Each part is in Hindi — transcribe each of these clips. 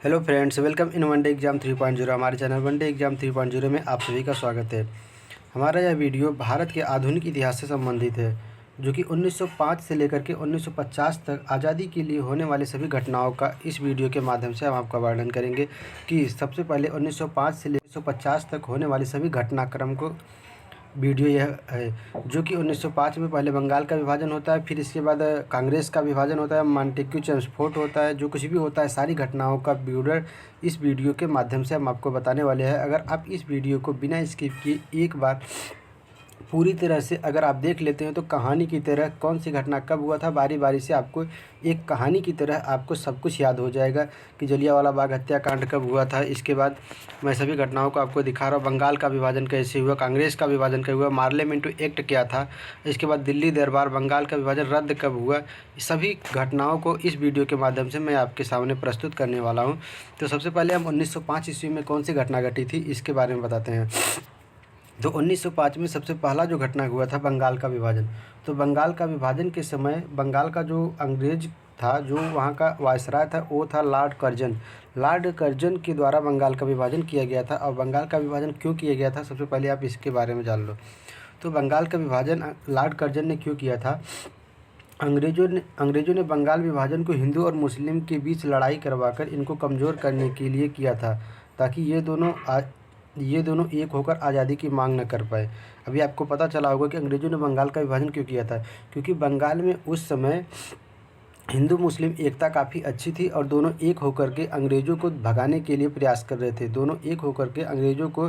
Hello friends, welcome in one day exam 3.0। हमारे चैनल वनडे एग्जाम 3.0 में आप सभी का स्वागत है। हमारा यह वीडियो भारत के आधुनिक इतिहास से संबंधित है, जो कि 1905 से लेकर के 1950 तक आज़ादी के लिए होने वाली सभी घटनाओं का इस वीडियो के माध्यम से हम आपका वर्णन करेंगे कि सबसे पहले 1905 से लेकर 1950 तक होने वाली सभी घटनाक्रम को वीडियो यह है, जो कि 1905 में पहले बंगाल का विभाजन होता है, फिर इसके बाद कांग्रेस का विभाजन होता है, मॉन्टेग्यू चेम्सफोर्ड होता है, जो कुछ भी होता है सारी घटनाओं का ब्यूरर इस वीडियो के माध्यम से हम आपको बताने वाले हैं। अगर आप इस वीडियो को बिना स्किप किए एक बार पूरी तरह से अगर आप देख लेते हैं तो कहानी की तरह कौन सी घटना कब हुआ था, बारी बारी से आपको एक कहानी की तरह आपको सब कुछ याद हो जाएगा कि जलियांवाला बाग हत्याकांड कब हुआ था। इसके बाद मैं सभी घटनाओं को आपको दिखा रहा हूँ। बंगाल का विभाजन कैसे हुआ, कांग्रेस का विभाजन कब हुआ, पार्लियामेंट एक्ट क्या था, इसके बाद दिल्ली दरबार, बंगाल का विभाजन रद्द कब हुआ, सभी घटनाओं को इस वीडियो के माध्यम से मैं आपके सामने प्रस्तुत करने वाला हूँ। तो सबसे पहले हम 1905 ईस्वी में कौन सी घटना घटी थी इसके बारे में बताते हैं। तो 1905 में सबसे पहला जो घटना हुआ था बंगाल का विभाजन। तो बंगाल का विभाजन के समय बंगाल का जो अंग्रेज था, जो वहाँ का वायसराय था, वो था लॉर्ड कर्जन। लॉर्ड कर्जन के द्वारा बंगाल का विभाजन किया गया था। और बंगाल का विभाजन क्यों किया गया था, सबसे पहले आप इसके बारे में जान लो। तो बंगाल का विभाजन लॉर्ड कर्जन ने क्यों किया था। अंग्रेज़ों ने बंगाल विभाजन को हिंदू और मुस्लिम के बीच लड़ाई करवाकर इनको कमज़ोर करने के लिए किया था, ताकि ये दोनों एक होकर आज़ादी की मांग न कर पाए। अभी आपको पता चला होगा कि अंग्रेज़ों ने बंगाल का विभाजन क्यों किया था, क्योंकि बंगाल में उस समय हिंदू मुस्लिम एकता काफ़ी अच्छी थी और दोनों एक होकर के अंग्रेज़ों को भगाने के लिए प्रयास कर रहे थे। दोनों एक होकर के अंग्रेज़ों को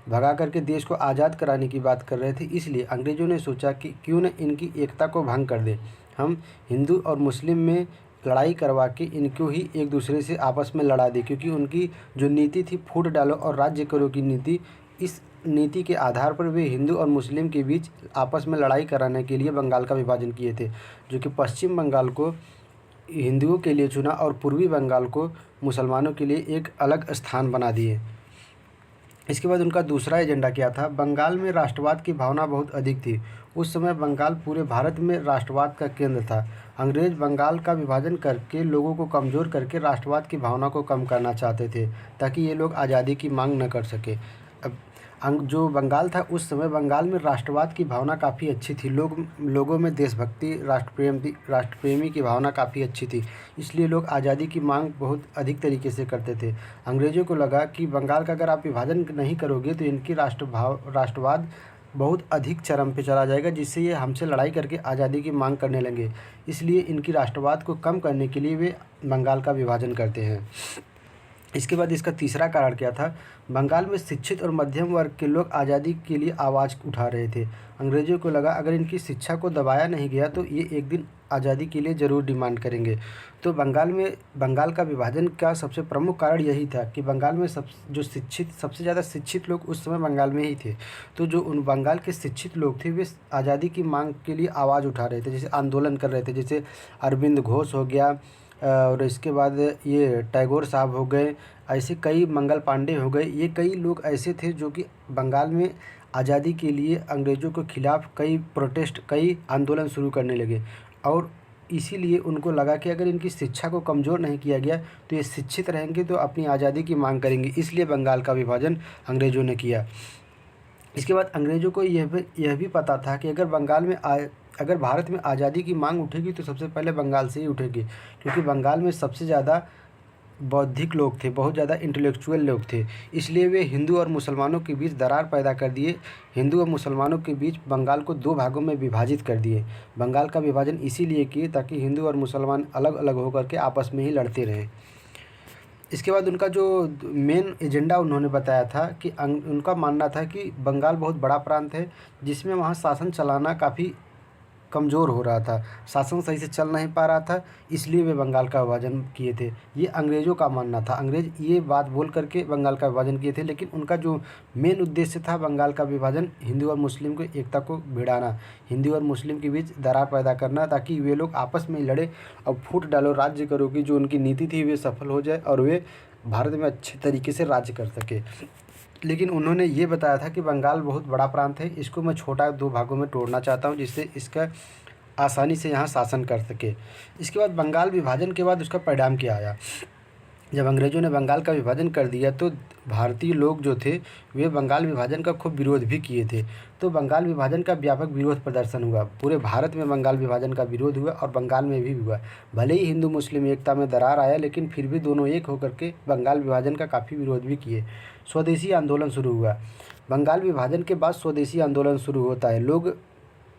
भगा करके देश को आज़ाद कराने की बात कर रहे थे। इसलिए अंग्रेज़ों ने सोचा कि क्यों न इनकी एकता को भंग कर दें, हम हिंदू और मुस्लिम में लड़ाई करवा के इनको ही एक दूसरे से आपस में लड़ा दें। क्योंकि उनकी जो नीति थी फूट डालो और राज्य करो की नीति, इस नीति के आधार पर वे हिंदू और मुस्लिम के बीच आपस में लड़ाई कराने के लिए बंगाल का विभाजन किए थे, जो कि पश्चिम बंगाल को हिंदुओं के लिए चुना और पूर्वी बंगाल को मुसलमानों के लिए एक अलग स्थान बना दिए। इसके बाद उनका दूसरा एजेंडा क्या था। बंगाल में राष्ट्रवाद की भावना बहुत अधिक थी। उस समय बंगाल पूरे भारत में राष्ट्रवाद का केंद्र था। अंग्रेज बंगाल का विभाजन करके लोगों को कमज़ोर करके राष्ट्रवाद की भावना को कम करना चाहते थे, ताकि ये लोग आज़ादी की मांग न कर सके। अब जो बंगाल था उस समय बंगाल में राष्ट्रवाद की भावना काफ़ी अच्छी थी। लोगों में देशभक्ति, राष्ट्रप्रेमी की भावना काफ़ी अच्छी थी। इसलिए लोग आज़ादी की मांग बहुत अधिक तरीके से करते थे। अंग्रेज़ों को लगा कि बंगाल का अगर आप विभाजन नहीं करोगे तो इनकी राष्ट्रवाद बहुत अधिक चरम पे चला जाएगा, जिससे ये हमसे लड़ाई करके आज़ादी की मांग करने लगे। इसलिए इनकी राष्ट्रवाद को कम करने के लिए वे बंगाल का विभाजन करते हैं। इसके बाद इसका तीसरा कारण क्या था। बंगाल में शिक्षित और मध्यम वर्ग के लोग आज़ादी के लिए आवाज़ उठा रहे थे। अंग्रेज़ों को लगा अगर इनकी शिक्षा को दबाया नहीं गया तो ये एक दिन आज़ादी के लिए ज़रूर डिमांड करेंगे। तो बंगाल का विभाजन का सबसे प्रमुख कारण यही था कि बंगाल में सबसे ज़्यादा शिक्षित लोग उस समय बंगाल में ही थे। तो जो उन बंगाल के शिक्षित लोग थे वे आज़ादी की मांग के लिए आवाज़ उठा रहे थे, जैसे आंदोलन कर रहे थे। जैसे अरविंद घोष हो गया, और इसके बाद ये टैगोर साहब हो गए, ऐसे कई मंगल पांडे हो गए। ये कई लोग ऐसे थे जो कि बंगाल में आज़ादी के लिए अंग्रेज़ों के खिलाफ़ कई आंदोलन शुरू करने लगे। और इसीलिए उनको लगा कि अगर इनकी शिक्षा को कमज़ोर नहीं किया गया तो ये शिक्षित रहेंगे तो अपनी आज़ादी की मांग करेंगे। इसलिए बंगाल का विभाजन अंग्रेज़ों ने किया। इसके बाद अंग्रेज़ों को यह भी पता था कि अगर भारत में आज़ादी की मांग उठेगी तो सबसे पहले बंगाल से ही उठेगी, क्योंकि बंगाल में सबसे ज़्यादा बौद्धिक लोग थे, बहुत ज़्यादा इंटेलेक्चुअल लोग थे। इसलिए वे हिंदू और मुसलमानों के बीच दरार पैदा कर दिए। हिंदू और मुसलमानों के बीच बंगाल को 2 भागों में विभाजित कर दिए। बंगाल का विभाजन इसीलिए किए ताकि हिंदू और मुसलमान अलग अलग होकर के आपस में ही लड़ते रहें। इसके बाद उनका जो मेन एजेंडा उन्होंने बताया था कि उनका मानना था कि बंगाल बहुत बड़ा प्रांत है, जिसमें वहाँ शासन चलाना काफ़ी कमज़ोर हो रहा था, शासन सही से चल नहीं पा रहा था। इसलिए वे बंगाल का विभाजन किए थे। ये अंग्रेज़ों का मानना था। अंग्रेज़ ये बात बोल करके बंगाल का विभाजन किए थे, लेकिन उनका जो मेन उद्देश्य था बंगाल का विभाजन हिंदू और मुस्लिम को एकता को भिड़ाना, हिंदू और मुस्लिम के बीच दरार पैदा करना, ताकि वे लोग आपस में लड़े और फूट डालो राज्य करो की जो उनकी नीति थी वे सफल हो जाए और वे भारत में अच्छे तरीके से राज्य कर सके। लेकिन उन्होंने ये बताया था कि बंगाल बहुत बड़ा प्रांत है, इसको मैं छोटा 2 भागों में तोड़ना चाहता हूँ, जिससे इसका आसानी से यहाँ शासन कर सके। इसके बाद बंगाल विभाजन के बाद उसका परिणाम क्या आया। जब अंग्रेज़ों ने बंगाल का विभाजन कर दिया तो भारतीय लोग जो थे वे बंगाल विभाजन का खूब विरोध भी किए थे। तो बंगाल विभाजन का व्यापक विरोध प्रदर्शन हुआ। पूरे भारत में बंगाल विभाजन का विरोध हुआ और बंगाल में भी हुआ। भले ही हिंदू मुस्लिम एकता में दरार आया, लेकिन फिर भी दोनों एक होकर के बंगाल विभाजन का काफ़ी विरोध भी किए। स्वदेशी आंदोलन शुरू हुआ। बंगाल विभाजन के बाद स्वदेशी आंदोलन शुरू होता है। लोग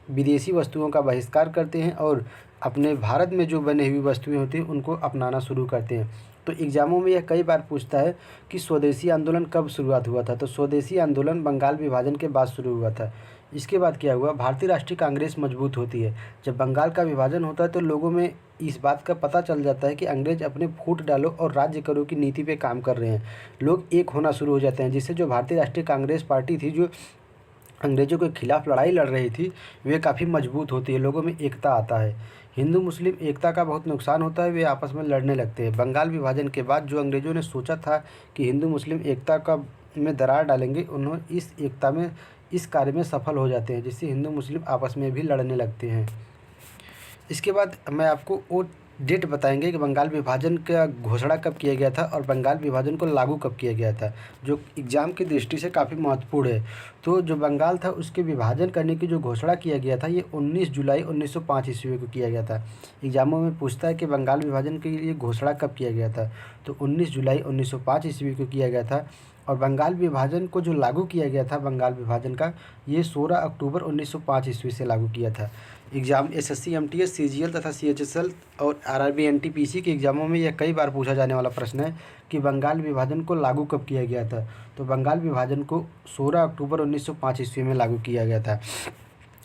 विदेशी वस्तुओं का बहिष्कार करते हैं और अपने भारत में जो बनी हुई वस्तुएं होती हैं उनको अपनाना शुरू करते हैं। तो एग्ज़ामों में यह कई बार पूछता है कि स्वदेशी आंदोलन कब शुरुआत हुआ था। तो स्वदेशी आंदोलन बंगाल विभाजन के बाद शुरू हुआ था। इसके बाद क्या हुआ, भारतीय राष्ट्रीय कांग्रेस मजबूत होती है। जब बंगाल का विभाजन होता है तो लोगों में इस बात का पता चल जाता है कि अंग्रेज अपने फूट डालो और राज्य करो की नीति पे काम कर रहे हैं। लोग एक होना शुरू हो जाते हैं, जिससे जो भारतीय राष्ट्रीय कांग्रेस पार्टी थी, जो अंग्रेज़ों के खिलाफ लड़ाई लड़ रही थी, वे काफ़ी मजबूत होती है। लोगों में एकता आता है। हिंदू मुस्लिम एकता का बहुत नुकसान होता है, वे आपस में लड़ने लगते हैं। बंगाल विभाजन के बाद जो अंग्रेज़ों ने सोचा था कि हिंदू मुस्लिम एकता का में दरार डालेंगे, उन्होंने इस एकता में इस कार्य में सफल हो जाते हैं, जिससे हिंदू मुस्लिम आपस में भी लड़ने लगते हैं। इसके बाद मैं आपको वो डेट बताएंगे कि बंगाल विभाजन का घोषणा कब किया गया था और बंगाल विभाजन को लागू कब किया गया था, जो एग्ज़ाम की दृष्टि से काफ़ी महत्वपूर्ण है। तो जो बंगाल था उसके विभाजन करने की जो घोषणा किया गया था, ये 19 जुलाई 1905 ईस्वी को किया गया था। एग्ज़ामों में पूछता है कि बंगाल विभाजन के लिए घोषणा कब किया गया था, तो 19 जुलाई 1905 ईस्वी को किया गया था। और बंगाल विभाजन को जो लागू किया गया था, बंगाल विभाजन का, ये 16 अक्टूबर 1905 ईस्वी से लागू किया था। एग्ज़ाम एसएससी एमटीएस सीजीएल तथा सीएचएसएल और आरआरबी एनटीपीसी के एग्ज़ामों में यह कई बार पूछा जाने वाला प्रश्न है कि बंगाल विभाजन को लागू कब किया गया था। तो बंगाल विभाजन को 16 अक्टूबर 1905 ईस्वी में लागू किया गया था।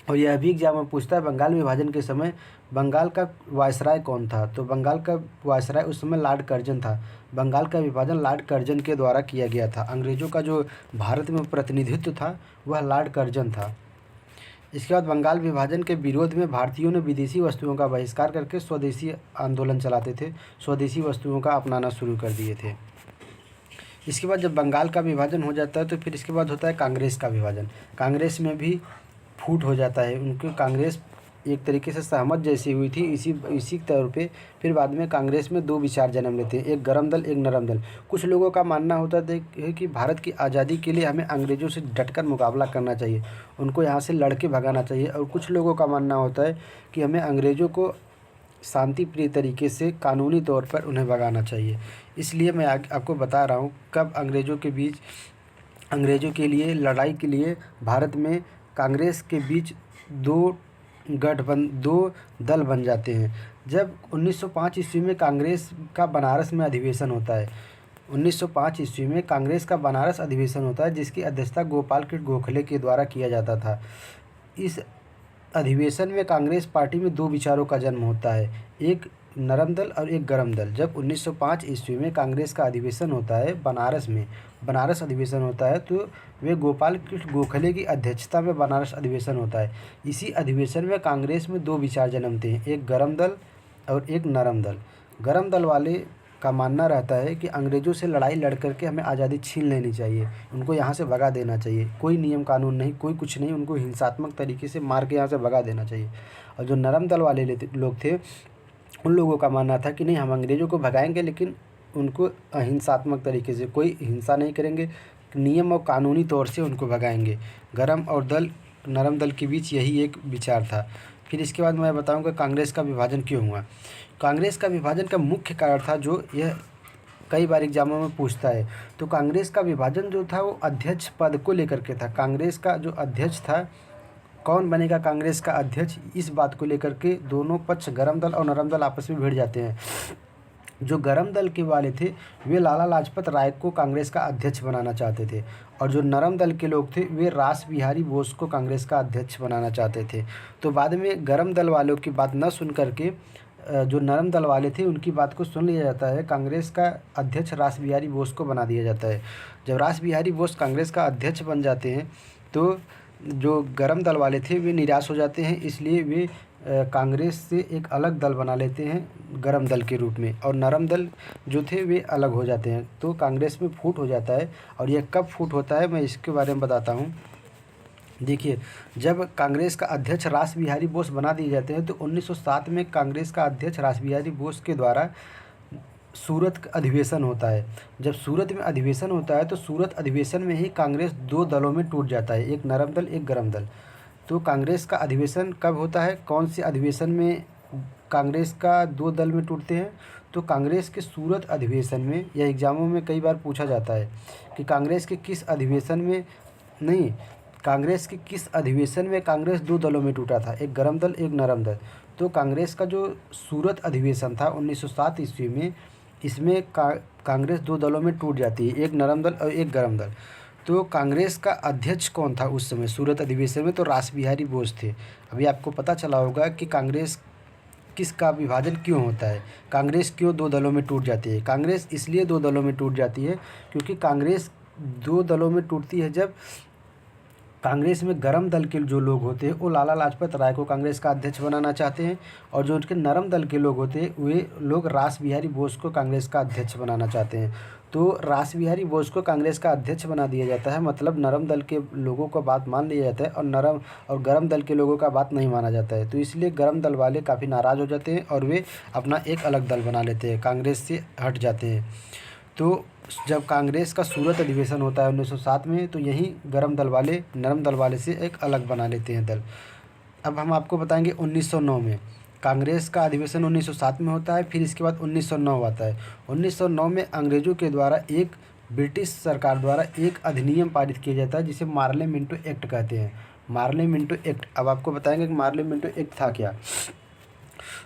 और यह भी एग्जाम में पूछता है बंगाल विभाजन के समय बंगाल का वायसराय कौन था। तो बंगाल का वायसराय उस समय लॉर्ड कर्जन था। बंगाल का विभाजन लॉर्ड कर्जन के द्वारा किया गया था। अंग्रेज़ों का जो भारत में प्रतिनिधित्व था वह लॉर्ड कर्जन था। इसके बाद बंगाल विभाजन के विरोध में भारतीयों ने विदेशी वस्तुओं का बहिष्कार करके स्वदेशी आंदोलन चलाते थे, स्वदेशी वस्तुओं का अपनाना शुरू कर दिए थे। इसके बाद जब बंगाल का विभाजन हो जाता है तो फिर इसके बाद होता है कांग्रेस का विभाजन। कांग्रेस में भी फूट हो जाता है, उनकी कांग्रेस एक तरीके से सहमत जैसी हुई थी। इसी तौर पे फिर बाद में कांग्रेस में दो विचार जन्म लेते हैं, एक गरम दल, एक नरम दल। कुछ लोगों का मानना होता है कि भारत की आज़ादी के लिए हमें अंग्रेज़ों से डटकर मुकाबला करना चाहिए, उनको यहाँ से लड़ के भगाना चाहिए। और कुछ लोगों का मानना होता है कि हमें अंग्रेज़ों को शांति प्रिय तरीके से कानूनी तौर पर उन्हें भगाना चाहिए। इसलिए मैं आपको बता रहा हूँ कब अंग्रेज़ों के लिए लड़ाई के लिए भारत में कांग्रेस के बीच दो दल बन जाते हैं। जब 1905 ईस्वी में कांग्रेस का बनारस में अधिवेशन होता है, 1905 ईस्वी में कांग्रेस का बनारस अधिवेशन होता है, जिसकी अध्यक्षता गोपाल कृष्ण गोखले के द्वारा किया जाता था। इस अधिवेशन में कांग्रेस पार्टी में दो विचारों का जन्म होता है, एक नरम दल और एक गरम दल। जब 1905 ईस्वी में कांग्रेस का अधिवेशन होता है बनारस अधिवेशन होता है, तो वे गोपाल कृष्ण गोखले की अध्यक्षता में बनारस अधिवेशन होता है। इसी अधिवेशन में कांग्रेस में दो विचार जन्मते हैं, एक गरम दल और एक नरम दल। गरम दल वाले का मानना रहता है कि अंग्रेज़ों से लड़ाई लड़ करके हमें आज़ादी छीन लेनी चाहिए, उनको यहाँ से भगा देना चाहिए, कोई नियम कानून नहीं, कोई कुछ नहीं, उनको हिंसात्मक तरीके से मार के यहाँ से भगा देना चाहिए। और जो नरम दल वाले लोग थे, उन लोगों का मानना था कि नहीं, हम अंग्रेज़ों को भगाएंगे लेकिन उनको अहिंसात्मक तरीके से, कोई हिंसा नहीं करेंगे, नियम और कानूनी तौर से उनको भगाएंगे। गरम और नरम दल के बीच यही एक विचार था। फिर इसके बाद मैं बताऊंगा कांग्रेस का विभाजन क्यों हुआ। कांग्रेस का विभाजन का मुख्य कारण था, जो यह कई बार एग्जामों में पूछता है। तो कांग्रेस का विभाजन जो था वो अध्यक्ष पद को लेकर के था। कांग्रेस का जो अध्यक्ष था, कौन बनेगा कांग्रेस का अध्यक्ष, इस बात को लेकर के दोनों पक्ष गरम दल और नरम दल आपस में भिड़ जाते हैं। जो गरम दल के वाले थे वे लाला लाजपत राय को कांग्रेस का अध्यक्ष बनाना चाहते थे, और जो नरम दल के लोग थे वे रास बिहारी बोस को कांग्रेस का अध्यक्ष बनाना चाहते थे। तो बाद में गरम दल वालों की बात न सुन करके जो नरम दल वाले थे उनकी बात को सुन लिया जाता है, कांग्रेस का अध्यक्ष रास बिहारी बोस को बना दिया जाता है। जब रास बिहारी बोस कांग्रेस का अध्यक्ष बन जाते हैं तो जो गरम दल वाले थे वे निराश हो जाते हैं, इसलिए वे कांग्रेस से एक अलग दल बना लेते हैं गरम दल के रूप में, और नरम दल जो थे वे अलग हो जाते हैं। तो कांग्रेस में फूट हो जाता है। और यह कब फूट होता है मैं इसके बारे में बताता हूँ। देखिए, जब कांग्रेस का अध्यक्ष रास बिहारी बोस बना दिए जाते हैं तो 1907 में कांग्रेस का अध्यक्ष रास बिहारी बोस के द्वारा सूरत का अधिवेशन होता है। जब सूरत में अधिवेशन होता है तो सूरत अधिवेशन में ही कांग्रेस दो दलों में टूट जाता है, एक नरम दल एक गरम दल। तो कांग्रेस का अधिवेशन कब होता है, कौन से अधिवेशन में कांग्रेस का दो दल में टूटते हैं? तो कांग्रेस के सूरत अधिवेशन में, या एग्ज़ामों में कई बार पूछा जाता है कि कांग्रेस के किस अधिवेशन में, नहीं, कांग्रेस के किस अधिवेशन में कांग्रेस दो दलों में टूटा था, एक गरम दल एक नरम दल। तो कांग्रेस का जो सूरत अधिवेशन था 1907 ईस्वी में, इसमें कांग्रेस दो दलों में टूट जाती है, एक नरम दल और एक गरम दल। तो कांग्रेस का अध्यक्ष कौन था उस समय सूरत अधिवेशन में? तो रास बिहारी बोस थे। अभी आपको पता चला होगा कि कांग्रेस किसका विभाजन क्यों होता है, कांग्रेस क्यों दो दलों में टूट जाती है। कांग्रेस इसलिए दो दलों में टूट जाती है क्योंकि कांग्रेस दो दलों में टूटती है जब कांग्रेस में गरम दल के जो लोग होते हैं वो लाला लाजपत राय को कांग्रेस का अध्यक्ष बनाना चाहते हैं, और जो उनके नरम दल के लोग होते हैं वे लोग रास बिहारी बोस को कांग्रेस का अध्यक्ष बनाना चाहते हैं। तो रास बिहारी बोस को कांग्रेस का अध्यक्ष बना दिया जाता है, मतलब नरम दल के लोगों का बात मान लिया जाता है और नरम और गरम दल के लोगों का बात नहीं माना जाता है। तो इसलिए गरम दल वाले काफ़ी नाराज़ हो जाते हैं और वे अपना एक अलग दल बना लेते हैं, कांग्रेस से हट जाते हैं। तो जब कांग्रेस का सूरत अधिवेशन होता है 1907 में, तो यहीं गरम दल वाले नरम दल वाले से एक अलग बना लेते हैं दल। अब हम आपको बताएंगे 1909 में कांग्रेस का अधिवेशन 1907 में होता है, फिर इसके बाद 1909 आता है। 1909 में अंग्रेज़ों के द्वारा एक ब्रिटिश सरकार द्वारा एक अधिनियम पारित किया जाता है जिसे मार्ले मिंटो एक्ट कहते हैं। मार्ले मिंटो एक्ट, अब आपको बताएंगे कि मार्ले मिंटो एक्ट था क्या।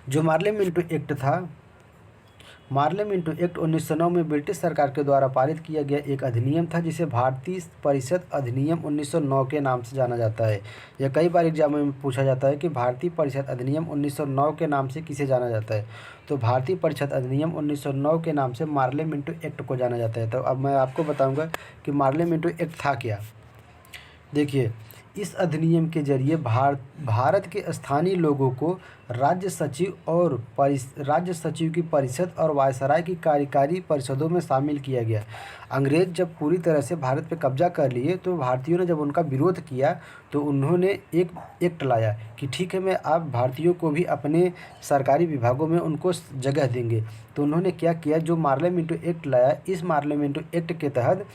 जो मार्ले मिंटो एक्ट था, मार्ले मिंटो एक्ट 1909 में ब्रिटिश सरकार के द्वारा पारित किया गया एक अधिनियम था जिसे भारतीय परिषद अधिनियम 1909 के नाम से जाना जाता है। यह कई बार एग्जाम में पूछा जाता है कि भारतीय परिषद अधिनियम 1909 के नाम से किसे जाना जाता है। तो भारतीय परिषद अधिनियम 1909 के नाम से मार्ले मिंटो एक्ट को जाना जाता है। तो अब मैं आपको बताऊँगा कि मार्ले मिंटो एक्ट था क्या। देखिए, इस अधिनियम के जरिए भारत के स्थानीय लोगों को राज्य सचिव की परिषद और वायसराय की कार्यकारी परिषदों में शामिल किया गया। अंग्रेज जब पूरी तरह से भारत पे कब्जा कर लिए तो भारतीयों ने जब उनका विरोध किया तो उन्होंने एक एक्ट लाया कि ठीक है, मैं आप भारतीयों को भी अपने सरकारी विभागों में उनको जगह देंगे। तो उन्होंने क्या किया, जो मार्ले मिंटो एक्ट लाया, इस मार्ले मिंटो एक्ट के तहत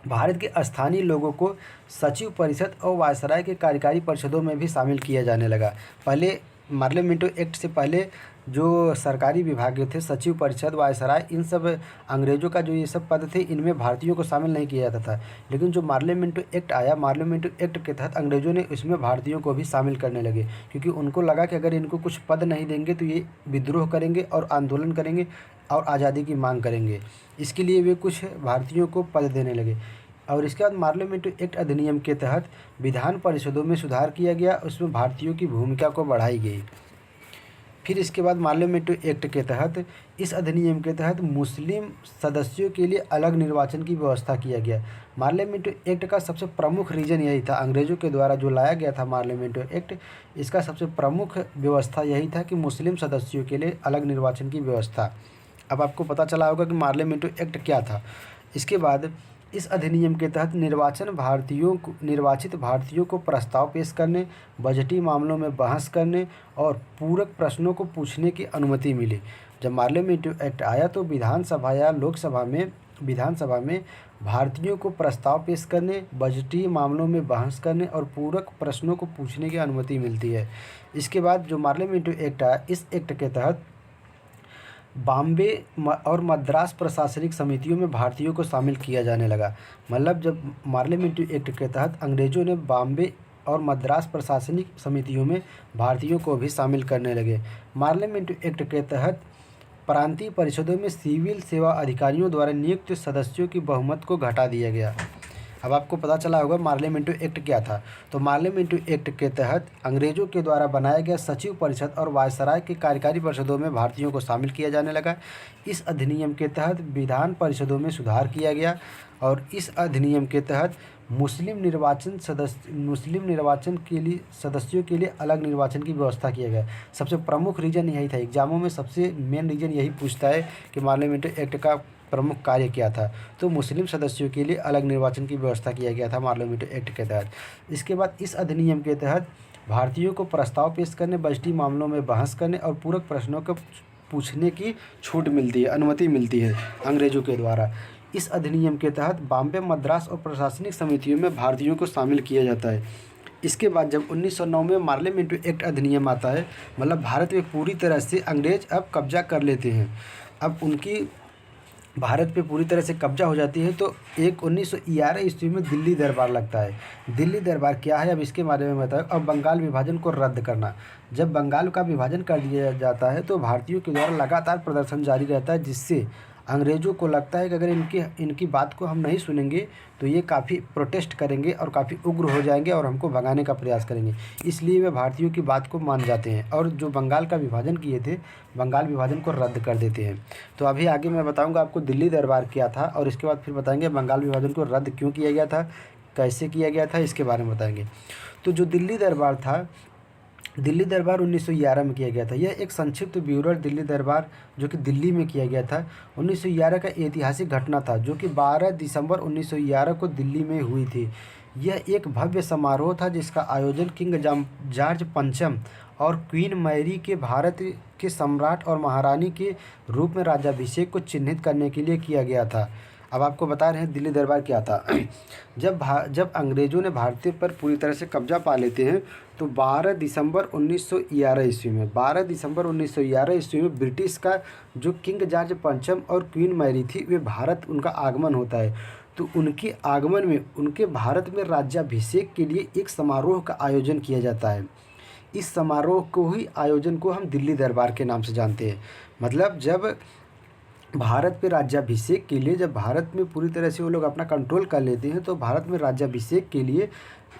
भारत के स्थानीय लोगों को सचिव परिषद और वायसराय के कार्यकारी परिषदों में भी शामिल किया जाने लगा। पहले मार्ले मिंटो एक्ट से पहले जो सरकारी विभाग थे, सचिव परिषद वायसराय, इन सब अंग्रेज़ों का जो ये सब पद थे, इनमें भारतीयों को शामिल नहीं किया जाता था। लेकिन जो मार्ले मिंटो एक्ट आया, मार्ले मिंटो एक्ट के तहत अंग्रेज़ों ने इसमें भारतीयों को भी शामिल करने लगे, क्योंकि उनको लगा कि अगर इनको कुछ पद नहीं देंगे तो ये विद्रोह करेंगे और आंदोलन करेंगे और आज़ादी की मांग करेंगे। इसके लिए वे कुछ भारतीयों को पद देने लगे। और इसके बाद मार्ले मिंटो एक्ट अधिनियम के तहत विधान परिषदों में सुधार किया गया, उसमें भारतीयों की भूमिका को बढ़ाई गई। फिर इसके बाद मार्ले मिंटो एक्ट के तहत, इस अधिनियम के तहत मुस्लिम सदस्यों के लिए अलग निर्वाचन की व्यवस्था किया गया। मार्ले मिंटो एक्ट का सबसे प्रमुख रीज़न यही था, अंग्रेज़ों के द्वारा जो लाया गया था मार्ले मिंटो एक्ट, इसका सबसे प्रमुख व्यवस्था यही था कि मुस्लिम सदस्यों के लिए अलग निर्वाचन की व्यवस्था। अब आपको पता चला होगा कि मार्ले मिंटो एक्ट क्या था। इसके बाद इस अधिनियम के तहत निर्वाचित भारतीयों को प्रस्ताव पेश करने, बजटीय मामलों में बहस करने और पूरक प्रश्नों को पूछने की अनुमति मिली। जब मार्ले मिंटो एक्ट आया तो विधानसभा या विधानसभा में भारतीयों को प्रस्ताव पेश करने, बजटीय मामलों में बहस करने और पूरक प्रश्नों को पूछने की अनुमति मिलती है। इसके बाद जो मार्ले मिंटो एक्ट आया, इस एक्ट के तहत बॉम्बे और मद्रास प्रशासनिक समितियों में भारतीयों को शामिल किया जाने लगा। मतलब जब मार्ले मिंटो एक्ट के तहत अंग्रेज़ों ने बॉम्बे और मद्रास प्रशासनिक समितियों में भारतीयों को भी शामिल करने लगे। मार्ले मिंटो एक्ट के तहत प्रांतीय परिषदों में सिविल सेवा अधिकारियों द्वारा नियुक्त सदस्यों की बहुमत को घटा दिया गया। अब आपको पता चला होगा मार्ले मिंटो एक्ट क्या था। तो मार्ले मिंटो एक्ट के तहत अंग्रेज़ों के द्वारा बनाया गया सचिव परिषद और वायसराय के कार्यकारी परिषदों में भारतीयों को शामिल किया जाने लगा। इस अधिनियम के तहत विधान परिषदों में सुधार किया गया और इस अधिनियम के तहत मुस्लिम निर्वाचन के लिए सदस्यों के लिए अलग निर्वाचन की व्यवस्था किया गया। सबसे प्रमुख रीज़न यही था, एग्जामों में सबसे मेन रीज़न यही पूछता है कि मार्ले मिंटो एक्ट का प्रमुख कार्य क्या था। तो मुस्लिम सदस्यों के लिए अलग निर्वाचन की व्यवस्था किया गया था मार्ले मिंटो एक्ट के तहत। इसके बाद इस अधिनियम के तहत भारतीयों को प्रस्ताव पेश करने, बजटीय मामलों में बहस करने और पूछने की छूट मिलती है, अनुमति मिलती है अंग्रेज़ों के द्वारा। इस अधिनियम के तहत बॉम्बे, मद्रास और प्रशासनिक समितियों में भारतीयों को शामिल किया जाता है। इसके बाद जब 1909 में पार्लियामेंट्री एक्ट अधिनियम आता है, मतलब भारत में पूरी तरह से अंग्रेज़ अब कब्जा कर लेते हैं। अब उनकी भारत पे पूरी तरह से कब्जा हो जाती है, तो एक 1911 ईस्वी में दिल्ली दरबार लगता है। दिल्ली दरबार क्या है, अब इसके बारे में बताओ। अब बंगाल विभाजन को रद्द करना। जब बंगाल का विभाजन कर दिया जाता है तो भारतीयों के द्वारा लगातार प्रदर्शन जारी रहता है, जिससे अंग्रेज़ों को लगता है कि अगर इनकी बात को हम नहीं सुनेंगे तो ये काफ़ी प्रोटेस्ट करेंगे और काफ़ी उग्र हो जाएंगे और हमको भगाने का प्रयास करेंगे। इसलिए वे भारतीयों की बात को मान जाते हैं और जो बंगाल का विभाजन किए थे, बंगाल विभाजन को रद्द कर देते हैं। तो अभी आगे मैं बताऊंगा आपको दिल्ली दरबार क्या था, और इसके बाद फिर बताएंगे बंगाल विभाजन को रद्द क्यों किया गया था, कैसे किया गया था, इसके बारे में बताएंगे। तो जो दिल्ली दरबार था, दिल्ली दरबार 1911 में किया गया था। यह एक संक्षिप्त ब्यूरो दिल्ली दरबार जो कि दिल्ली में किया गया था। 1911 का ऐतिहासिक घटना था जो कि 12 दिसंबर 1911 को दिल्ली में हुई थी। यह एक भव्य समारोह था जिसका आयोजन किंग जॉर्ज पंचम और क्वीन मैरी के भारत के सम्राट और महारानी के रूप में राज्याभिषेक को चिन्हित करने के लिए किया गया था। अब आपको बता रहे हैं दिल्ली दरबार क्या था। जब अंग्रेज़ों ने भारतीय पर पूरी तरह से कब्जा पा लेते हैं तो 12 दिसंबर 1911 ईस्वी में 12 दिसंबर 1911 ईस्वी में ब्रिटिश का जो किंग जॉर्ज पंचम और क्वीन मैरी थी, वे भारत उनका आगमन होता है। तो उनके आगमन में उनके भारत में राज्याभिषेक के लिए एक समारोह का आयोजन किया जाता है। इस समारोह को ही आयोजन को हम दिल्ली दरबार के नाम से जानते हैं। मतलब जब भारत पे राज्याभिषेक के लिए, जब भारत में पूरी तरह से वो लोग अपना कंट्रोल कर लेते हैं, तो भारत में राज्याभिषेक के लिए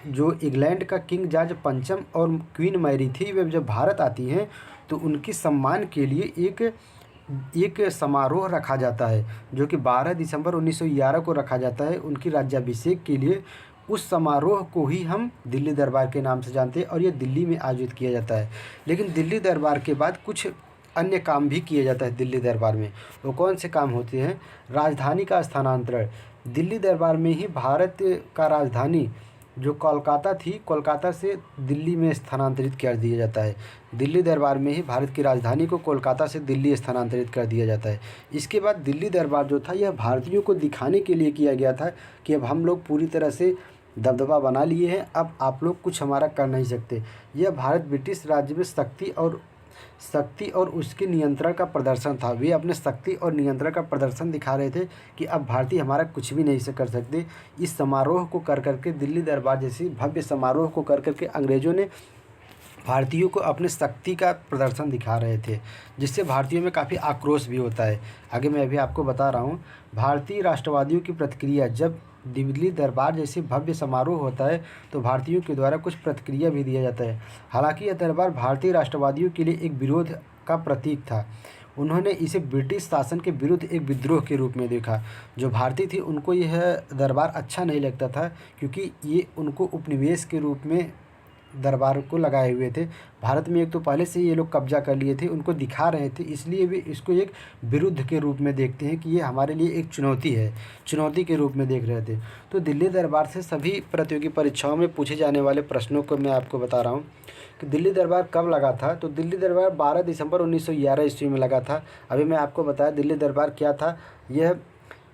जो इंग्लैंड का किंग जॉर्ज पंचम और क्वीन मैरी थी, वे जब भारत आती हैं तो उनके सम्मान के लिए एक समारोह रखा जाता है जो कि 12 दिसंबर 1911 को रखा जाता है उनकी राज्याभिषेक के लिए। उस समारोह को ही हम दिल्ली दरबार के नाम से जानते हैं और ये दिल्ली में आयोजित किया जाता है। लेकिन दिल्ली दरबार के बाद कुछ अन्य काम भी किए जाता है दिल्ली दरबार में। वो कौन से काम होते हैं? राजधानी का स्थानांतरण। दिल्ली दरबार में ही भारत का राजधानी जो कोलकाता थी, कोलकाता से दिल्ली में स्थानांतरित कर दिया जाता है। दिल्ली दरबार में ही भारत की राजधानी को कोलकाता से दिल्ली स्थानांतरित कर दिया जाता है। इसके बाद दिल्ली दरबार जो था, यह भारतीयों को दिखाने के लिए किया गया था कि अब हम लोग पूरी तरह से दबदबा बना लिए हैं, अब आप लोग कुछ हमारा कर नहीं सकते। यह भारत ब्रिटिश राज्य में शक्ति और उसके नियंत्रण का प्रदर्शन था। वे अपने शक्ति और नियंत्रण का प्रदर्शन दिखा रहे थे कि अब भारतीय हमारा कुछ भी नहीं से कर सकते। इस समारोह को कर करके, दिल्ली दरबार जैसी भव्य समारोह को कर करके अंग्रेज़ों ने भारतीयों को अपने शक्ति का प्रदर्शन दिखा रहे थे, जिससे भारतीयों में काफ़ी आक्रोश भी होता है। आगे मैं अभी आपको बता रहा हूँ भारतीय राष्ट्रवादियों की प्रतिक्रिया। जब दिल्ली दरबार जैसे भव्य समारोह होता है तो भारतीयों के द्वारा कुछ प्रतिक्रिया भी दिया जाता है। हालांकि यह दरबार भारतीय राष्ट्रवादियों के लिए एक विरोध का प्रतीक था। उन्होंने इसे ब्रिटिश शासन के विरुद्ध एक विद्रोह के रूप में देखा। जो भारतीय थी उनको यह दरबार अच्छा नहीं लगता था, क्योंकि ये उनको उपनिवेश के रूप में दरबार को लगाए हुए थे। भारत में एक तो पहले से ये लोग कब्जा कर लिए थे, उनको दिखा रहे थे, इसलिए वे इसको एक विरुद्ध के रूप में देखते हैं कि ये हमारे लिए एक चुनौती है, चुनौती के रूप में देख रहे थे। तो दिल्ली दरबार से सभी प्रतियोगी परीक्षाओं में पूछे जाने वाले प्रश्नों को मैं आपको बता रहा हूँ कि दिल्ली दरबार कब लगा था। तो दिल्ली दरबार 12 दिसंबर 1911 ईस्वी में लगा था। अभी मैं आपको बताया दिल्ली दरबार क्या था। यह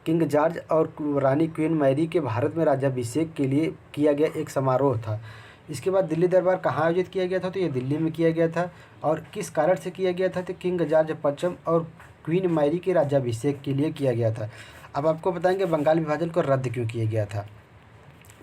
किंग जॉर्ज और रानी क्वीन मैरी के भारत में राज्याभिषेक के लिए किया गया एक समारोह था। इसके बाद दिल्ली दरबार कहाँ आयोजित किया गया था? तो ये दिल्ली में किया गया था। और किस कारण से किया गया था? तो किंग जॉर्ज पंचम और क्वीन मैरी के राज्याभिषेक के लिए किया गया था। अब आपको बताएंगे बंगाल विभाजन को रद्द क्यों किया गया था।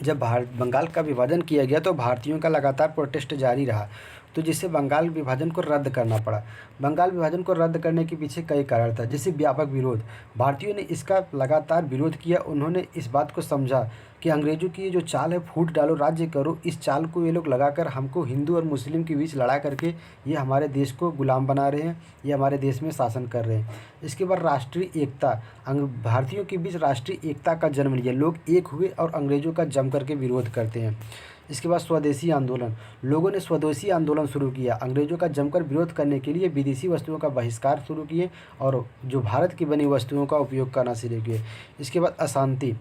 जब बंगाल का विभाजन किया गया तो भारतीयों का लगातार प्रोटेस्ट जारी रहा, तो जिससे बंगाल विभाजन को रद्द करना पड़ा। बंगाल विभाजन को रद्द करने के पीछे कई कारण था, जैसे व्यापक विरोध। भारतीयों ने इसका लगातार विरोध किया। उन्होंने इस बात को समझा कि अंग्रेज़ों की ये जो चाल है, फूट डालो राज्य करो, इस चाल को ये लोग लगाकर हमको हिंदू और मुस्लिम के बीच लड़ा करके ये हमारे देश को गुलाम बना रहे हैं, ये हमारे देश में शासन कर रहे हैं। इसके बाद राष्ट्रीय एकता, भारतीयों के बीच राष्ट्रीय एकता का जन्म लिया। लोग एक हुए और अंग्रेज़ों का जम करके विरोध करते हैं। इसके बाद स्वदेशी आंदोलन, लोगों ने स्वदेशी आंदोलन शुरू किया। अंग्रेज़ों का जमकर विरोध करने के लिए विदेशी वस्तुओं का बहिष्कार शुरू किए और जो भारत की बनी वस्तुओं का उपयोग करना शुरू किए। इसके बाद अशांति,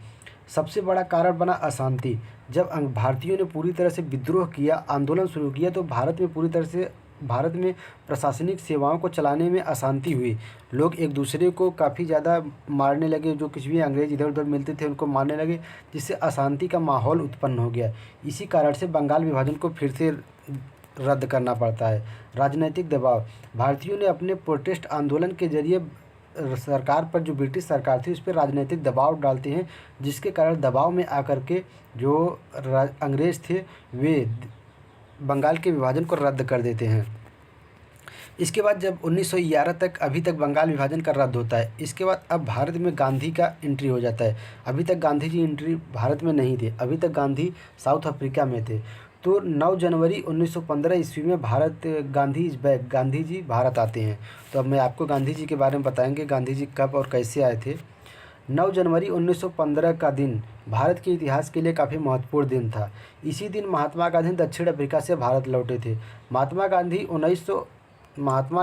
सबसे बड़ा कारण बना अशांति। जब भारतीयों ने पूरी तरह से विद्रोह किया, आंदोलन शुरू किया, तो भारत में पूरी तरह से भारत में प्रशासनिक सेवाओं को चलाने में अशांति हुई। लोग एक दूसरे को काफ़ी ज़्यादा मारने लगे, जो कुछ भी अंग्रेज़ इधर उधर मिलते थे उनको मारने लगे, जिससे अशांति का माहौल उत्पन्न हो गया। इसी कारण से बंगाल विभाजन को फिर से रद्द करना पड़ता है। राजनैतिक दबाव, भारतीयों ने अपने प्रोटेस्ट आंदोलन के जरिए सरकार पर, जो ब्रिटिश सरकार थी, उस पर राजनीतिक दबाव डालते हैं, जिसके कारण दबाव में आकर के जो अंग्रेज़ थे वे बंगाल के विभाजन को रद्द कर देते हैं। इसके बाद जब 1911 तक अभी तक बंगाल विभाजन का रद्द होता है। इसके बाद अब भारत में गांधी का एंट्री हो जाता है। अभी तक गांधी जी एंट्री भारत में नहीं थे, अभी तक गांधी साउथ अफ्रीका में थे। तो 9 जनवरी 1915 ईस्वी में गांधी इज बैक, गांधी जी भारत आते हैं। तो अब मैं आपको गांधी जी के बारे में बताएंगे, गांधी जी कब और कैसे आए थे। 9 जनवरी 1915 का दिन भारत के इतिहास के लिए काफ़ी महत्वपूर्ण दिन था। इसी दिन महात्मा गांधी दक्षिण अफ्रीका से भारत लौटे थे। महात्मा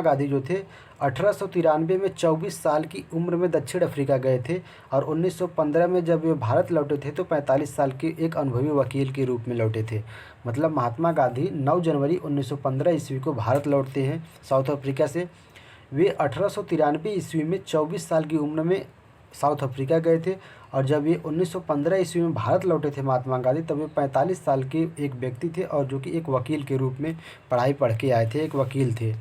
गांधी जो थे 1893 में 24 साल की उम्र में दक्षिण अफ्रीका गए थे, और 1915 में जब वे भारत लौटे थे तो 45 साल के एक अनुभवी वकील के रूप में लौटे थे। मतलब महात्मा गांधी 9 जनवरी 1915 ईस्वी को भारत लौटते हैं साउथ अफ्रीका से। वे 1893 ईस्वी में 24 साल की उम्र में साउथ अफ्रीका गए थे, और जब ये 1915 ईस्वी में भारत लौटे थे महात्मा गांधी, तब वे 45 साल के एक व्यक्ति थे, और जो कि एक वकील के रूप में पढ़ाई पढ़ के आए थे, एक वकील थे।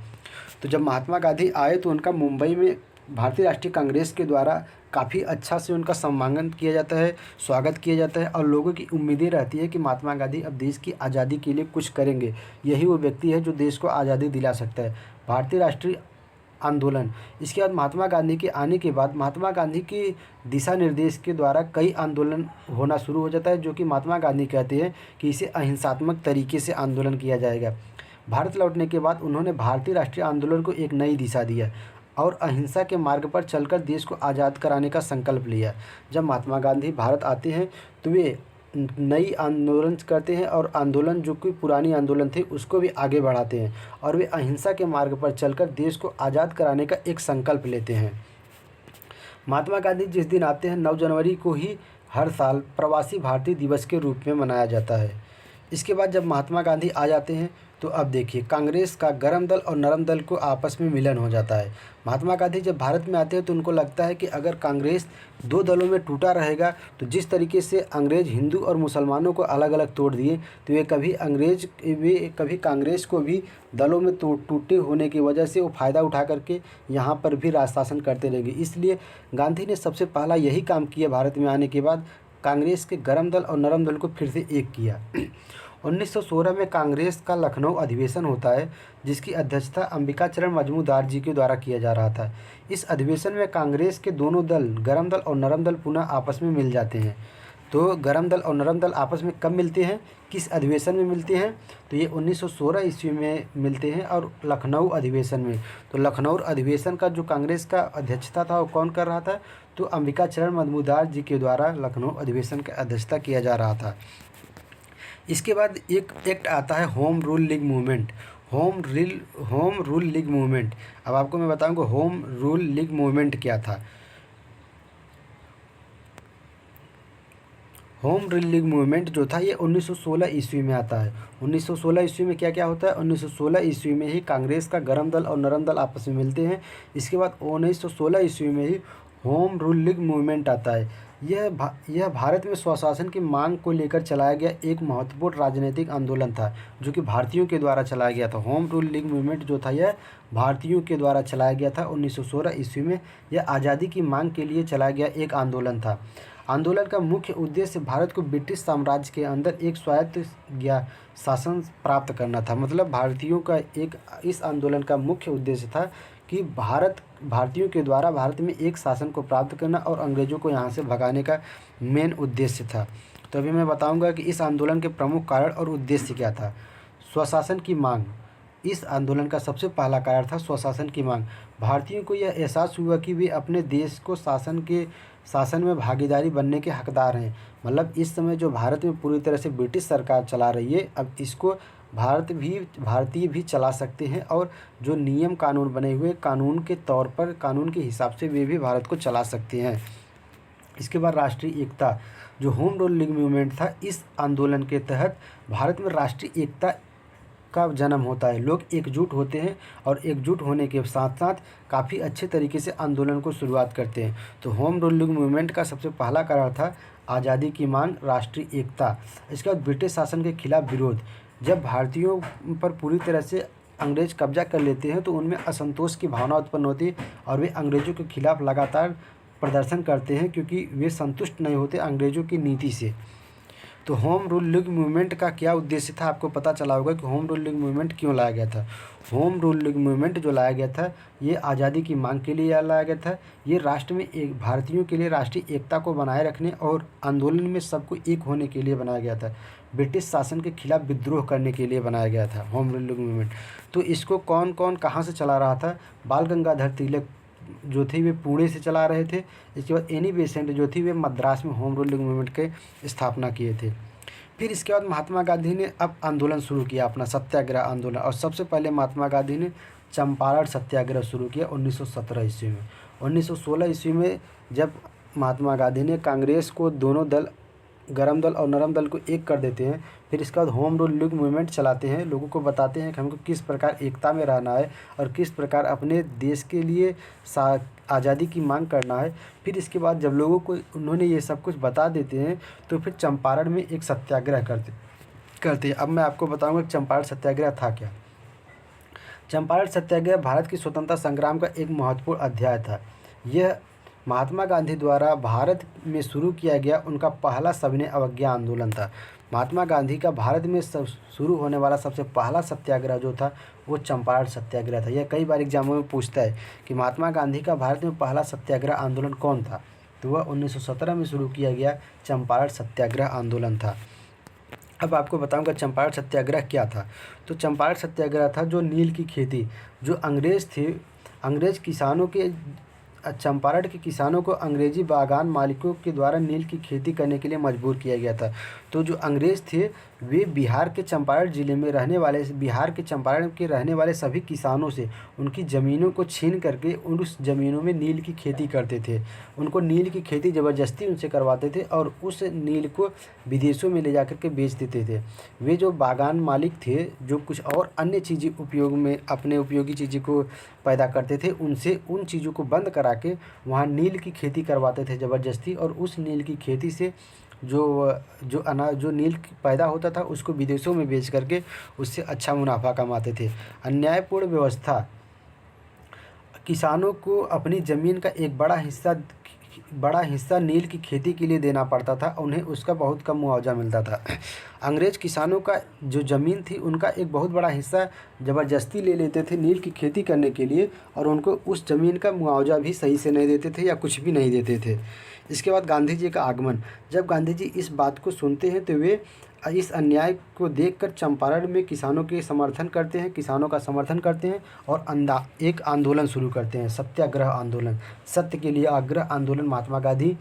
तो जब महात्मा गांधी आए तो उनका मुंबई में भारतीय राष्ट्रीय कांग्रेस के द्वारा काफ़ी अच्छा से उनका सम्मान किया जाता है, स्वागत किया जाता है, और लोगों की उम्मीदें रहती है कि महात्मा गांधी अब देश की आज़ादी के लिए कुछ करेंगे। यही वो व्यक्ति है जो देश को आज़ादी दिला सकता है। भारतीय राष्ट्रीय आंदोलन, इसके बाद महात्मा गांधी के आने के बाद महात्मा गांधी के दिशा निर्देश के द्वारा कई आंदोलन होना शुरू हो जाता है, जो कि महात्मा गांधी कहते हैं कि इसे अहिंसात्मक तरीके से आंदोलन किया जाएगा। भारत लौटने के बाद उन्होंने भारतीय राष्ट्रीय आंदोलन को एक नई दिशा दिया और अहिंसा के मार्ग पर चलकर देश को आज़ाद कराने का संकल्प लिया। जब महात्मा गांधी भारत आते हैं तो वे नई आंदोलन करते हैं, और आंदोलन जो कि पुरानी आंदोलन थे उसको भी आगे बढ़ाते हैं, और वे अहिंसा के मार्ग पर चलकर देश को आज़ाद कराने का एक संकल्प लेते हैं। महात्मा गांधी जिस दिन आते हैं 9 जनवरी को ही हर साल प्रवासी भारतीय दिवस के रूप में मनाया जाता है। इसके बाद जब महात्मा गांधी आ जाते हैं तो अब देखिए कांग्रेस का गर्म दल और नरम दल को आपस में मिलन हो जाता है। महात्मा गांधी जब भारत में आते हैं तो उनको लगता है कि अगर कांग्रेस 2 दलों में टूटा रहेगा तो जिस तरीके से अंग्रेज़ हिंदू और मुसलमानों को अलग अलग तोड़ दिए, तो वे कभी कांग्रेस को भी दलों में टूटे होने की वजह से वो फ़ायदा उठा करके यहाँ पर भी राज शासन करते रहेंगे। इसलिए गांधी ने सबसे पहला यही काम किया भारत में आने के बाद, कांग्रेस के गर्म दल और नरम दल को फिर से एक किया। 1916 में कांग्रेस का लखनऊ अधिवेशन होता है, जिसकी अध्यक्षता अंबिका चरण मजूमदार जी के द्वारा किया जा रहा था। इस अधिवेशन में कांग्रेस के दोनों दल, गर्म दल और नरम दल, पुनः आपस में मिल जाते हैं। तो गर्म दल और नरम दल आपस में कब मिलते हैं, किस अधिवेशन में मिलते हैं, तो ये 1916 ईस्वी में मिलते हैं, और लखनऊ अधिवेशन में। तो लखनऊ अधिवेशन का जो कांग्रेस का अध्यक्षता था वो कौन कर रहा था, तो अंबिका चरण मजूमदार जी के द्वारा लखनऊ अधिवेशन का अध्यक्षता किया जा रहा था। इसके बाद एक एक्ट आता है home rule league movement. Home rule league movement, अब आपको मैं बताऊंगा होम रूल लीग मूवमेंट क्या था। होम रूल लीग मूवमेंट जो था ये 1916 ईस्वी में आता है। 1916 ईस्वी में क्या क्या होता है, 1916 ईस्वी में ही कांग्रेस का गर्म दल और नरम दल आपस में मिलते हैं। इसके बाद 1916 ईस्वी में ही होम रूल लीग मूवमेंट आता है। यह भारत में स्वशासन की मांग को लेकर चलाया गया एक महत्वपूर्ण राजनीतिक आंदोलन था, जो कि भारतीयों के द्वारा चलाया गया था। होम रूल लीग मूवमेंट जो था यह भारतीयों के द्वारा चलाया गया था 1916 ईस्वी में। यह आज़ादी की मांग के लिए चलाया गया एक आंदोलन था। आंदोलन का मुख्य उद्देश्य भारत को ब्रिटिश साम्राज्य के अंदर एक स्वायत्त शासन प्राप्त करना था। मतलब भारतीयों का इस आंदोलन का मुख्य उद्देश्य था कि भारतीयों के द्वारा भारत में एक शासन को प्राप्त करना और अंग्रेज़ों को यहाँ से भगाने का मेन उद्देश्य था। तो अभी मैं बताऊंगा कि इस आंदोलन के प्रमुख कारण और उद्देश्य क्या था। स्वशासन की मांग, इस आंदोलन का सबसे पहला कारण था स्वशासन की मांग। भारतीयों को यह एहसास हुआ कि वे अपने देश को शासन में भागीदारी बनने के हकदार हैं। मतलब इस समय जो भारत में पूरी तरह से ब्रिटिश सरकार चला रही है, अब इसको भारतीय भी चला सकते हैं, और जो नियम कानून बने हुए कानून के तौर पर, कानून के हिसाब से वे भी भारत को चला सकते हैं। इसके बाद राष्ट्रीय एकता, जो होम रूल लीग मूवमेंट था, इस आंदोलन के तहत भारत में राष्ट्रीय एकता का जन्म होता है। लोग एकजुट होते हैं और एकजुट होने के साथ साथ काफ़ी अच्छे तरीके से आंदोलन को शुरुआत करते हैं। तो होम रूलिंग मूवमेंट का सबसे पहला कारण था आज़ादी की मांग, राष्ट्रीय एकता। इसके बाद ब्रिटिश शासन के खिलाफ विरोध। जब भारतीयों पर पूरी तरह से अंग्रेज़ कब्जा कर लेते हैं तो उनमें असंतोष की भावना उत्पन्न होती है और वे अंग्रेज़ों के खिलाफ लगातार प्रदर्शन करते हैं, क्योंकि वे संतुष्ट नहीं होते अंग्रेज़ों की नीति से। तो होम रूलिंग मूवमेंट का क्या उद्देश्य था, आपको पता चला होगा कि होम रूलिंग मूवमेंट क्यों लाया गया था। होम रूलिंग मूवमेंट जो लाया गया था, ये आज़ादी की मांग के लिए लाया गया था। ये राष्ट्र में एक भारतीयों के लिए राष्ट्रीय एकता को बनाए रखने और आंदोलन में सबको एक होने के लिए बनाया गया था। ब्रिटिश शासन के खिलाफ विद्रोह करने के लिए बनाया गया था होम रूलिंग मूवमेंट। तो इसको कौन कौन कहाँ से चला रहा था? बाल गंगाधर तिलक जो थे वे पुणे से चला रहे थे। इसके बाद एनी बेसेंट जो थी वे मद्रास में होम रूलिंग मूवमेंट के स्थापना किए थे। फिर इसके बाद महात्मा गांधी ने अब आंदोलन शुरू किया, अपना सत्याग्रह आंदोलन। और सबसे पहले महात्मा गांधी ने चंपारण सत्याग्रह शुरू किया 1917 ईस्वी में। 1916 ईस्वी में जब महात्मा गांधी ने कांग्रेस को दोनों दल, गरम दल और नरम दल को एक कर देते हैं, फिर इसके बाद होम रूलिंग मूवमेंट चलाते हैं, लोगों को बताते हैं कि हमको किस प्रकार एकता में रहना है और किस प्रकार अपने देश के लिए आज़ादी की मांग करना है। फिर इसके बाद जब लोगों को उन्होंने ये सब कुछ बता देते हैं तो फिर चंपारण में एक सत्याग्रह करते हैं। अब मैं आपको बताऊंगा कि चंपारण सत्याग्रह था क्या। चंपारण सत्याग्रह भारत की स्वतंत्रता संग्राम का एक महत्वपूर्ण अध्याय था। यह महात्मा गांधी द्वारा भारत में शुरू किया गया उनका पहला सविनय अवज्ञा आंदोलन था। महात्मा गांधी का भारत में शुरू होने वाला सबसे पहला सत्याग्रह जो था वो चंपारण सत्याग्रह था। यह कई बार एग्जामों में पूछता है कि महात्मा गांधी का भारत में पहला सत्याग्रह आंदोलन कौन था, तो वह 1917 में शुरू किया गया चंपारण सत्याग्रह आंदोलन था। अब आपको बताऊंगा चंपारण सत्याग्रह क्या था। तो चंपारण सत्याग्रह था जो नील की खेती, जो अंग्रेज़ थे, अंग्रेज़ किसानों के, चंपारण के किसानों को अंग्रेजी बागान मालिकों के द्वारा नील की खेती करने के लिए मजबूर किया गया था। तो जो अंग्रेज़ थे वे बिहार के चंपारण ज़िले में रहने वाले, बिहार के चंपारण के रहने वाले सभी किसानों से उनकी ज़मीनों को छीन करके उस ज़मीनों में नील की खेती करते थे। उनको नील की खेती ज़बरदस्ती उनसे करवाते थे और उस नील को विदेशों में ले जा कर के बेच देते थे। वे जो बागान मालिक थे जो कुछ और अन्य चीज़ें उपयोग में, अपने उपयोगी चीज़ों को पैदा करते थे, उनसे उन चीज़ों को बंद करा के वहाँ नील की खेती करवाते थे ज़बरदस्ती। और उस नील की खेती से जो नील पैदा होता था उसको विदेशों में बेच करके उससे अच्छा मुनाफा कमाते थे। अन्यायपूर्ण व्यवस्था, किसानों को अपनी ज़मीन का एक बड़ा हिस्सा नील की खेती के लिए देना पड़ता था, उन्हें उसका बहुत कम मुआवजा मिलता था। अंग्रेज़ किसानों का जो ज़मीन थी उनका एक बहुत बड़ा हिस्सा ज़बरदस्ती ले लेते थे नील की खेती करने के लिए और उनको उस ज़मीन का मुआवजा भी सही से नहीं देते थे या कुछ भी नहीं देते थे। इसके बाद गांधी जी का आगमन। जब गांधी जी इस बात को सुनते हैं तो वे इस अन्याय को देखकर चंपारण में किसानों का समर्थन करते हैं और एक आंदोलन शुरू करते हैं, सत्याग्रह आंदोलन, सत्य के लिए आग्रह आंदोलन महात्मा गांधी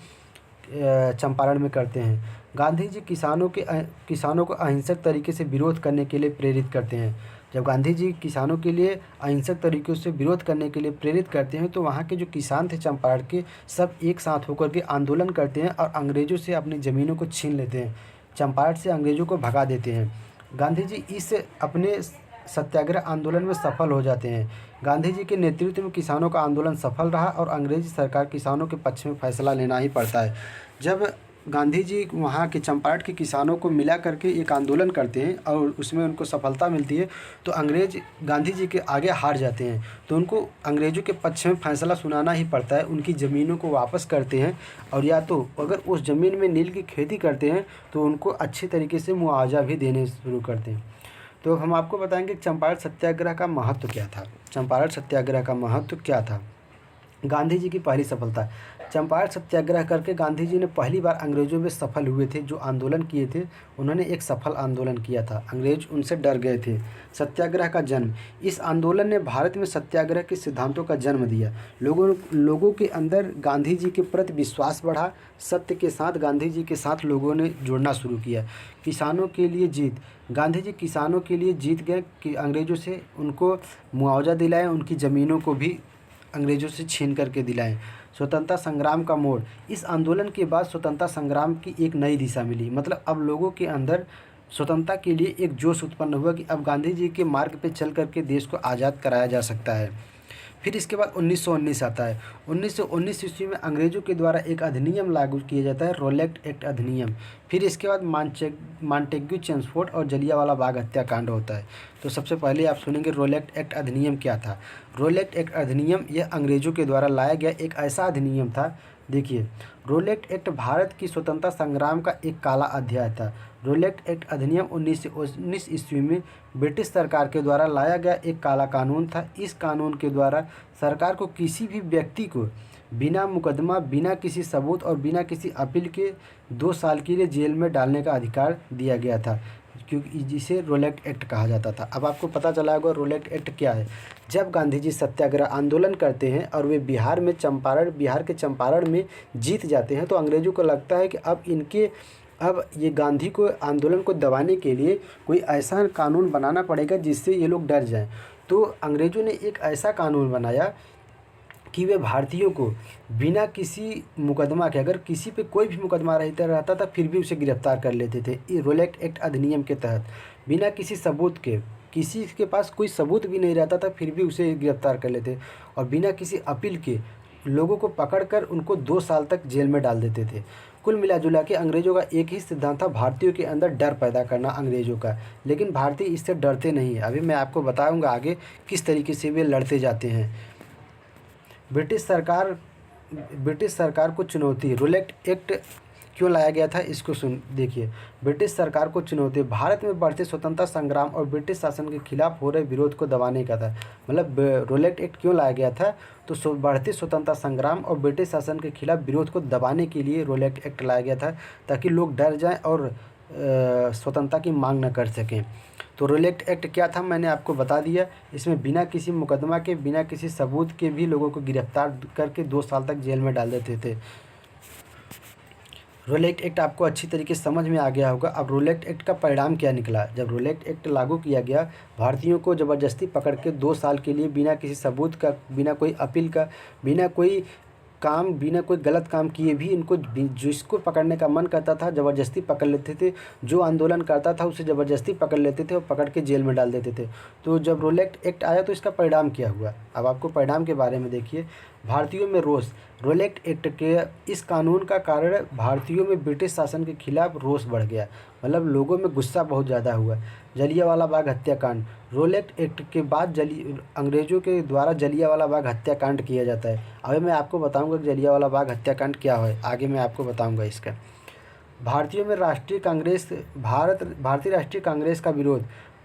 चंपारण में करते हैं। गांधी जी किसानों को अहिंसक तरीके से विरोध करने के लिए प्रेरित करते हैं। जब गांधी जी किसानों के लिए अहिंसक तरीक़ों से विरोध करने के लिए प्रेरित करते हैं तो वहाँ के जो किसान थे चंपारण के, सब एक साथ होकर के आंदोलन करते हैं और अंग्रेज़ों से अपनी ज़मीनों को छीन लेते हैं, चंपारण से अंग्रेज़ों को भगा देते हैं। गांधी जी इस अपने सत्याग्रह आंदोलन में सफल हो जाते हैं। गांधी जी के नेतृत्व में किसानों का आंदोलन सफल रहा और अंग्रेज़ी सरकार किसानों के पक्ष में फैसला लेना ही पड़ता है। जब गांधी जी वहाँ के चंपारण के किसानों को मिला करके एक आंदोलन करते हैं और उसमें उनको सफलता मिलती है तो अंग्रेज़ गांधी जी के आगे हार जाते हैं, तो उनको अंग्रेज़ों के पक्ष में फैसला सुनाना ही पड़ता है। उनकी ज़मीनों को वापस करते हैं और या तो अगर उस ज़मीन में नील की खेती करते हैं तो उनको अच्छे तरीके से मुआवजा भी देने शुरू करते हैं। तो हम आपको बताएंगे चंपारण सत्याग्रह का महत्व क्या था। चंपारण सत्याग्रह का महत्व क्या था? गांधी जी की पहली सफलता। चंपारण सत्याग्रह करके गांधी जी ने पहली बार अंग्रेज़ों में सफल हुए थे। जो आंदोलन किए थे उन्होंने एक सफल आंदोलन किया था, अंग्रेज़ उनसे डर गए थे। सत्याग्रह का जन्म। इस आंदोलन ने भारत में सत्याग्रह के सिद्धांतों का जन्म दिया। लोगों के अंदर गांधी जी के प्रति विश्वास बढ़ा। सत्य के साथ गांधी जी के साथ लोगों ने जुड़ना शुरू किया। किसानों के लिए जीत। गांधी जी किसानों के लिए जीत गए कि अंग्रेज़ों से उनको मुआवजा दिलाएं, उनकी ज़मीनों को भी अंग्रेज़ों से छीन करके दिलाएं। स्वतंत्रता संग्राम का मोड़। इस आंदोलन के बाद स्वतंत्रता संग्राम की एक नई दिशा मिली। मतलब अब लोगों के अंदर स्वतंत्रता के लिए एक जोश उत्पन्न हुआ कि अब गांधी जी के मार्ग पे चल करके देश को आज़ाद कराया जा सकता है। फिर इसके बाद 1919 आता है। 1919 ईस्वी में अंग्रेज़ों के द्वारा एक अधिनियम लागू किया जाता है, रोलेक्ट एक्ट अधिनियम। फिर इसके बाद मॉन्टेग्यू चेम्सफोर्ड और जलियांवाला बाग हत्याकांड होता है। तो सबसे पहले आप सुनेंगे रोलेक्ट एक्ट अधिनियम क्या था। रोलेक्ट एक्ट अधिनियम यह अंग्रेज़ों के द्वारा लाया गया एक ऐसा अधिनियम था। देखिए, रोलेक्ट एक्ट भारत की स्वतंत्रता संग्राम का एक काला अध्याय था। रोलेक्ट एक्ट अधिनियम 1919 ईस्वी में ब्रिटिश सरकार के द्वारा लाया गया एक काला कानून था। इस कानून के द्वारा सरकार को किसी भी व्यक्ति को बिना मुकदमा, बिना किसी सबूत और बिना किसी अपील के 2 साल के लिए जेल में डालने का अधिकार दिया गया था, क्योंकि जिसे रोलेक्ट एक्ट कहा जाता था। अब आपको पता चला होगा रोलेक्ट एक्ट क्या है। जब गांधी जी सत्याग्रह आंदोलन करते हैं और वे बिहार के चंपारण में जीत जाते हैं, तो अंग्रेज़ों को लगता है कि अब ये गांधी को आंदोलन को दबाने के लिए कोई ऐसा कानून बनाना पड़ेगा जिससे ये लोग डर जाएं। तो अंग्रेज़ों ने एक ऐसा कानून बनाया कि वे भारतीयों को बिना किसी मुकदमा के, अगर किसी पे कोई भी मुकदमा रहता था फिर भी उसे गिरफ्तार कर लेते थे। ये रोलेक्ट एक्ट अधिनियम के तहत बिना किसी सबूत के, किसी के पास कोई सबूत भी नहीं रहता था फिर भी उसे गिरफ्तार कर लेते, और बिना किसी अपील के लोगों को पकड़कर उनको 2 साल तक जेल में डाल देते थे। कुल मिला जुला के अंग्रेज़ों का एक ही सिद्धांत था, भारतीयों के अंदर डर पैदा करना अंग्रेज़ों का। लेकिन भारतीय इससे डरते नहीं है। अभी मैं आपको बताऊंगा आगे किस तरीके से वे लड़ते जाते हैं। ब्रिटिश सरकार को चुनौती। रोलेक्ट एक्ट क्यों लाया गया था, इसको देखिए। ब्रिटिश सरकार को चुनौती भारत में बढ़ते स्वतंत्रता संग्राम और ब्रिटिश शासन के खिलाफ हो रहे विरोध को दबाने का था। मतलब रोलेक्ट एक्ट क्यों लाया गया था, तो बढ़ते स्वतंत्रता संग्राम और ब्रिटिश शासन के खिलाफ विरोध को दबाने के लिए रोलेक्ट एक्ट लाया गया था, ताकि लोग डर जाएं और स्वतंत्रता की मांग न कर सकें। तो रोलेक्ट एक्ट क्या था मैंने आपको बता दिया। इसमें बिना किसी मुकदमा के, बिना किसी सबूत के भी लोगों को गिरफ्तार करके 2 साल तक जेल में डाल देते थे। रोलेक्ट एक्ट आपको अच्छी तरीके से समझ में आ गया होगा। अब रोलेक्ट एक्ट का परिणाम क्या निकला। जब रोलेक्ट एक्ट लागू किया गया, भारतीयों को ज़बरदस्ती पकड़ के 2 साल के लिए बिना किसी सबूत का, बिना कोई अपील का, बिना कोई गलत काम किए भी इनको जिसको पकड़ने का मन करता था ज़बरदस्ती पकड़ लेते थे। जो आंदोलन करता था उसे ज़बरदस्ती पकड़ लेते थे और पकड़ के जेल में डाल देते थे। तो जब रोलेक्ट एक्ट आया तो इसका परिणाम क्या हुआ, अब आपको परिणाम के बारे में देखिए। भारतीयों में रोष। रोलेक्ट एक्ट के इस कानून का कारण भारतीयों में ब्रिटिश शासन के खिलाफ रोष बढ़ गया, मतलब लोगों में गुस्सा बहुत ज़्यादा हुआ। जलियांवाला बाग हत्याकांड। रोलेक्ट एक्ट के बाद अंग्रेज़ों के द्वारा जलियांवाला बाग हत्याकांड किया जाता है। अभी मैं आपको बताऊंगा कि जलियांवाला बाग हत्याकांड क्या है, आगे मैं आपको बताऊंगा इसका। भारतीयों में भारतीय राष्ट्रीय कांग्रेस का विरोध।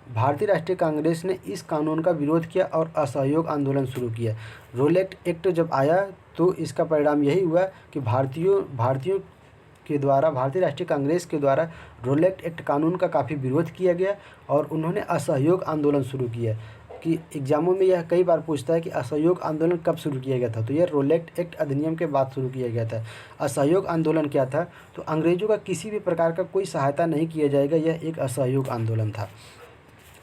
भारतीय राष्ट्रीय कांग्रेस ने इस कानून का विरोध किया और असहयोग आंदोलन शुरू किया। रोलेक्ट एक्ट जब आया तो इसका परिणाम यही हुआ कि भारतीय राष्ट्रीय कांग्रेस के द्वारा रोलेक्ट एक्ट कानून का काफ़ी विरोध किया गया और उन्होंने असहयोग आंदोलन शुरू किया। कि एग्जामों में यह कई बार पूछता है कि असहयोग आंदोलन कब शुरू किया गया था, तो यह रोलेक्ट एक्ट अधिनियम के बाद शुरू किया गया था। असहयोग आंदोलन क्या था, तो अंग्रेज़ों का किसी भी प्रकार का कोई सहायता नहीं किया जाएगा, यह एक असहयोग आंदोलन था।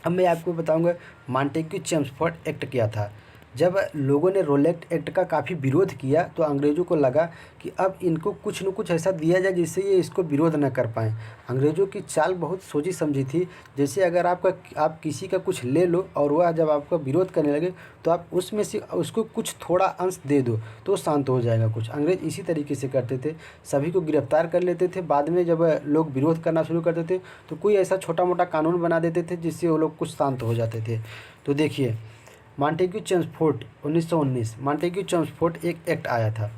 अब मैं आपको बताऊंगा मॉन्टेग्यू चेम्सफोर्ड एक्ट क्या था। जब लोगों ने रोलेक्ट एक्ट का काफ़ी विरोध किया तो अंग्रेज़ों को लगा कि अब इनको कुछ न कुछ ऐसा दिया जाए जिससे ये इसको विरोध न कर पाएँ। अंग्रेज़ों की चाल बहुत सोची समझी थी। जैसे अगर आप किसी का कुछ ले लो और वह जब आपका विरोध करने लगे तो आप उसमें से उसको कुछ थोड़ा अंश दे दो तो शांत हो जाएगा कुछ। अंग्रेज़ इसी तरीके से करते थे, सभी को गिरफ्तार कर लेते थे। बाद में जब लोग विरोध करना शुरू करते थे तो कोई ऐसा छोटा मोटा कानून बना देते थे जिससे वो लोग कुछ शांत हो जाते थे। तो देखिए, मॉन्टेग्यू चेम्सफोर्ड 1919 मॉन्टेग्यू चेम्सफोर्ड एक एक्ट आया था।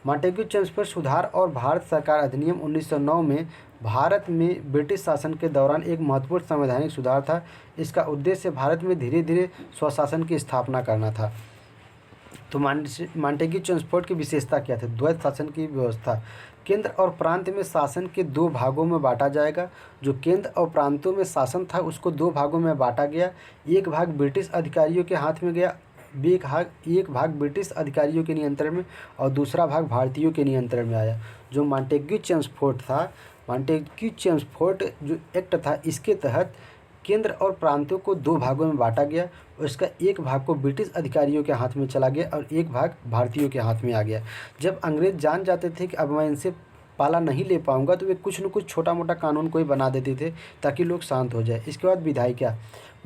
मॉन्टेग्यू चेम्सफोर्ड सुधार और भारत सरकार अधिनियम 1909 में भारत में ब्रिटिश शासन के दौरान एक महत्वपूर्ण संवैधानिक सुधार था। इसका उद्देश्य भारत में धीरे धीरे स्वशासन की स्थापना करना था। तो मॉन्टेग्यू चेम्सफोर्ड की विशेषता क्या थी, द्वैत शासन की व्यवस्था। केंद्र और प्रांत में शासन के 2 भागों में बांटा जाएगा। जो केंद्र और प्रांतों में शासन था उसको 2 भागों में बांटा गया। एक भाग ब्रिटिश अधिकारियों के हाथ में गया, एक भाग ब्रिटिश अधिकारियों के नियंत्रण में और दूसरा भाग भारतीयों के नियंत्रण में आया। जो मॉन्टेग्यू चेम्सफोर्ड जो एक्ट था, इसके तहत केंद्र और प्रांतों को 2 भागों में बांटा गया और इसका एक भाग को ब्रिटिश अधिकारियों के हाथ में चला गया और एक भाग भारतीयों के हाथ में आ गया। जब अंग्रेज जान जाते थे कि अब मैं इनसे पाला नहीं ले पाऊँगा, तो वे कुछ न कुछ छोटा मोटा कानून कोई बना देते थे ताकि लोग शांत हो जाए। इसके बाद विधायिका,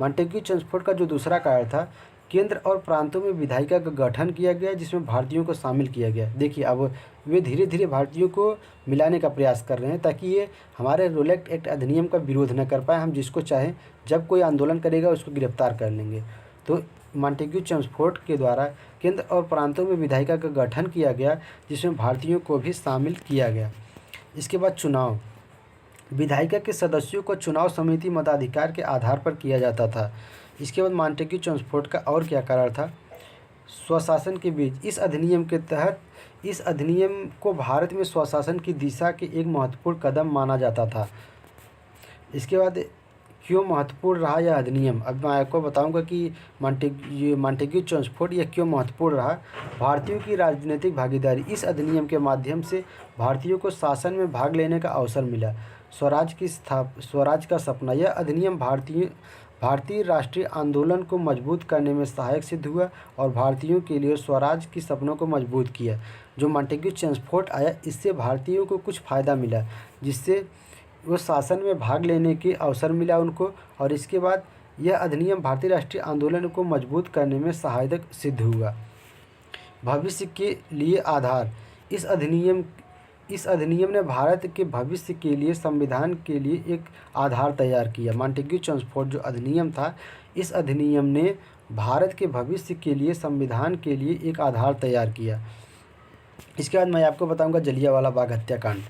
मॉन्टेग्यू चेम्सफोर्ड का जो दूसरा कार्य था, केंद्र और प्रांतों में विधायिका का गठन किया गया जिसमें भारतीयों को शामिल किया गया। देखिए अब वे धीरे धीरे भारतीयों को मिलाने का प्रयास कर रहे हैं ताकि ये हमारे रोलेक्ट एक्ट अधिनियम का विरोध न कर पाए। हम जिसको चाहें जब कोई आंदोलन करेगा उसको गिरफ्तार कर लेंगे। तो मॉन्टेग्यू चेम्सफोर्ड के द्वारा केंद्र और प्रांतों में विधायिका का गठन किया गया जिसमें भारतीयों को भी शामिल किया गया। इसके बाद चुनाव, विधायिका के सदस्यों को चुनाव समिति मताधिकार के आधार पर किया जाता था। इसके बाद मॉन्टेग्यू चेम्सफोर्ड का और क्या कारण था, स्वशासन के बीच, इस अधिनियम के तहत इस अधिनियम को भारत में स्वशासन की दिशा के एक महत्वपूर्ण कदम माना जाता था। इसके बाद क्यों महत्वपूर्ण रहा यह अधिनियम, अब मैं आपको बताऊंगा कि मॉन्टेग्यू चेम्सफोर्ड यह क्यों महत्वपूर्ण रहा। भारतीयों की राजनीतिक भागीदारी, इस अधिनियम के माध्यम से भारतीयों को शासन में भाग लेने का अवसर मिला। स्वराज का सपना, यह अधिनियम भारतीय राष्ट्रीय आंदोलन को मजबूत करने में सहायक सिद्ध हुआ और भारतीयों के लिए स्वराज की सपनों को मजबूत किया। जो मॉन्टेग्यू चेम्सफोर्ड आया, इससे भारतीयों को कुछ फ़ायदा मिला जिससे वो शासन में भाग लेने के अवसर मिला उनको। और इसके बाद यह अधिनियम भारतीय राष्ट्रीय आंदोलन को मजबूत करने में सहायक सिद्ध हुआ। भविष्य के लिए आधार, इस अधिनियम ने भारत के भविष्य के लिए संविधान के लिए एक आधार तैयार किया। मॉन्टेग्यू चेम्सफोर्ड जो अधिनियम था, इस अधिनियम ने भारत के भविष्य के लिए संविधान के लिए एक आधार तैयार किया। इसके बाद मैं आपको बताऊंगा जलियांवाला बाग हत्याकांड।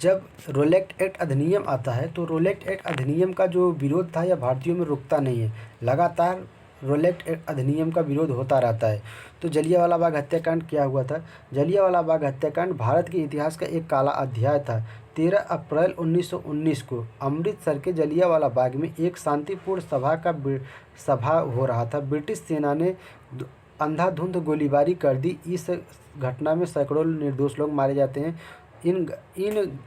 जब रोलेक्ट एक्ट अधिनियम आता है तो रोलेक्ट एक्ट अधिनियम का जो विरोध था यह भारतीयों में रुकता नहीं है, लगातार रोलेक्ट एक्ट अधिनियम का विरोध होता रहता है। तो जलियांवाला बाग हत्याकांड क्या हुआ था, जलियांवाला बाग हत्याकांड भारत के इतिहास का एक काला अध्याय था। 13 अप्रैल 1919 को अमृतसर के जलियांवाला बाग में एक शांतिपूर्ण सभा हो रहा था। ब्रिटिश सेना ने अंधाधुंध गोलीबारी कर दी। इस घटना में सैकड़ों निर्दोष लोग मारे जाते हैं, इन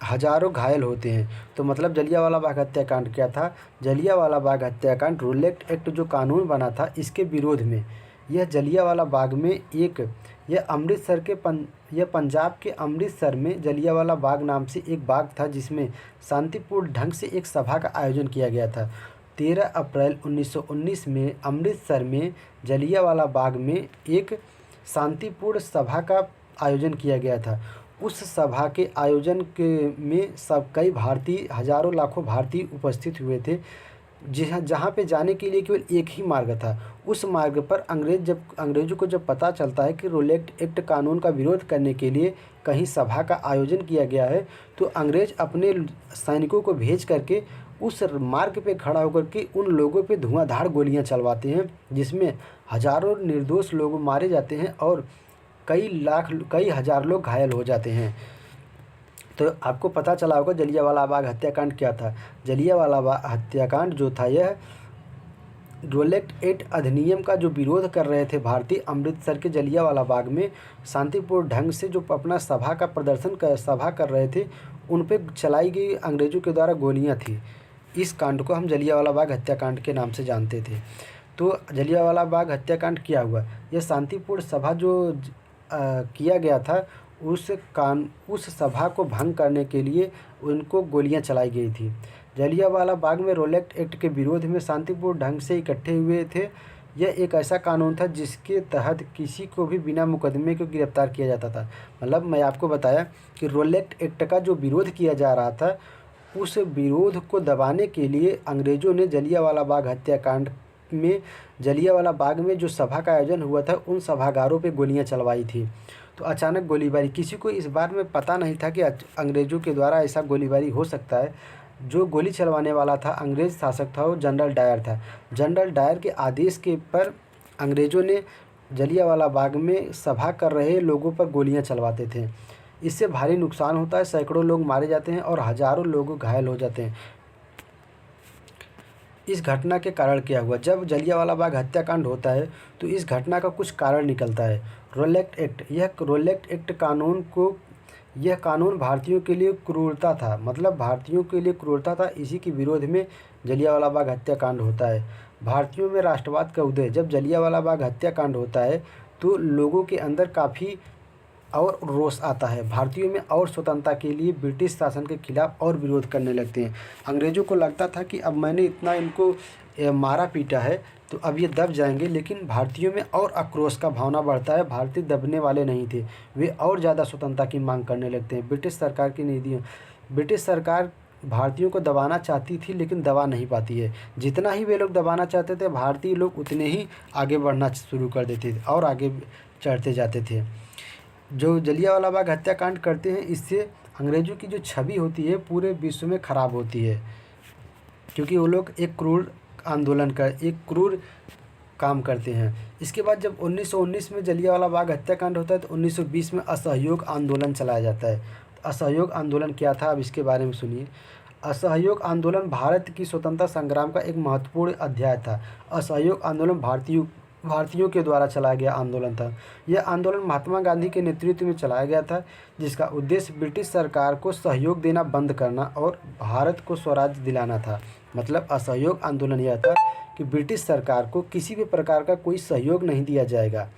हजारों घायल होते हैं। तो मतलब जलियांवाला बाग हत्याकांड क्या था, जलियांवाला बाग हत्याकांड रोलेक्ट एक्ट जो कानून बना था इसके विरोध में। यह जलियांवाला बाग में यह पंजाब के अमृतसर में जलियांवाला बाग नाम से एक बाग था जिसमें शांतिपूर्ण ढंग से एक सभा का आयोजन किया गया था। 13 अप्रैल 1919 में अमृतसर में जलियांवाला बाग में एक शांतिपूर्ण सभा का आयोजन किया गया था। उस सभा के आयोजन में कई भारतीय, हजारों लाखों भारतीय उपस्थित हुए थे। जहाँ पे जाने के लिए केवल एक ही मार्ग था। उस मार्ग पर अंग्रेज़ों को जब पता चलता है कि रोलेक्ट एक्ट कानून का विरोध करने के लिए कहीं सभा का आयोजन किया गया है, तो अंग्रेज़ अपने सैनिकों को भेज करके उस मार्ग पे खड़ा होकर के उन लोगों पे धुआंधार गोलियां चलवाते हैं, जिसमें हजारों निर्दोष लोग मारे जाते हैं और कई हजार लोग घायल हो जाते हैं। तो आपको पता चला होगा जलियांवाला बाग हत्याकांड क्या था। जलियांवाला बाग हत्याकांड जो था यह रोलेक्ट एक्ट अधिनियम का जो विरोध कर रहे थे भारतीय, अमृतसर के जलियांवाला बाग में शांतिपूर्ण ढंग से जो अपना सभा कर रहे थे, उन पे चलाई गई अंग्रेज़ों के द्वारा गोलियां थी। इस कांड को हम जलियांवाला बाग हत्याकांड के नाम से जानते थे। तो जलियांवाला बाग हत्याकांड क्या हुआ, यह शांतिपूर्ण सभा जो किया गया था उस सभा को भंग करने के लिए उनको गोलियां चलाई गई थी। जलियांवाला बाग में रोलेक्ट एक्ट के विरोध में शांतिपूर्ण ढंग से इकट्ठे हुए थे। यह एक ऐसा कानून था जिसके तहत किसी को भी बिना मुकदमे के गिरफ्तार किया जाता था। मतलब मैं आपको बताया कि रोलेक्ट एक्ट का जो विरोध किया जा रहा था, उस विरोध को दबाने के लिए अंग्रेज़ों ने जलियांवाला बाग हत्याकांड में, जलियांवाला बाग में जो सभा का आयोजन हुआ था उन सभागारों पे गोलियां चलवाई थी। तो अचानक गोलीबारी, किसी को इस बारे में पता नहीं था कि अंग्रेज़ों के द्वारा ऐसा गोलीबारी हो सकता है। जो गोली चलवाने वाला था अंग्रेज़ शासक था, वो जनरल डायर था। जनरल डायर के आदेश के पर अंग्रेज़ों ने जलियांवाला बाग में सभा कर रहे लोगों पर गोलियां चलवाते थे। इससे भारी नुकसान होता है, सैकड़ों लोग मारे जाते हैं और हजारों लोग घायल हो जाते हैं। इस घटना के कारण क्या हुआ, जब जलियांवाला बाग हत्याकांड होता है तो इस घटना का कुछ कारण निकलता है। रोलेक्ट एक्ट, यह रोलेक्ट एक्ट यह कानून भारतीयों के लिए क्रूरता था, मतलब भारतीयों के लिए क्रूरता था। इसी के विरोध में जलियांवाला बाग हत्याकांड होता है। भारतीयों में राष्ट्रवाद का उदय, जब जलियांवाला बाग हत्याकांड होता है तो लोगों के अंदर काफ़ी और रोष आता है। भारतीयों में और स्वतंत्रता के लिए ब्रिटिश शासन के खिलाफ और विरोध करने लगते हैं। अंग्रेज़ों को लगता था कि अब मैंने इतना इनको मारा पीटा है तो अब ये दब जाएंगे, लेकिन भारतीयों में और आक्रोश का भावना बढ़ता है। भारतीय दबने वाले नहीं थे, वे और ज़्यादा स्वतंत्रता की मांग करने लगते हैं। ब्रिटिश सरकार की नीतियों ब्रिटिश सरकार भारतीयों को दबाना चाहती थी, लेकिन दबा नहीं पाती है। जितना ही वे लोग दबाना चाहते थे, भारतीय लोग उतने ही आगे बढ़ना शुरू कर देते थे और आगे चढ़ते जाते थे। जो जलियांवाला बाग हत्याकांड करते हैं, इससे अंग्रेज़ों की जो छवि होती है पूरे विश्व में ख़राब होती है, क्योंकि वो लोग एक क्रूर काम करते हैं। इसके बाद जब 1919 में जलियांवाला बाग हत्याकांड होता है तो 1920 में असहयोग आंदोलन चलाया जाता है। तो असहयोग आंदोलन क्या था, अब इसके बारे में सुनिए। असहयोग आंदोलन भारत की स्वतंत्रता संग्राम का एक महत्वपूर्ण अध्याय था। असहयोग आंदोलन भारतीयों के द्वारा चलाया गया आंदोलन था। यह आंदोलन महात्मा गांधी के नेतृत्व में चलाया गया था, जिसका उद्देश्य ब्रिटिश सरकार को सहयोग देना बंद करना और भारत को स्वराज्य दिलाना था। मतलब असहयोग आंदोलन यह था कि ब्रिटिश सरकार को किसी भी प्रकार का कोई सहयोग नहीं दिया जाएगा,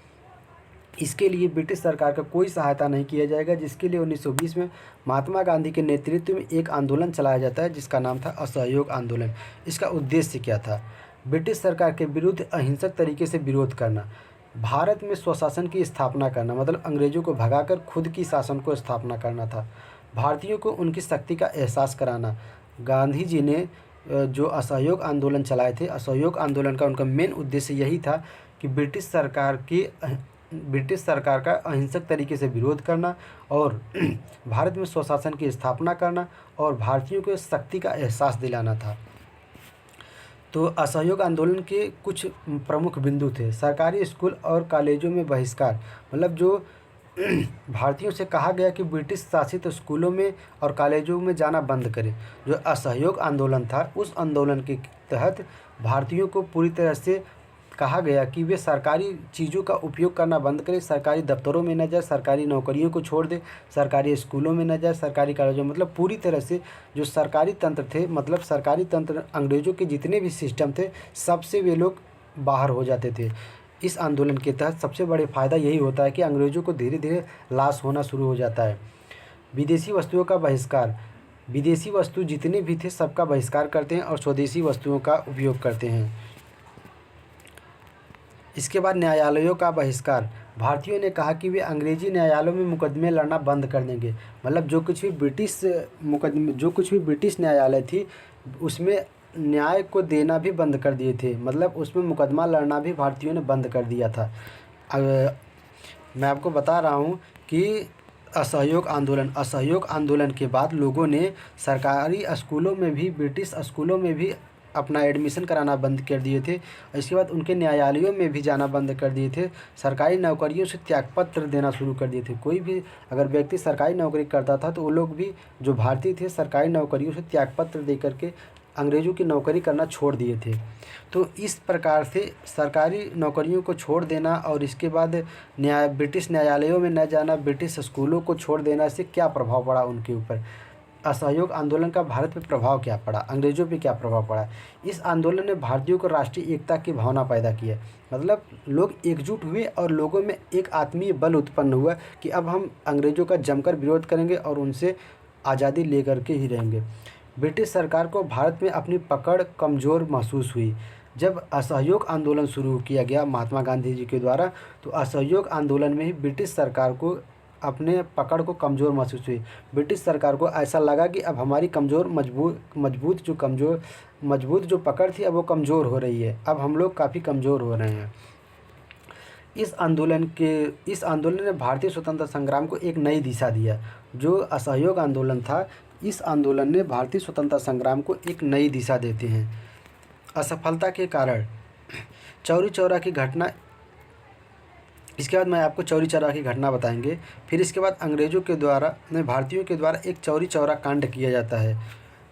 इसके लिए ब्रिटिश सरकार का कोई सहायता नहीं किया जाएगा, जिसके लिए 1920 में महात्मा गांधी के नेतृत्व में एक आंदोलन चलाया जाता है जिसका नाम था असहयोग आंदोलन। इसका उद्देश्य क्या था? ब्रिटिश सरकार के विरुद्ध अहिंसक तरीके से विरोध करना, भारत में स्वशासन की स्थापना करना, मतलब अंग्रेज़ों को भगाकर खुद की शासन को स्थापना करना था। भारतीयों को उनकी शक्ति का एहसास कराना। गांधी जी ने जो असहयोग आंदोलन चलाए थे, असहयोग आंदोलन का उनका मेन उद्देश्य यही था कि ब्रिटिश सरकार का अहिंसक तरीके से विरोध करना और भारत में स्वशासन की स्थापना करना और भारतीयों को शक्ति का एहसास दिलाना था। तो असहयोग आंदोलन के कुछ प्रमुख बिंदु थे। सरकारी स्कूल और कॉलेजों में बहिष्कार, मतलब जो भारतीयों से कहा गया कि ब्रिटिश शासित स्कूलों में और कॉलेजों में जाना बंद करें। जो असहयोग आंदोलन था, उस आंदोलन के तहत भारतीयों को पूरी तरह से कहा गया कि वे सरकारी चीज़ों का उपयोग करना बंद करें, सरकारी दफ्तरों में न जाए, सरकारी नौकरियों को छोड़ दें, सरकारी स्कूलों में न जाए, सरकारी कॉलेजों, मतलब पूरी तरह से जो सरकारी तंत्र थे, मतलब सरकारी तंत्र अंग्रेज़ों के जितने भी सिस्टम थे, सबसे वे लोग बाहर हो जाते थे। इस आंदोलन के तहत सबसे बड़े फ़ायदा यही होता है कि अंग्रेज़ों को धीरे धीरे लाश होना शुरू हो जाता है। विदेशी वस्तुओं का बहिष्कार, विदेशी वस्तु जितने भी थे सबका बहिष्कार करते हैं और स्वदेशी वस्तुओं का उपयोग करते हैं। इसके बाद न्यायालयों का बहिष्कार, भारतीयों ने कहा कि वे अंग्रेजी न्यायालयों में मुकदमे लड़ना बंद कर देंगे। मतलब जो कुछ भी ब्रिटिश न्यायालय थी उसमें न्याय को देना भी बंद कर दिए थे, मतलब उसमें मुकदमा लड़ना भी भारतीयों ने बंद कर दिया था। मैं आपको बता रहा हूँ कि असहयोग आंदोलन के बाद लोगों ने सरकारी स्कूलों में भी, ब्रिटिश स्कूलों में भी अपना एडमिशन कराना बंद कर दिए थे। इसके बाद उनके न्यायालयों में भी जाना बंद कर दिए थे। सरकारी नौकरियों से त्यागपत्र देना शुरू कर दिए थे। कोई भी अगर व्यक्ति सरकारी नौकरी करता था तो वो लोग भी, जो भारतीय थे, सरकारी नौकरियों से त्यागपत्र दे करके अंग्रेज़ों की नौकरी करना छोड़ दिए थे। तो इस प्रकार से सरकारी नौकरियों को छोड़ देना और इसके बाद ब्रिटिश न्यायालयों में न जाना, ब्रिटिश स्कूलों को छोड़ देना, से क्या प्रभाव पड़ा उनके ऊपर? असहयोग आंदोलन का भारत पे प्रभाव क्या पड़ा, अंग्रेज़ों पे क्या प्रभाव पड़ा? इस आंदोलन ने भारतीयों को राष्ट्रीय एकता की भावना पैदा की है। मतलब लोग एकजुट हुए और लोगों में एक आत्मीय बल उत्पन्न हुआ कि अब हम अंग्रेज़ों का जमकर विरोध करेंगे और उनसे आज़ादी लेकर के ही रहेंगे। ब्रिटिश सरकार को भारत में अपनी पकड़ कमज़ोर महसूस हुई। जब असहयोग आंदोलन शुरू किया गया महात्मा गांधी जी के द्वारा, तो असहयोग आंदोलन में ही ब्रिटिश सरकार को अपने पकड़ को कमज़ोर महसूस हुई। ब्रिटिश सरकार को ऐसा लगा कि अब हमारी मजबूत जो पकड़ थी अब वो कमज़ोर हो रही है, अब हम लोग काफ़ी कमज़ोर हो रहे हैं। इस आंदोलन ने भारतीय स्वतंत्रता संग्राम को एक नई दिशा दिया। जो असहयोग आंदोलन था, इस आंदोलन ने भारतीय स्वतंत्रता संग्राम को एक नई दिशा देते हैं। असफलता के कारण चौरी चौरा की घटना, इसके बाद मैं आपको चौरी चौरा की घटना बताएंगे। फिर इसके बाद भारतीयों के द्वारा एक चौरी चौरा कांड किया जाता है।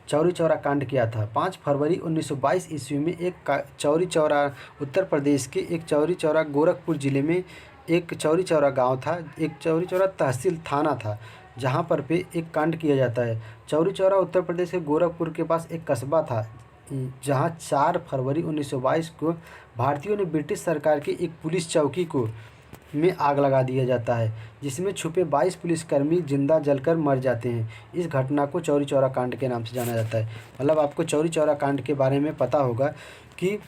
चौरी चौरा कांड किया था 5 फरवरी 1922 ईस्वी में। एक चौरी चौरा उत्तर प्रदेश के एक चौरी चौरा गोरखपुर ज़िले में एक चौरी चौरा गाँव था, एक चौरी चौरा तहसील थाना था, जहाँ पर पे एक कांड किया जाता है। चौरी चौरा उत्तर प्रदेश के गोरखपुर के पास एक कस्बा था, जहाँ 4 फरवरी 1922 को भारतीयों ने ब्रिटिश सरकार की एक पुलिस चौकी को में आग लगा दिया जाता है, जिसमें छुपे 22 पुलिसकर्मी जिंदा जलकर मर जाते हैं। इस घटना को चौरी चौरा कांड के नाम से जाना जाता है। मतलब आपको चौरी चौरा कांड के बारे में पता होगा कि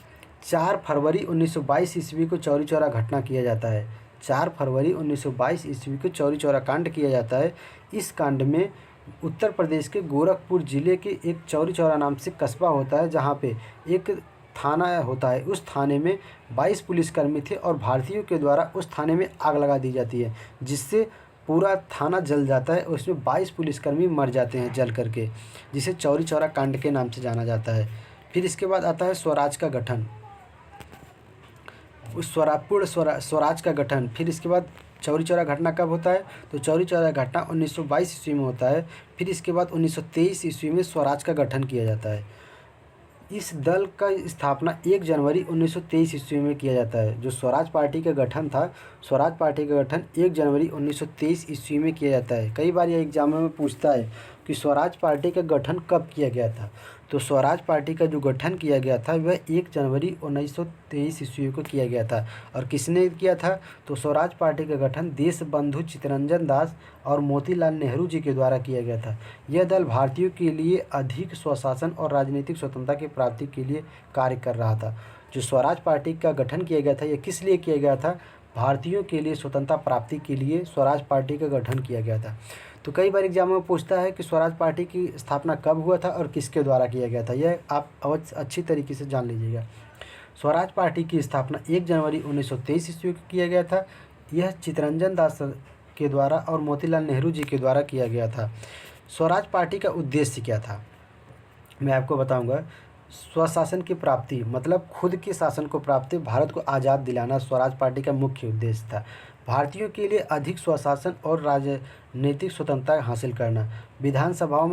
4 फरवरी 1922 ईस्वी को चौरी चौरा घटना किया जाता है। 4 फरवरी 1922 ईस्वी को चौरी चौरा कांड किया जाता है। इस कांड में उत्तर प्रदेश के गोरखपुर ज़िले के एक चौरी चौरा नाम से कस्बा होता है, जहाँ पे एक थाना होता है। उस थाने में 22 पुलिसकर्मी थे और भारतीयों के द्वारा उस थाने में आग लगा दी जाती है, जिससे पूरा थाना जल जाता है। उसमें 22 पुलिसकर्मी मर जाते हैं जल करके, जिसे चौरी चौरा कांड के नाम से जाना जाता है। फिर इसके बाद आता है स्वराज का गठन, उस स्वराज का गठन। फिर इसके बाद चौरी चौरा घटना कब होता है? तो चौरी चौरा घटना 1922 ईस्वी में होता है। फिर इसके बाद 1923 ईस्वी में स्वराज का गठन किया जाता है। इस दल का स्थापना 1 जनवरी 1923 ईस्वी में किया जाता है। जो स्वराज पार्टी का गठन था, स्वराज पार्टी का गठन 1 जनवरी 1923 ईस्वी में किया जाता है। कई बार यह एग्जाम में पूछता है कि स्वराज पार्टी का गठन कब किया गया था। तो स्वराज पार्टी का जो गठन किया गया था वह 1 जनवरी 1923 ईस्वी को किया गया था। और किसने किया था? तो स्वराज पार्टी का गठन देश बंधु चित्तरंजन दास और मोतीलाल नेहरू जी के द्वारा किया गया था। यह दल भारतीयों के लिए अधिक स्वशासन और राजनीतिक स्वतंत्रता की प्राप्ति के लिए कार्य कर रहा था। जो स्वराज पार्टी का गठन किया गया था, यह किस लिए किया गया था? भारतीयों के लिए स्वतंत्रता प्राप्ति के लिए स्वराज पार्टी का गठन किया गया था। तो कई बार एग्जाम में पूछता है कि स्वराज पार्टी की स्थापना कब हुआ था और किसके द्वारा किया गया था। यह आप अवश्य अच्छी तरीके से जान लीजिएगा। स्वराज पार्टी की स्थापना 1 जनवरी 1923 ईस्वी को किया गया था। यह चित्तरंजन दास के द्वारा और मोतीलाल नेहरू जी के द्वारा किया गया था। स्वराज पार्टी का उद्देश्य क्या था, मैं आपको बताऊंगा। स्वशासन की प्राप्ति, मतलब खुद के शासन को प्राप्ति, भारत को आज़ाद दिलाना स्वराज पार्टी का मुख्य उद्देश्य था। भारतीयों के लिए अधिक स्वशासन और राजनीतिक स्वतंत्रता हासिल करना। विधानसभाओं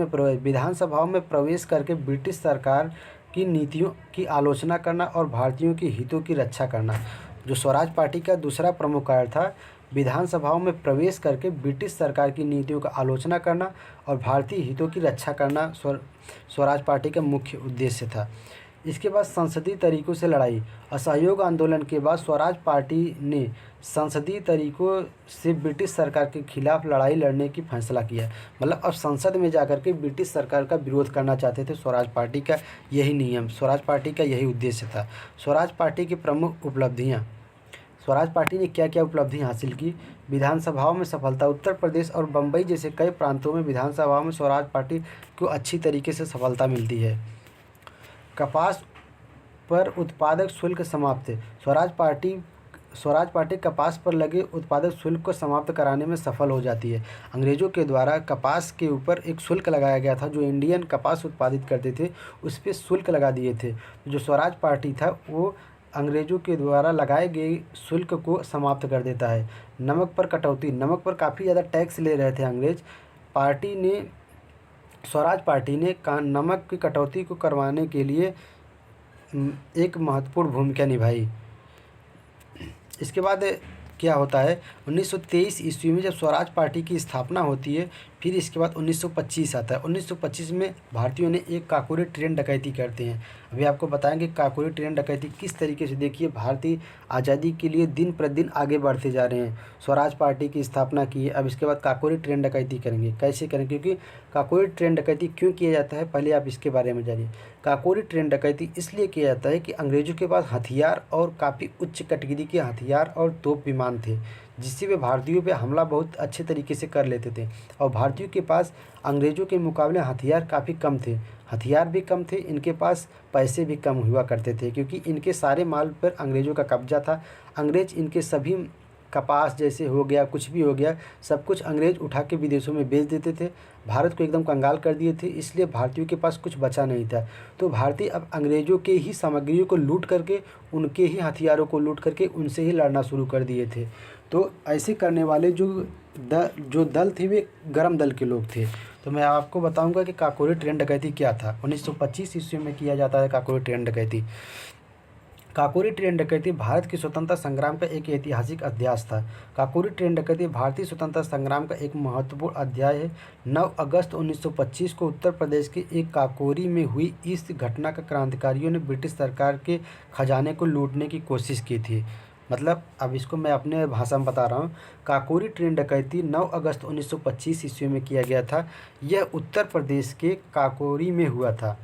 में प्रवेश करके ब्रिटिश सरकार की नीतियों की आलोचना करना और भारतीयों के हितों की रक्षा करना। जो स्वराज पार्टी का दूसरा प्रमुख कार्य था, विधानसभाओं में प्रवेश करके ब्रिटिश सरकार की नीतियों का आलोचना करना और भारतीय हितों की रक्षा करना स्वराज पार्टी का मुख्य उद्देश्य था। इसके बाद संसदीय तरीकों से लड़ाई। असहयोग आंदोलन के बाद स्वराज पार्टी ने संसदीय तरीकों से ब्रिटिश सरकार के खिलाफ लड़ाई लड़ने की फैसला किया। मतलब अब संसद में जाकर के ब्रिटिश सरकार का विरोध करना चाहते थे। स्वराज पार्टी का यही नियम, स्वराज पार्टी का यही उद्देश्य था। स्वराज पार्टी की प्रमुख उपलब्धियाँ। स्वराज पार्टी ने क्या क्या उपलब्धि हासिल की? विधानसभाओं में सफलता। उत्तर प्रदेश और बम्बई जैसे कई प्रांतों में विधानसभाओं में स्वराज पार्टी को अच्छी तरीके से सफलता मिलती है। कपास पर उत्पादक शुल्क समाप्त। स्वराज पार्टी कपास पर लगे उत्पादक शुल्क को समाप्त कराने में सफल हो जाती है। अंग्रेज़ों के द्वारा कपास के ऊपर एक शुल्क लगाया गया था। जो इंडियन कपास उत्पादित करते थे उस पर शुल्क लगा दिए थे। जो स्वराज पार्टी था वो अंग्रेज़ों के द्वारा लगाए गए शुल्क को समाप्त कर देता है। नमक पर कटौती। नमक पर काफ़ी ज़्यादा टैक्स ले रहे थे अंग्रेज। स्वराज पार्टी ने नमक की कटौती को करवाने के लिए एक महत्वपूर्ण भूमिका निभाई। इसके बाद क्या होता है, 1923 ईस्वी में जब स्वराज पार्टी की स्थापना होती है, फिर इसके बाद 1925 आता है। 1925 में भारतीयों ने एक काकोरी ट्रेन डकैती करते हैं। अभी आपको बताएंगे काकोरी ट्रेन डकैती किस तरीके से। देखिए, भारतीय आज़ादी के लिए दिन प्रतिदिन आगे बढ़ते जा रहे हैं। स्वराज पार्टी की स्थापना की है, अब इसके बाद काकोरी ट्रेन डकैती करेंगे। कैसे करेंगे? क्योंकि काकोरी ट्रेन डकैती क्यों किया जाता है, पहले आप इसके बारे में जानिए। काकोरी ट्रेन डकैती इसलिए किया जाता है कि अंग्रेज़ों के पास हथियार और काफ़ी उच्च कैटेगरी के हथियार और तोप विमान थे, जिससे वे भारतीयों पे हमला बहुत अच्छे तरीके से कर लेते थे। और भारतीयों के पास अंग्रेज़ों के मुकाबले हथियार काफ़ी कम थे। हथियार भी कम थे, इनके पास पैसे भी कम हुआ करते थे, क्योंकि इनके सारे माल पर अंग्रेज़ों का कब्जा था। अंग्रेज़ इनके सभी कपास जैसे हो गया, कुछ भी हो गया, सब कुछ अंग्रेज़ उठा के विदेशों में बेच देते थे। भारत को एकदम कंगाल कर दिए थे, इसलिए भारतीयों के पास कुछ बचा नहीं था। तो भारतीय अब अंग्रेज़ों के ही सामग्रियों को लूट करके, उनके ही हथियारों को लूट करके उनसे ही लड़ना शुरू कर दिए थे। तो ऐसे करने वाले जो दल थे वे गरम दल के लोग थे। तो मैं आपको बताऊंगा कि काकोरी ट्रेन डकैती क्या था। 1925 ईस्वी में किया जाता है काकोरी ट्रेन डकैती। काकोरी ट्रेन डकैती भारत की स्वतंत्रता संग्राम का एक ऐतिहासिक अध्याय था। काकोरी ट्रेन डकैती भारतीय स्वतंत्रता संग्राम का एक महत्वपूर्ण अध्याय है। 9 अगस्त 1925 को उत्तर प्रदेश के एक काकोरी में हुई इस घटना का क्रांतिकारियों ने ब्रिटिश सरकार के खजाने को लूटने की कोशिश की थी। मतलब अब इसको मैं अपने भाषा में बता रहा हूँ। काकोरी ट्रेन डकैती 9 अगस्त 1925 ईस्वी में किया गया था। यह उत्तर प्रदेश के काकोरी में हुआ था।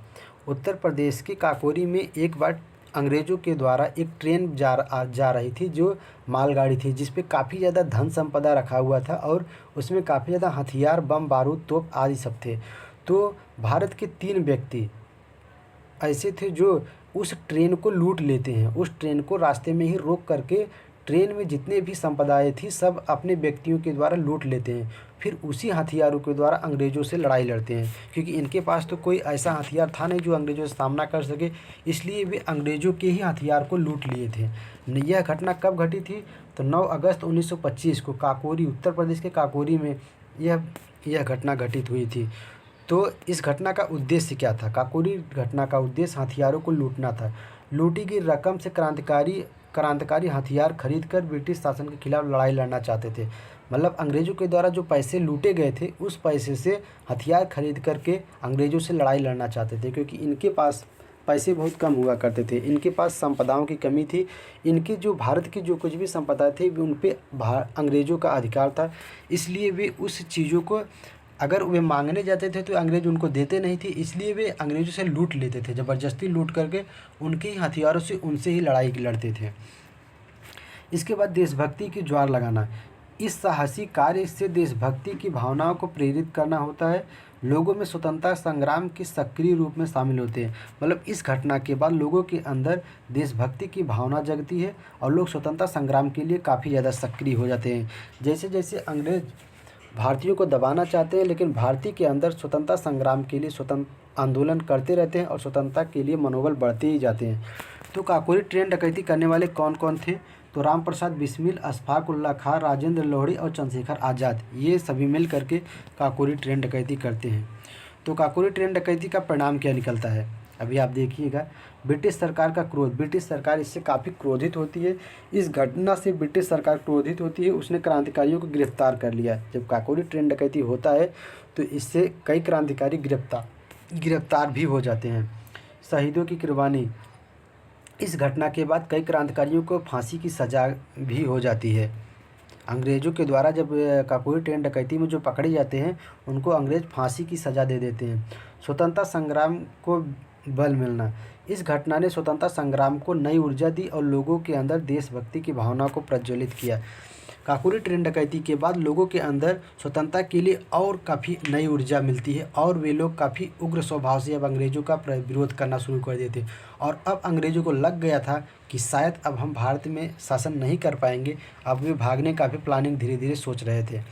उत्तर प्रदेश के काकोरी में एक बार अंग्रेज़ों के द्वारा एक ट्रेन जा रही थी, जो मालगाड़ी थी, जिस पे काफ़ी ज़्यादा धन संपदा रखा हुआ था और उसमें काफ़ी ज़्यादा हथियार, बम बारूद, तोप आदि सब थे। तो भारत के 3 व्यक्ति ऐसे थे जो उस ट्रेन को लूट लेते हैं। उस ट्रेन को रास्ते में ही रोक करके ट्रेन में जितने भी संपदाएँ थी सब अपने व्यक्तियों के द्वारा लूट लेते हैं। फिर उसी हथियारों के द्वारा अंग्रेज़ों से लड़ाई लड़ते हैं, क्योंकि इनके पास तो कोई ऐसा हथियार था नहीं जो अंग्रेज़ों से सामना कर सके, इसलिए वे अंग्रेज़ों के ही हथियार को लूट लिए थे। यह घटना कब घटी थी? तो 9 अगस्त 1925 को काकोरी, उत्तर प्रदेश के काकोरी में यह घटना घटित हुई थी। तो इस घटना का उद्देश्य क्या था? काकोरी घटना का उद्देश्य हथियारों को लूटना था। लूटी गई रकम से क्रांतिकारी हथियार खरीदकर ब्रिटिश शासन के खिलाफ लड़ाई लड़ना चाहते थे। मतलब अंग्रेज़ों के द्वारा जो पैसे लूटे गए थे, उस पैसे से हथियार खरीद करके अंग्रेज़ों से लड़ाई लड़ना चाहते थे, क्योंकि इनके पास पैसे बहुत कम हुआ करते थे। इनके पास संपदाओं की कमी थी। इनके जो भारत की जो कुछ भी संपदा थे, उन पे अंग्रेज़ों का अधिकार था। इसलिए वे उस चीज़ों को अगर वे मांगने जाते थे तो अंग्रेज़ उनको देते नहीं थे, इसलिए वे अंग्रेज़ों से लूट लेते थे। ज़बरदस्ती लूट करके उनके ही हथियारों से उनसे ही लड़ाई लड़ते थे। इसके बाद देशभक्ति की ज्वार लगाना। इस साहसी कार्य से देशभक्ति की भावनाओं को प्रेरित करना होता है। लोगों में स्वतंत्रता संग्राम के सक्रिय रूप में शामिल होते हैं। मतलब इस घटना के बाद लोगों के अंदर देशभक्ति की भावना जगती है और लोग स्वतंत्रता संग्राम के लिए काफ़ी ज़्यादा सक्रिय हो जाते हैं। जैसे जैसे अंग्रेज़ भारतीयों को दबाना चाहते हैं, लेकिन भारतीय के अंदर स्वतंत्रता संग्राम के लिए स्वतंत्र आंदोलन करते रहते हैं और स्वतंत्रता के लिए मनोबल बढ़ते ही जाते हैं। तो काकोरी ट्रेन डकैती करने वाले कौन कौन थे? तो राम प्रसाद बिस्मिल, अशफाक उल्लाह खां, राजेंद्र लोहड़ी और चंद्रशेखर आज़ाद, ये सभी मिल करके काकोरी ट्रेन डकैती करते हैं। तो काकोरी ट्रेन डकैती का परिणाम क्या निकलता है, अभी आप देखिएगा। ब्रिटिश सरकार का क्रोध। ब्रिटिश सरकार इससे काफ़ी क्रोधित होती है। इस घटना से ब्रिटिश सरकार क्रोधित होती है। उसने क्रांतिकारियों को गिरफ्तार कर लिया। जब काकोरी ट्रेन डकैती होता है तो इससे कई क्रांतिकारी गिरफ्तार भी हो जाते हैं। शहीदों की कुर्बानी। इस घटना के बाद कई क्रांतिकारियों को फांसी की सज़ा भी हो जाती है। अंग्रेज़ों के द्वारा जब काकोरी ट्रेन डकैती में जो पकड़े जाते हैं, उनको अंग्रेज़ फांसी की सज़ा दे देते हैं। स्वतंत्रता संग्राम को बल मिलना। इस घटना ने स्वतंत्रता संग्राम को नई ऊर्जा दी और लोगों के अंदर देशभक्ति की भावना को प्रज्वलित किया। काकोरी ट्रेन डकैती के बाद लोगों के अंदर स्वतंत्रता के लिए और काफ़ी नई ऊर्जा मिलती है और वे लोग काफ़ी उग्र स्वभाव से अब अंग्रेज़ों का विरोध करना शुरू कर देते। और अब अंग्रेज़ों को लग गया था कि शायद अब हम भारत में शासन नहीं कर पाएंगे। अब वे भागने का भी प्लानिंग धीरे धीरे सोच रहे थे।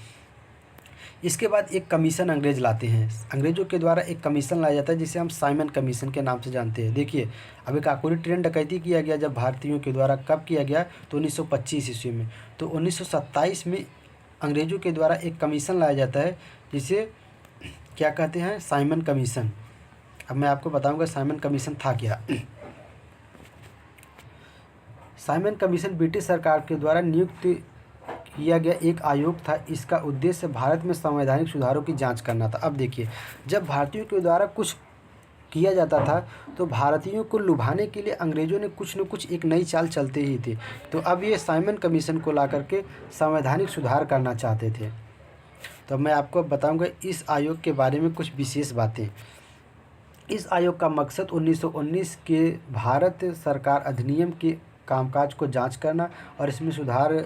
इसके बाद एक कमीशन अंग्रेज़ लाते हैं। अंग्रेज़ों के द्वारा एक कमीशन लाया जाता है जिसे हम साइमन कमीशन के नाम से जानते हैं। देखिए, अभी काकोरी ट्रेन डकैती किया गया जब भारतीयों के द्वारा, कब किया गया? तो 1925 ईस्वी में। तो 1927 में अंग्रेज़ों के द्वारा एक कमीशन लाया जाता है जिसे क्या कहते हैं? Simon commission. अब मैं आपको बताऊँगा साइमन कमीशन था क्या। साइमन कमीशन ब्रिटिश सरकार के द्वारा नियुक्त किया गया एक आयोग था। इसका उद्देश्य भारत में संवैधानिक सुधारों की जांच करना था। अब देखिए, जब भारतीयों के द्वारा कुछ किया जाता था तो भारतीयों को लुभाने के लिए अंग्रेज़ों ने कुछ न कुछ एक नई चाल चलते ही थे। तो अब ये साइमन कमीशन को ला करके संवैधानिक सुधार करना चाहते थे। तो मैं आपको बताऊंगा इस आयोग के बारे में कुछ विशेष बातें। इस आयोग का मकसद 1919 के भारत सरकार अधिनियम के कामकाज को जांच करना और इसमें सुधार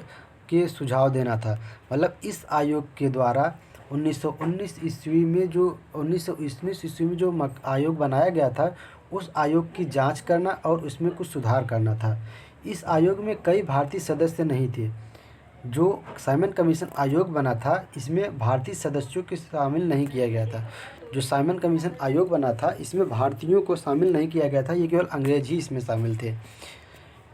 के सुझाव देना था। मतलब इस आयोग के द्वारा 1919 ईस्वी में जो आयोग बनाया गया था, उस आयोग की जांच करना और उसमें कुछ सुधार करना था। इस आयोग में कई भारतीय सदस्य नहीं थे। जो साइमन कमीशन आयोग बना था, इसमें भारतीय सदस्यों को शामिल नहीं किया गया था। जो साइमन कमीशन आयोग बना था, इसमें भारतीयों को शामिल नहीं किया गया था। ये केवल अंग्रेज ही इसमें शामिल थे।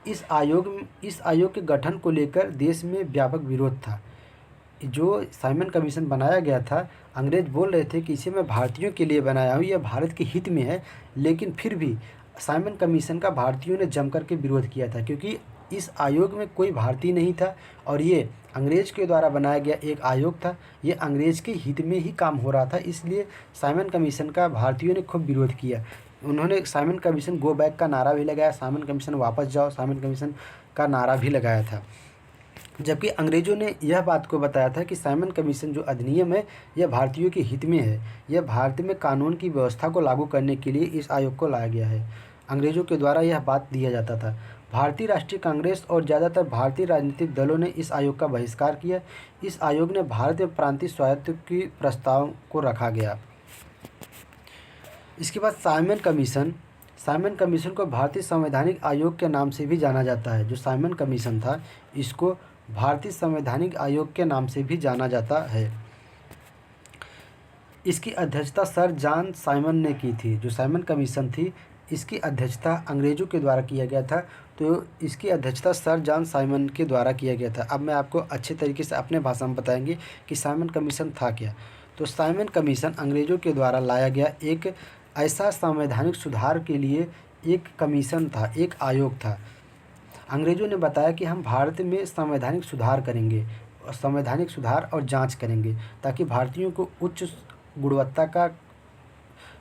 इस आयोग के गठन को लेकर देश में व्यापक विरोध था। जो साइमन कमीशन बनाया गया था, अंग्रेज बोल रहे थे कि इसे मैं भारतीयों के लिए बनाया हूँ, यह भारत के हित में है। लेकिन फिर भी साइमन कमीशन का भारतीयों ने जम कर के विरोध किया था, क्योंकि इस आयोग में कोई भारतीय नहीं था और ये अंग्रेज़ के द्वारा बनाया गया एक आयोग था। ये अंग्रेज़ के हित में ही काम हो रहा था, इसलिए साइमन कमीशन का भारतीयों ने खूब विरोध किया। उन्होंने साइमन कमीशन गो बैक का नारा भी लगाया, साइमन कमीशन वापस जाओ, साइमन कमीशन का नारा भी लगाया था। जबकि अंग्रेज़ों ने यह बात को बताया था कि साइमन कमीशन जो अधिनियम है यह भारतीयों के हित में है, यह भारत में कानून की व्यवस्था को लागू करने के लिए इस आयोग को लाया गया है। अंग्रेज़ों के द्वारा यह बात दिया जाता था। भारतीय राष्ट्रीय कांग्रेस और ज़्यादातर भारतीय राजनीतिक दलों ने इस आयोग का बहिष्कार किया। इस आयोग ने भारत में प्रांतीय स्वायत्त की प्रस्ताव को रखा गया। इसके बाद साइमन कमीशन को भारतीय संवैधानिक आयोग के नाम से भी जाना जाता है। जो साइमन कमीशन था इसको भारतीय संवैधानिक आयोग के नाम से भी जाना जाता है। इसकी अध्यक्षता सर जॉन साइमन ने की थी। जो साइमन कमीशन थी इसकी अध्यक्षता अंग्रेज़ों के द्वारा किया गया था, तो इसकी अध्यक्षता सर जॉन साइमन के द्वारा किया गया था। अब मैं आपको अच्छे तरीके से अपने भाषा में बताएंगे कि साइमन कमीशन था क्या। तो साइमन कमीशन अंग्रेज़ों के द्वारा लाया गया एक ऐसा संवैधानिक सुधार के लिए एक कमीशन था, एक आयोग था। अंग्रेज़ों ने बताया कि हम भारत में संवैधानिक सुधार करेंगे, संवैधानिक सुधार और जांच करेंगे ताकि भारतीयों को उच्च गुणवत्ता का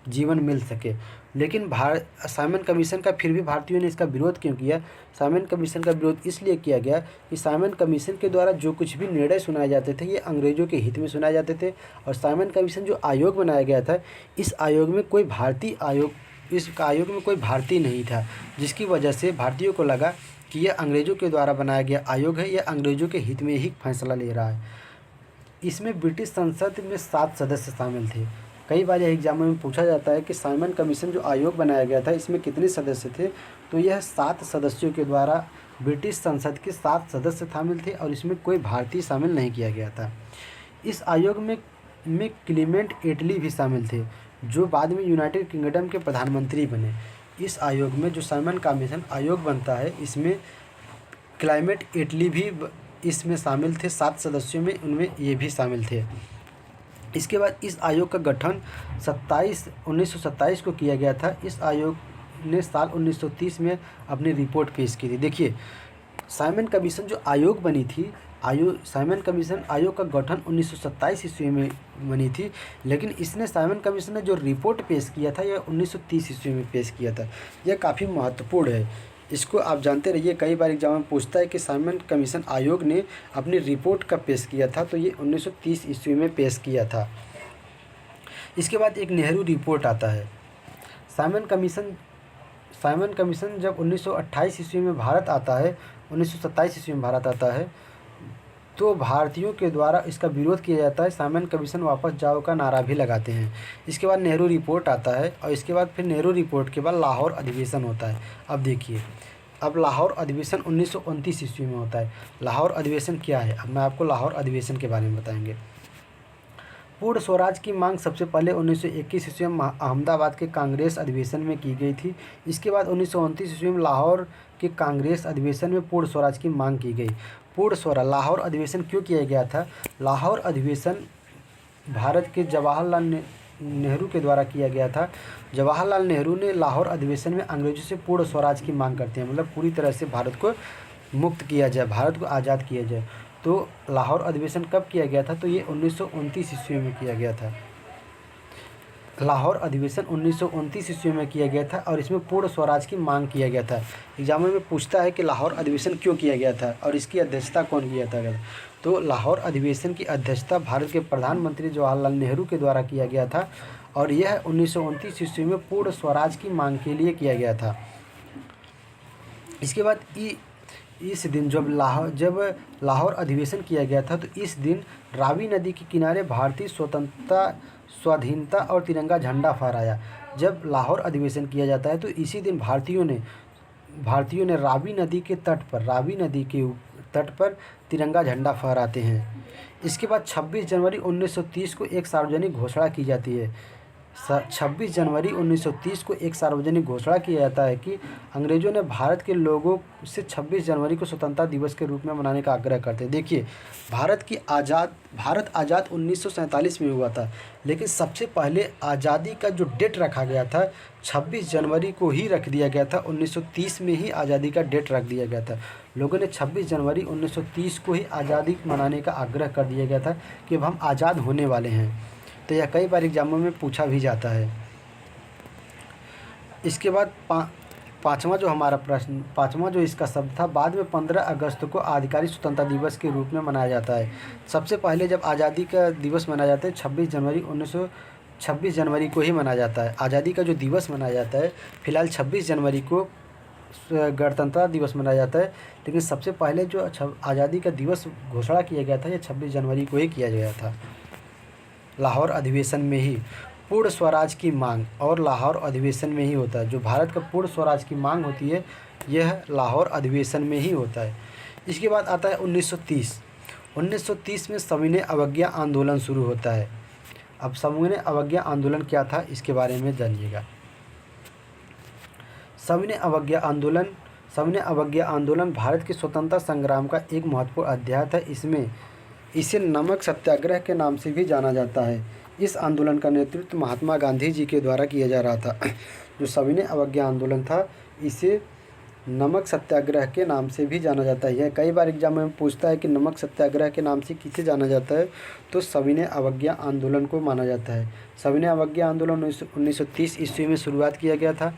जीवन मिल सके। लेकिन साइमन कमीशन का फिर भी भारतीयों ने इसका विरोध क्यों किया? साइमन कमीशन का विरोध इसलिए किया गया कि साइमन कमीशन के द्वारा जो कुछ भी निर्णय सुनाए जाते थे ये अंग्रेज़ों के हित में सुनाए जाते थे। और साइमन कमीशन जो आयोग बनाया गया था इस आयोग में कोई भारतीय नहीं था, जिसकी वजह से भारतीयों को लगा कि यह अंग्रेज़ों के द्वारा बनाया गया आयोग है, यह अंग्रेज़ों के हित में ही फैसला ले रहा है। इसमें ब्रिटिश संसद में 7 सदस्य शामिल थे। कई बार यह एग्जामों में पूछा जाता है कि साइमन कमीशन जो आयोग बनाया गया था इसमें कितने सदस्य थे, तो यह 7 सदस्यों के द्वारा ब्रिटिश संसद के 7 सदस्य शामिल थे और इसमें कोई भारतीय शामिल नहीं किया गया था। इस आयोग में क्लीमेंट एटली भी शामिल थे जो बाद में यूनाइटेड किंगडम के प्रधानमंत्री बने। इस आयोग में जो साइमन कमीशन आयोग बनता है इसमें क्लीमेंट एटली भी इसमें शामिल थे। 7 सदस्यों में उनमें ये भी शामिल थे। इसके बाद इस आयोग का गठन 1927 को किया गया था। इस आयोग ने साल 1930 में अपनी रिपोर्ट पेश की थी। देखिए साइमन कमीशन जो आयोग बनी थी, साइमन कमीशन आयोग का गठन 1927 ईस्वी में बनी थी, लेकिन इसने साइमन कमीशन ने जो रिपोर्ट पेश किया था यह 1930 ईस्वी में पेश किया था। यह काफ़ी महत्वपूर्ण है, इसको आप जानते रहिए। कई बार एग्जाम में पूछता है कि साइमन कमीशन आयोग ने अपनी रिपोर्ट कब पेश किया था, तो ये 1930 ईस्वी में पेश किया था। इसके बाद एक नेहरू रिपोर्ट आता है। साइमन कमीशन जब 1928 ईस्वी में भारत आता है, 1927 ईस्वी में भारत आता है, तो भारतीयों के द्वारा इसका विरोध किया जाता है। साइमन कमीशन वापस जाओ का नारा भी लगाते हैं। इसके बाद नेहरू रिपोर्ट आता है और इसके बाद फिर नेहरू रिपोर्ट के बाद लाहौर अधिवेशन होता है। अब देखिए, अब लाहौर अधिवेशन 1929 ईस्वी में होता है। लाहौर अधिवेशन क्या है, अब मैं आपको लाहौर अधिवेशन के बारे में बताएंगे। पूर्ण स्वराज की मांग सबसे पहले 1921 ईस्वी में अहमदाबाद के कांग्रेस अधिवेशन में की गई थी। इसके बाद 1929 ईस्वी में लाहौर के कांग्रेस अधिवेशन में पूर्ण स्वराज की मांग की गई। पूर्ण स्वराज लाहौर अधिवेशन क्यों किया गया था? लाहौर अधिवेशन भारत के जवाहरलाल नेहरू के द्वारा किया गया था। जवाहरलाल नेहरू ने लाहौर अधिवेशन में अंग्रेजों से पूर्ण स्वराज की मांग करते हैं, मतलब पूरी तरह से भारत को मुक्त किया जाए, भारत को आज़ाद किया जाए। तो लाहौर अधिवेशन कब किया गया था? तो ये 1929 ईस्वी में किया गया था। लाहौर अधिवेशन 1929 ईस्वी में किया गया था और इसमें पूर्ण स्वराज की मांग किया गया था। एग्जाम में पूछता है कि लाहौर अधिवेशन क्यों किया गया था और इसकी अध्यक्षता कौन किया था? तो लाहौर अधिवेशन की अध्यक्षता भारत के प्रधानमंत्री जवाहरलाल नेहरू के द्वारा किया गया था और यह 1929 ईस्वी में पूर्ण स्वराज की मांग के लिए किया गया था। इसके बाद इस दिन जब लाहौर अधिवेशन किया गया था, तो इस दिन रावी नदी के किनारे भारतीय स्वतंत्रता, स्वाधीनता और तिरंगा झंडा फहराया। जब लाहौर अधिवेशन किया जाता है तो इसी दिन भारतीयों ने रावी नदी के तट पर तिरंगा झंडा फहराते हैं। इसके बाद 26 जनवरी 1930 को एक सार्वजनिक घोषणा की जाती है। 26 जनवरी 1930 को एक सार्वजनिक घोषणा किया जाता है कि अंग्रेज़ों ने भारत के लोगों से 26 जनवरी को स्वतंत्रता दिवस के रूप में मनाने का आग्रह करते हैं। देखिए, भारत आज़ाद 1947 में हुआ था, लेकिन सबसे पहले आज़ादी का जो डेट रखा गया था 26 जनवरी को ही रख दिया गया था। 1930 में ही आज़ादी का डेट रख दिया गया था। लोगों ने 26 जनवरी 1930 को ही आज़ादी मनाने का आग्रह कर दिया गया था कि अब हम आज़ाद होने वाले हैं। तो यह कई बार एग्जामों में पूछा भी जाता है। इसके बाद पाँचवा जो हमारा प्रश्न, पाँचवा जो इसका शब्द था, बाद में 15 अगस्त को आधिकारिक स्वतंत्रता दिवस के रूप में मनाया जाता है। सबसे पहले जब आज़ादी का दिवस मनाया जाता है 26 जनवरी को ही मनाया जाता है। आज़ादी का जो दिवस मनाया जाता है फिलहाल 26 जनवरी को गणतंत्र दिवस मनाया जाता है, लेकिन सबसे पहले जो आज़ादी का दिवस घोषणा किया गया था ये 26 जनवरी को ही किया गया था। लाहौर अधिवेशन में ही पूर्ण स्वराज की मांग, और लाहौर अधिवेशन में ही होता है। जो भारत का पूर्ण स्वराज की मांग होती है यह लाहौर अधिवेशन में ही होता है। इसके बाद आता है 1930 में सविनय अवज्ञा आंदोलन शुरू होता है। अब सविनय अवज्ञा आंदोलन क्या था इसके बारे में जानिएगा। सविनय अवज्ञा आंदोलन भारत के स्वतंत्रता संग्राम का एक महत्वपूर्ण अध्याय था। इसे नमक सत्याग्रह के नाम से भी जाना जाता है। इस आंदोलन का नेतृत्व महात्मा गांधी जी के द्वारा किया जा रहा था। जो सविनय अवज्ञा आंदोलन था इसे नमक सत्याग्रह के नाम से भी जाना जाता है। यह कई बार एग्जाम में पूछता है कि नमक सत्याग्रह के नाम से किसे जाना जाता है, तो सविनय अवज्ञा आंदोलन को माना जाता है। सविनय अवज्ञा आंदोलन 1930 ईस्वी में शुरुआत किया गया था,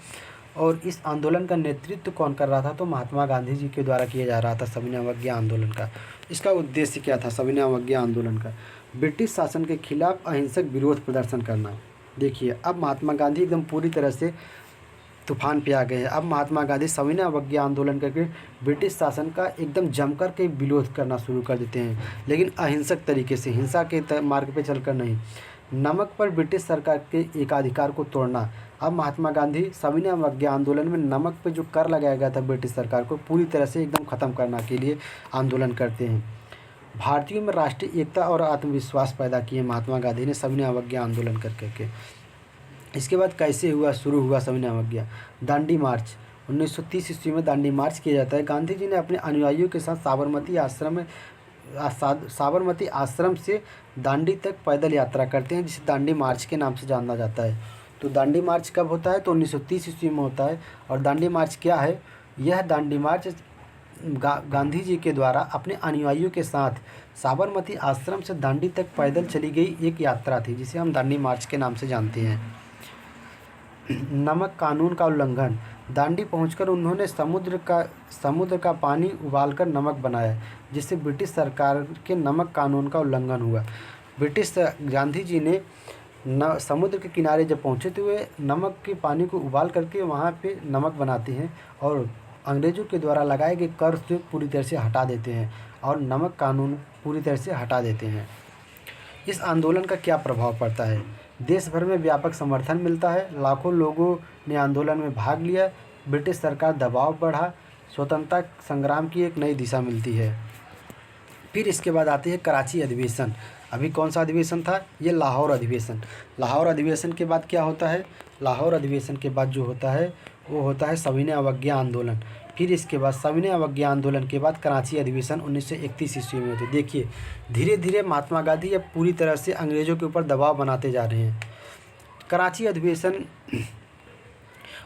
और इस आंदोलन का नेतृत्व कौन कर रहा था, तो महात्मा गांधी जी के द्वारा किया जा रहा था सविनय अवज्ञा आंदोलन का। इसका उद्देश्य क्या था सविनय अवज्ञा आंदोलन का? ब्रिटिश शासन के खिलाफ अहिंसक विरोध प्रदर्शन करना। देखिए अब महात्मा गांधी एकदम पूरी तरह से तूफान पे आ गए हैं। अब महात्मा गांधी सविनय अवज्ञा आंदोलन करके ब्रिटिश शासन का एकदम जमकर के विरोध करना शुरू कर देते हैं, लेकिन अहिंसक तरीके से, हिंसा के मार्ग पे चलकर नहीं। नमक पर ब्रिटिश सरकार के एकाधिकार को तोड़ना। अब महात्मा गांधी सविनय अवज्ञा आंदोलन में नमक पे जो कर लगाया गया था ब्रिटिश सरकार को पूरी तरह से एकदम ख़त्म करने के लिए आंदोलन करते हैं। भारतीयों में राष्ट्रीय एकता और आत्मविश्वास पैदा किए महात्मा गांधी ने सविनय अवज्ञा आंदोलन करके। इसके बाद कैसे शुरू हुआ सविनय अवज्ञा? दांडी मार्च 1930 ईस्वी में दांडी मार्च किया जाता है। गांधी जी ने अपने अनुयायियों के साथ साबरमती आश्रम से दांडी तक पैदल यात्रा करते हैं, जिसे दांडी मार्च के नाम से जाना जाता है। तो दांडी मार्च कब होता है? तो 1930 ईस्वी में होता है। और दांडी मार्च क्या है? यह दांडी मार्च गांधी जी के द्वारा अपने अनुयायियों के साथ साबरमती आश्रम से दांडी तक पैदल चली गई एक यात्रा थी, जिसे हम दांडी मार्च के नाम से जानते हैं। नमक कानून का उल्लंघन। दांडी पहुंचकर उन्होंने समुद्र का पानी उबालकर नमक बनाया, जिससे ब्रिटिश सरकार के नमक कानून का उल्लंघन हुआ। गांधी जी ने समुद्र के किनारे जब पहुंचे तो वे नमक के पानी को उबाल करके वहाँ पे नमक बनाते हैं और अंग्रेज़ों के द्वारा लगाए गए कर से पूरी तरह से हटा देते हैं और नमक कानून पूरी तरह से हटा देते हैं। इस आंदोलन का क्या प्रभाव पड़ता है? देश भर में व्यापक समर्थन मिलता है, लाखों लोगों ने आंदोलन में भाग लिया, ब्रिटिश सरकार दबाव बढ़ा, स्वतंत्रता संग्राम की एक नई दिशा मिलती है। फिर इसके बाद आती है कराची अधिवेशन। अभी कौन सा अधिवेशन था? ये लाहौर अधिवेशन। लाहौर अधिवेशन के बाद क्या होता है? लाहौर अधिवेशन के बाद जो होता है वो होता है सविनय अवज्ञा आंदोलन। फिर इसके बाद सविनय अवज्ञा आंदोलन के बाद कराची अधिवेशन 1931 ईस्वी में होती है। देखिए धीरे धीरे महात्मा गांधी अब पूरी तरह से अंग्रेज़ों के ऊपर दबाव बनाते जा रहे हैं। कराची अधिवेशन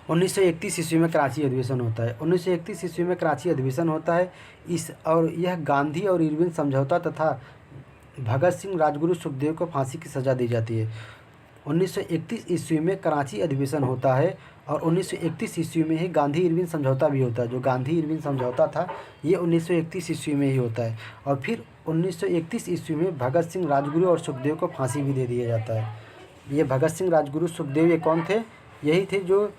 1931 ईस्वी में कराची अधिवेशन होता है। 1931 ईस्वी में कराची अधिवेशन होता है। यह गांधी और इरविन समझौता तथा भगत सिंह, राजगुरु, सुखदेव को फांसी की सज़ा दी जाती है। 1931 ईस्वी में कराची अधिवेशन होता है और 1931 ईस्वी में ही गांधी इरविन समझौता भी होता है। जो गांधी इरविन समझौता था ये 1931 ईस्वी में ही होता है। और फिर 1931 ईस्वी में भगत सिंह, राजगुरु और सुखदेव को फांसी भी दे दिया जाता है। ये भगत सिंह, राजगुरु, सुखदेव ये कौन थे? यही थे जो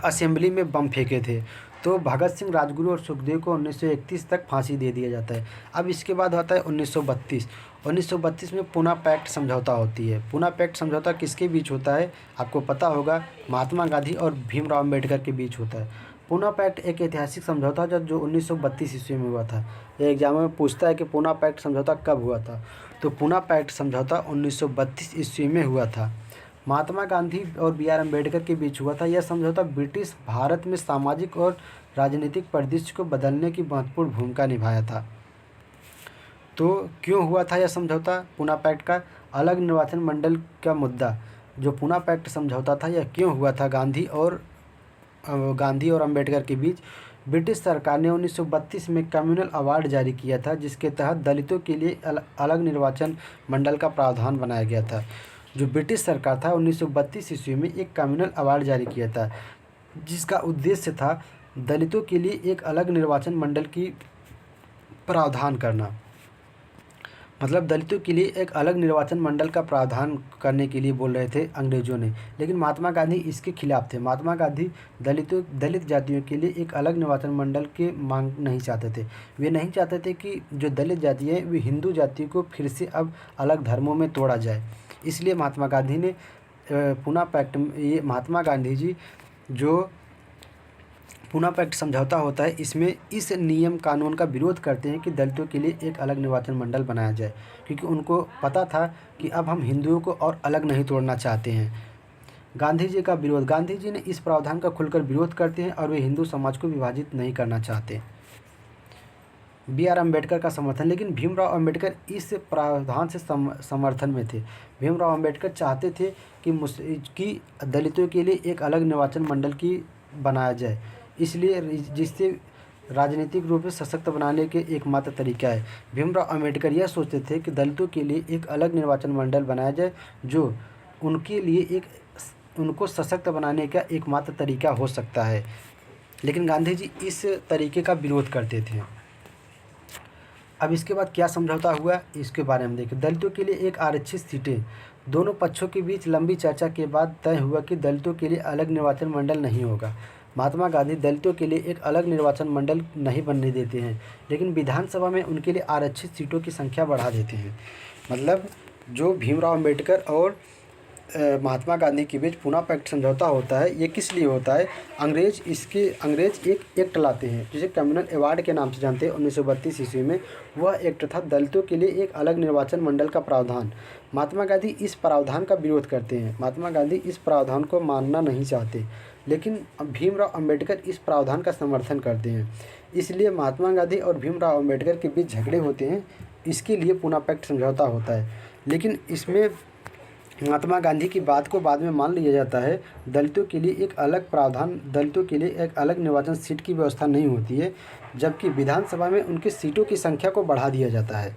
असेंबली में बम फेंके थे। तो भगत सिंह, राजगुरु और सुखदेव को 1931 तक फांसी दे दिया जाता है। अब इसके बाद होता है 1932। 1932 में पूना पैक्ट समझौता होती है। पूना पैक्ट समझौता किसके बीच होता है? आपको पता होगा, महात्मा गांधी और भीमराव अम्बेडकर के बीच होता है। पूना पैक्ट एक ऐतिहासिक समझौता जो 1932 ईस्वी में हुआ था। यह एग्जाम में पूछता है कि पूना पैक्ट समझौता कब हुआ था? तो पूना पैक्ट समझौता 1932 ईस्वी में हुआ था। महात्मा गांधी और बी आर अम्बेडकर के बीच हुआ था। यह समझौता ब्रिटिश भारत में सामाजिक और राजनीतिक परिदृश्य को बदलने की महत्वपूर्ण भूमिका निभाया था। तो क्यों हुआ था यह समझौता? पूना पैक्ट का अलग निर्वाचन मंडल का मुद्दा, जो पूना पैक्ट समझौता था, यह क्यों हुआ था गांधी और अम्बेडकर के बीच? ब्रिटिश सरकार ने 1932 में कम्युनल अवार्ड जारी किया था, जिसके तहत दलितों के लिए अलग निर्वाचन मंडल का प्रावधान बनाया गया था। जो ब्रिटिश सरकार था 1932 ईस्वी में एक कम्युनल अवार्ड जारी किया था। जिसका उद्देश्य था दलितों के लिए एक अलग निर्वाचन मंडल की प्रावधान करना। मतलब दलितों के लिए एक अलग निर्वाचन मंडल का प्रावधान करने के लिए बोल रहे थे अंग्रेज़ों ने, लेकिन महात्मा गांधी इसके खिलाफ थे। महात्मा गांधी दलित जातियों के लिए एक अलग निर्वाचन मंडल के मांग नहीं चाहते थे। वे नहीं चाहते थे कि जो दलित जाति है वे हिंदू जाति को फिर से अब अलग धर्मों में तोड़ा जाए। इसलिए महात्मा गांधी ने पूना पैक्ट, ये महात्मा गांधी जी जो पूना पैक्ट समझौता होता है, इसमें इस नियम कानून का विरोध करते हैं कि दलितों के लिए एक अलग निर्वाचन मंडल बनाया जाए, क्योंकि उनको पता था कि अब हम हिंदुओं को और अलग नहीं तोड़ना चाहते हैं। गांधी जी का विरोध, गांधी जी ने इस प्रावधान का खुलकर विरोध करते हैं और वे हिंदू समाज को विभाजित नहीं करना चाहते। B.R. अम्बेडकर का समर्थन, लेकिन भीमराव अम्बेडकर इस प्रावधान से समर्थन में थे। भीमराव अम्बेडकर चाहते थे कि दलितों के लिए एक अलग निर्वाचन मंडल की बनाया जाए, इसलिए जिससे राजनीतिक रूप से सशक्त बनाने के एकमात्र तरीका है। भीमराव अम्बेडकर यह सोचते थे कि दलितों के लिए एक अलग निर्वाचन मंडल बनाया जाए जो उनके लिए उनको सशक्त बनाने का एकमात्र तरीका हो सकता है, लेकिन गांधी जी इस तरीके का विरोध करते थे। अब इसके बाद क्या समझौता हुआ इसके बारे में देखें। दलितों के लिए एक आरक्षित सीटें, दोनों पक्षों के बीच लंबी चर्चा के बाद तय हुआ कि दलितों के लिए अलग निर्वाचन मंडल नहीं होगा। महात्मा गांधी दलितों के लिए एक अलग निर्वाचन मंडल नहीं बनने देते हैं, लेकिन विधानसभा में उनके लिए आरक्षित सीटों की संख्या बढ़ा देते हैं। मतलब जो भीमराव अम्बेडकर और महात्मा गांधी के बीच पूना पैक्ट समझौता होता है, ये किस लिए होता है? अंग्रेज एक एक्ट लाते हैं जिसे कम्युनल अवार्ड के नाम से जानते हैं। 1932 ईस्वी में वह एक्ट था दलितों के लिए एक अलग निर्वाचन मंडल का प्रावधान। महात्मा गांधी इस प्रावधान का विरोध करते हैं। महात्मा गांधी इस प्रावधान को मानना नहीं चाहते, लेकिन भीमराव अम्बेडकर इस प्रावधान का समर्थन करते हैं। इसलिए महात्मा गांधी और भीमराव अम्बेडकर के बीच झगड़े होते हैं। इसके लिए पूना पैक्ट समझौता होता है, लेकिन इसमें महात्मा गांधी की बात को बाद में मान लिया जाता है। दलितों के लिए एक अलग प्रावधान, दलितों के लिए एक अलग निर्वाचन सीट की व्यवस्था नहीं होती है, जबकि विधानसभा में उनकी सीटों की संख्या को बढ़ा दिया जाता है।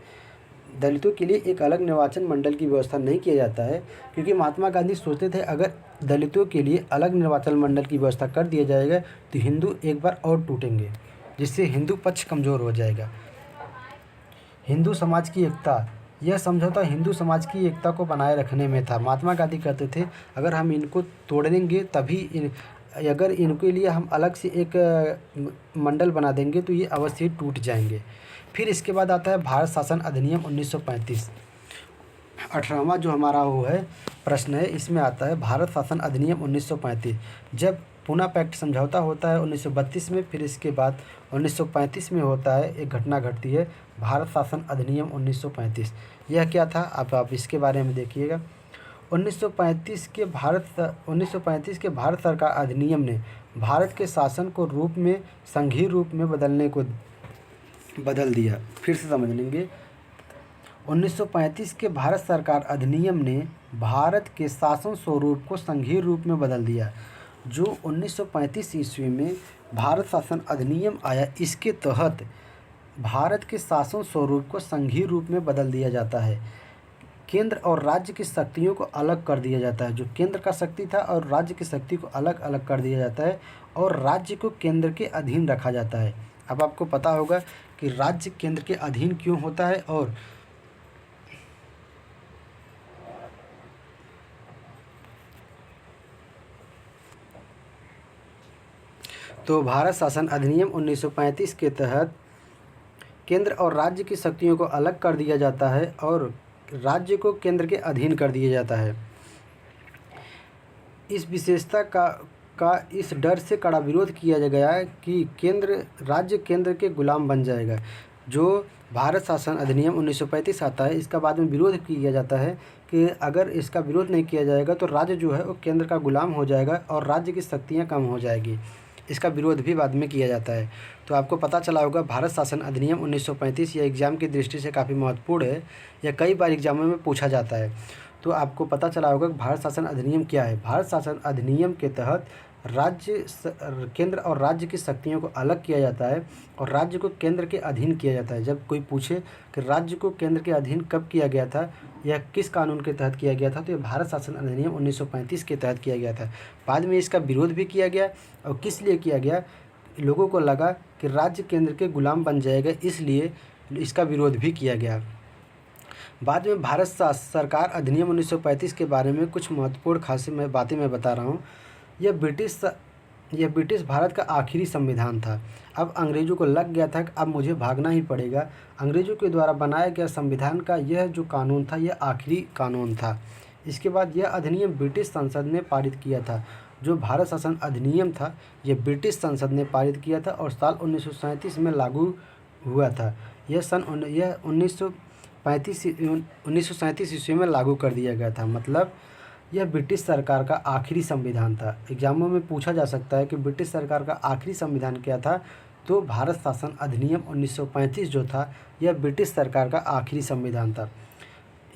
दलितों के लिए एक अलग निर्वाचन मंडल की व्यवस्था नहीं किया जाता है, क्योंकि महात्मा गांधी सोचते थे अगर दलितों के लिए अलग निर्वाचन मंडल की व्यवस्था कर दिया जाएगा तो हिंदू एक बार और टूटेंगे, जिससे हिंदू पक्ष कमज़ोर हो जाएगा। हिंदू समाज की एकता, यह समझौता हिंदू समाज की एकता को बनाए रखने में था। महात्मा गांधी कहते थे अगर हम इनको तोड़ देंगे तभी अगर इनके लिए हम अलग से एक मंडल बना देंगे तो ये अवश्य टूट जाएंगे। फिर इसके बाद आता है भारत शासन अधिनियम 1935। 18वां जो हमारा वो है प्रश्न है, इसमें आता है भारत शासन अधिनियम 1935। जब पूना पैक्ट समझौता होता है 1932 में, फिर इसके बाद 1935 में होता है एक घटना घटती है भारत शासन अधिनियम 1935। यह क्या था आप इसके बारे में देखिएगा। 1935 के भारत सरकार अधिनियम ने भारत के शासन को रूप में संघीय रूप में बदल दिया। फिर से समझ लेंगे। 1935 के भारत सरकार अधिनियम ने भारत के शासन स्वरूप को संघीय रूप में बदल दिया। जो 1935 ईस्वी में भारत शासन अधिनियम आया, इसके तहत भारत के शासन स्वरूप को संघीय रूप में बदल दिया जाता है। केंद्र और राज्य की शक्तियों को अलग कर दिया जाता है। जो केंद्र का शक्ति था और राज्य की शक्ति को अलग अलग कर दिया जाता है और राज्य को केंद्र के अधीन रखा जाता है। अब आपको पता होगा कि राज्य केंद्र के अधीन क्यों होता है। और तो भारत शासन अधिनियम 1935 के तहत केंद्र और राज्य की शक्तियों को अलग कर दिया जाता है और राज्य को केंद्र के अधीन कर दिया जाता है। इस विशेषता का इस डर से कड़ा विरोध किया गया है कि राज्य केंद्र के गुलाम बन जाएगा। जो भारत शासन अधिनियम 1935 आता है, इसका बाद में विरोध किया जाता है कि अगर इसका विरोध नहीं किया जाएगा तो राज्य जो है वो केंद्र का गुलाम हो जाएगा और राज्य की शक्तियाँ कम हो जाएगी। इसका विरोध भी बाद में किया जाता है। तो आपको पता चला होगा भारत शासन अधिनियम 1935 यह एग्ज़ाम की दृष्टि से काफ़ी महत्वपूर्ण है। यह कई बार एग्जामों में पूछा जाता है। तो आपको पता चला होगा कि भारत शासन अधिनियम क्या है। भारत शासन अधिनियम के तहत केंद्र और राज्य की शक्तियों को अलग किया जाता है और राज्य को केंद्र के अधीन किया जाता है। जब कोई पूछे कि राज्य को केंद्र के अधीन कब किया गया था, यह किस कानून के तहत किया गया था, तो यह भारत शासन अधिनियम 1935 के तहत किया गया था। बाद में इसका विरोध भी किया गया, और किस लिए किया गया, लोगों को लगा कि राज्य केंद्र के गुलाम बन जाएगा, इसलिए इसका विरोध भी किया गया। बाद में भारत सरकार अधिनियम 1935 के बारे में कुछ महत्वपूर्ण खासी बातें मैं बता रहा हूँ। यह ब्रिटिश भारत का आखिरी संविधान था। अब अंग्रेज़ों को लग गया था कि अब मुझे भागना ही पड़ेगा। अंग्रेज़ों के द्वारा बनाया गया संविधान का यह जो कानून था, यह आखिरी कानून था। इसके बाद यह अधिनियम ब्रिटिश संसद ने पारित किया था। जो भारत शासन अधिनियम था, यह ब्रिटिश संसद ने पारित किया था और साल 1937 में लागू हुआ था। यह 1937 ईस्वी में लागू कर दिया गया था। मतलब यह ब्रिटिश सरकार का आखिरी संविधान था। एग्जामों में पूछा जा सकता है कि ब्रिटिश सरकार का आखिरी संविधान क्या था, तो भारत शासन अधिनियम 1935 जो था, यह ब्रिटिश सरकार का आखिरी संविधान था।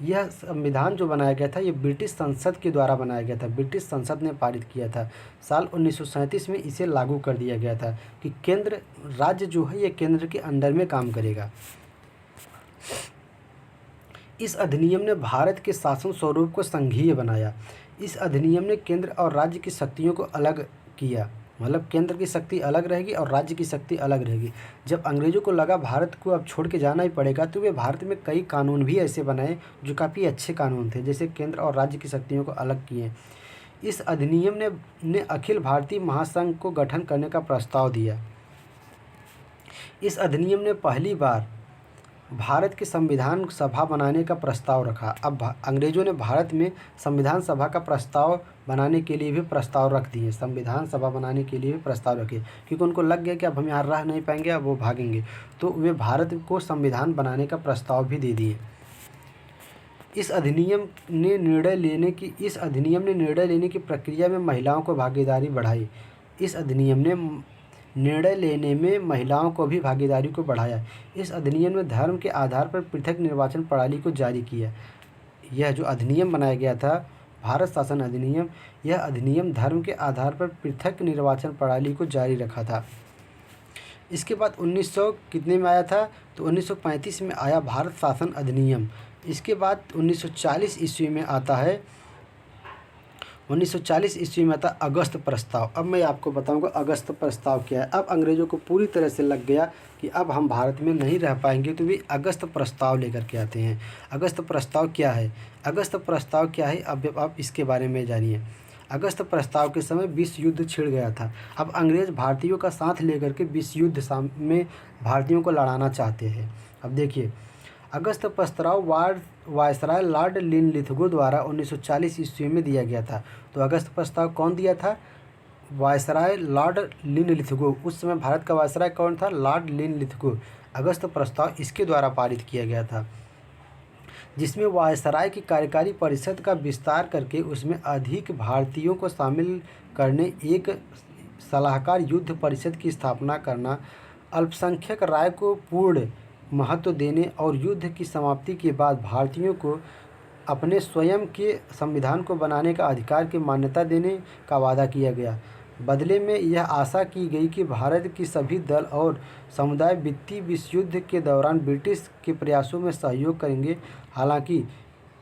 यह संविधान जो बनाया गया था, ये ब्रिटिश संसद के द्वारा बनाया गया था। ब्रिटिश संसद ने पारित किया था। साल 1937 में इसे लागू कर दिया गया था कि केंद्र राज्य जो है, ये केंद्र के अंडर में काम करेगा। इस अधिनियम ने भारत के शासन स्वरूप को संघीय बनाया। इस अधिनियम ने केंद्र और राज्य की शक्तियों को अलग किया। मतलब केंद्र की शक्ति अलग रहेगी और राज्य की शक्ति अलग रहेगी। जब अंग्रेज़ों को लगा भारत को अब छोड़ के जाना ही पड़ेगा, तो वे भारत में कई कानून भी ऐसे बनाए जो काफ़ी अच्छे कानून थे, जैसे केंद्र और राज्य की शक्तियों को अलग किए। इस अधिनियम ने अखिल भारतीय महासंघ को गठन करने का प्रस्ताव दिया। इस अधिनियम ने पहली बार भारत के संविधान सभा बनाने का प्रस्ताव रखा। अब अंग्रेज़ों ने भारत में संविधान सभा का प्रस्ताव बनाने के लिए भी प्रस्ताव रख दिए। संविधान सभा बनाने के लिए भी प्रस्ताव रखे, क्योंकि उनको लग गया कि अब हम यहाँ रह नहीं पाएंगे, अब वो भागेंगे, तो वे भारत को संविधान बनाने का प्रस्ताव भी दे दिए। इस अधिनियम ने निर्णय लेने की प्रक्रिया में महिलाओं को भागीदारी बढ़ाई। इस अधिनियम ने निर्णय लेने में महिलाओं को भी भागीदारी को बढ़ाया। इस अधिनियम ने धर्म के आधार पर पृथक निर्वाचन प्रणाली को जारी किया। यह जो अधिनियम बनाया गया था, भारत शासन अधिनियम, यह अधिनियम धर्म के आधार पर पृथक निर्वाचन प्रणाली को जारी रखा था। इसके बाद 1900 कितने में आया था, तो 1935 में आया भारत शासन अधिनियम। इसके बाद 1940 ईस्वी में आता है 1940 ईस्वी में आता अगस्त प्रस्ताव। अब मैं आपको बताऊंगा अगस्त प्रस्ताव क्या है। अब अंग्रेज़ों को पूरी तरह से लग गया कि अब हम भारत में नहीं रह पाएंगे, तो वे अगस्त प्रस्ताव लेकर के आते हैं। अगस्त प्रस्ताव क्या है? अगस्त प्रस्ताव क्या है, अब आप इसके बारे में जानिए। अगस्त प्रस्ताव के समय विश्व युद्ध छिड़ गया था। अब अंग्रेज़ भारतीयों का साथ लेकर के विश्व युद्ध में भारतीयों को लड़ाना चाहते हैं। अब देखिए, अगस्त प्रस्ताव वायसराय लॉर्ड लिनलिथगो द्वारा 1940 ईस्वी में दिया गया था। तो अगस्त प्रस्ताव कौन दिया था? Viceroy Lord Linlithgow. उस समय भारत का वायसराय कौन था? Lord Linlithgow. अगस्त प्रस्ताव इसके द्वारा पारित किया गया था, जिसमें वायसराय की कार्यकारी परिषद का विस्तार करके उसमें अधिक भारतीयों को शामिल करने, एक सलाहकार युद्ध परिषद की स्थापना करना, अल्पसंख्यक राय को पूर्ण महत्व देने और युद्ध की समाप्ति के बाद भारतीयों को अपने स्वयं के संविधान को बनाने का अधिकार की मान्यता देने का वादा किया गया। बदले में यह आशा की गई कि भारत की सभी दल और समुदाय वित्तीय विश्व युद्ध के दौरान ब्रिटिश के प्रयासों में सहयोग करेंगे। हालांकि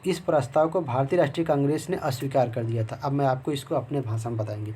इस प्रस्ताव को भारतीय राष्ट्रीय कांग्रेस ने अस्वीकार कर दिया था। अब मैं आपको इसको अपने भाषा में बताएंगे।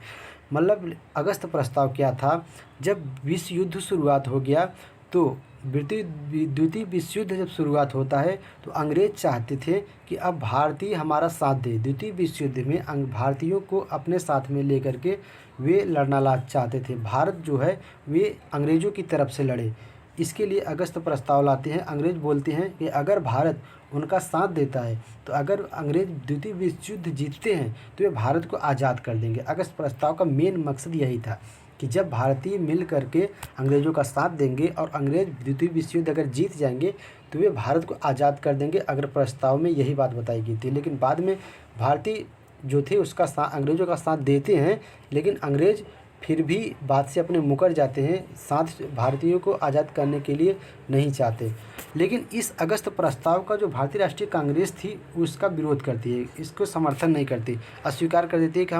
मतलब अगस्त प्रस्ताव क्या था? जब विश्व युद्ध शुरुआत हो गया, तो द्वितीय विश्व युद्ध जब शुरुआत होता है, तो अंग्रेज़ चाहते थे कि अब भारतीय हमारा साथ दे। द्वितीय विश्व युद्ध में भारतीयों को अपने साथ में लेकर के वे लड़ना चाहते थे। भारत जो है वे अंग्रेज़ों की तरफ से लड़े। इसके लिए अगस्त प्रस्ताव लाते हैं। अंग्रेज़ बोलते हैं कि अगर भारत उनका साथ देता है, तो अगर अंग्रेज़ द्वितीय विश्व युद्ध जीतते हैं, तो वे भारत को आज़ाद कर देंगे। अगस्त प्रस्ताव का मेन मकसद यही था कि जब भारतीय मिल करके अंग्रेज़ों का साथ देंगे और अंग्रेज़ द्वितीय विश्व युद्ध अगर जीत जाएंगे, तो वे भारत को आज़ाद कर देंगे। अगर प्रस्ताव में यही बात बताई गई थी। लेकिन बाद में भारतीय जो थे उसका अंग्रेज़ों का साथ देते हैं, लेकिन अंग्रेज़ फिर भी बात से अपने मुकर जाते हैं, साथ भारतीयों को आज़ाद करने के लिए नहीं चाहते। लेकिन इस अगस्त प्रस्ताव का जो भारतीय राष्ट्रीय कांग्रेस थी उसका विरोध करती है, इसको समर्थन नहीं करती, अस्वीकार कर देती है कि